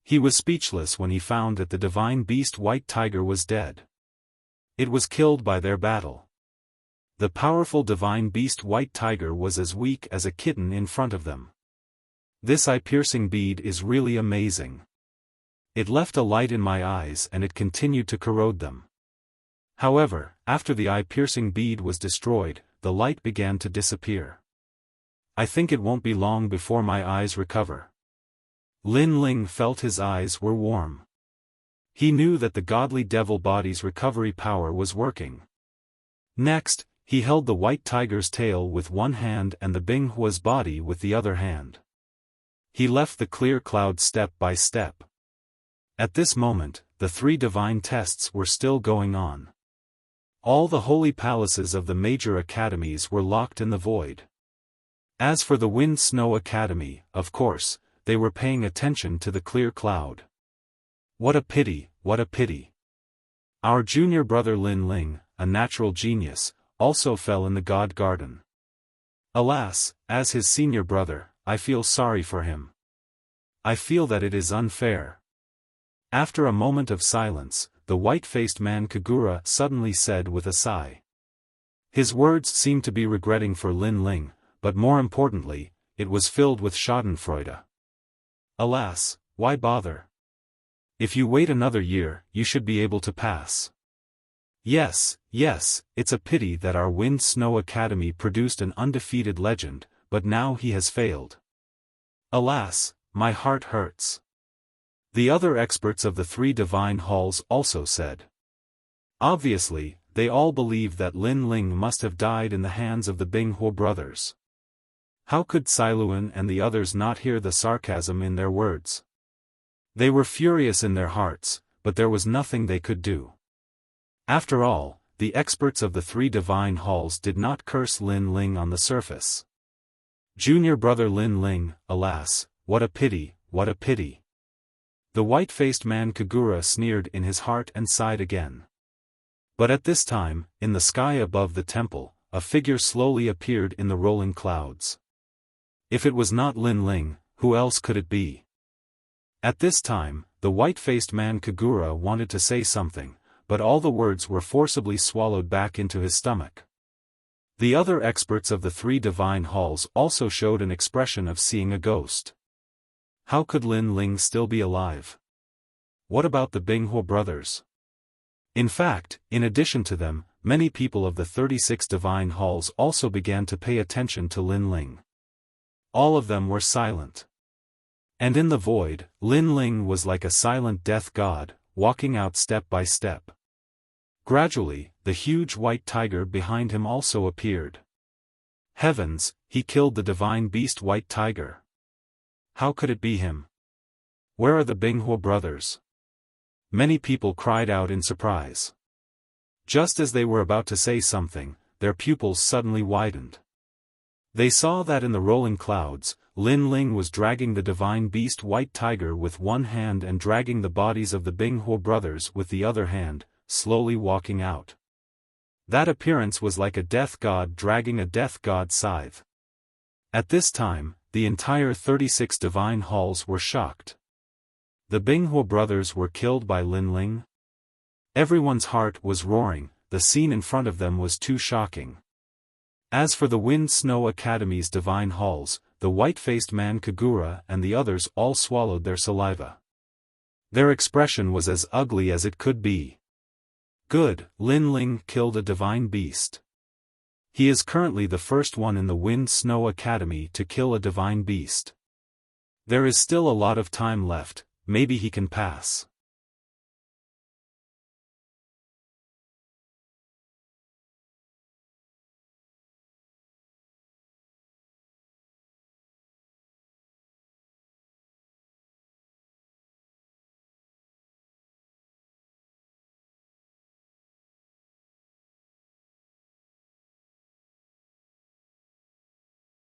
He was speechless when he found that the divine beast White Tiger was dead. It was killed by their battle. The powerful divine beast White Tiger was as weak as a kitten in front of them. This eye-piercing bead is really amazing. It left a light in my eyes and it continued to corrode them. However, after the eye-piercing bead was destroyed, the light began to disappear. I think it won't be long before my eyes recover. Lin Ling felt his eyes were warm. He knew that the godly devil body's recovery power was working. Next, he held the White Tiger's tail with one hand and the Bing Hua's body with the other hand. He left the clear cloud step by step. At this moment, the three divine tests were still going on. All the holy palaces of the major academies were locked in the void. As for the Wind Snow Academy, of course, they were paying attention to the clear cloud. What a pity, what a pity. Our junior brother Lin Ling, a natural genius, also fell in the God Garden. Alas, as his senior brother, I feel sorry for him. I feel that it is unfair. After a moment of silence, the white-faced man Kagura suddenly said with a sigh. His words seemed to be regretting for Lin Ling, but more importantly, it was filled with schadenfreude. Alas, why bother? If you wait another year, you should be able to pass. Yes, it's a pity that our Wind Snow Academy produced an undefeated legend, but now he has failed. Alas, my heart hurts. The other experts of the three divine halls also said. Obviously, they all believed that Lin Ling must have died in the hands of the Bing Hua brothers. How could Siluan and the others not hear the sarcasm in their words? They were furious in their hearts, but there was nothing they could do. After all, the experts of the 3 divine halls did not curse Lin Ling on the surface. Junior brother Lin Ling, alas, what a pity, what a pity. The white-faced man Kagura sneered in his heart and sighed again. But at this time, in the sky above the temple, a figure slowly appeared in the rolling clouds. If it was not Lin Ling, who else could it be? At this time, the white-faced man Kagura wanted to say something, but all the words were forcibly swallowed back into his stomach. The other experts of the 3 divine halls also showed an expression of seeing a ghost. How could Lin Ling still be alive? What about the Binghua brothers? In fact, in addition to them, many people of the 36 divine halls also began to pay attention to Lin Ling. All of them were silent. And in the void, Lin Ling was like a silent death god, walking out step by step. Gradually, the huge white tiger behind him also appeared. Heavens, he killed the divine beast white tiger. How could it be him? Where are the Binghua brothers? Many people cried out in surprise. Just as they were about to say something, their pupils suddenly widened. They saw that in the rolling clouds, Lin Ling was dragging the divine beast white tiger with one hand and dragging the bodies of the Binghua brothers with the other hand, slowly walking out. That appearance was like a death god dragging a death god scythe. At this time, the entire 36 divine halls were shocked. The Binghua brothers were killed by Lin Ling? Everyone's heart was roaring, the scene in front of them was too shocking. As for the Wind Snow Academy's divine halls, the white-faced man Kagura and the others all swallowed their saliva. Their expression was as ugly as it could be. Good, Lin Ling killed a divine beast. He is currently the first one in the Wind Snow Academy to kill a divine beast. There is still a lot of time left, maybe he can pass.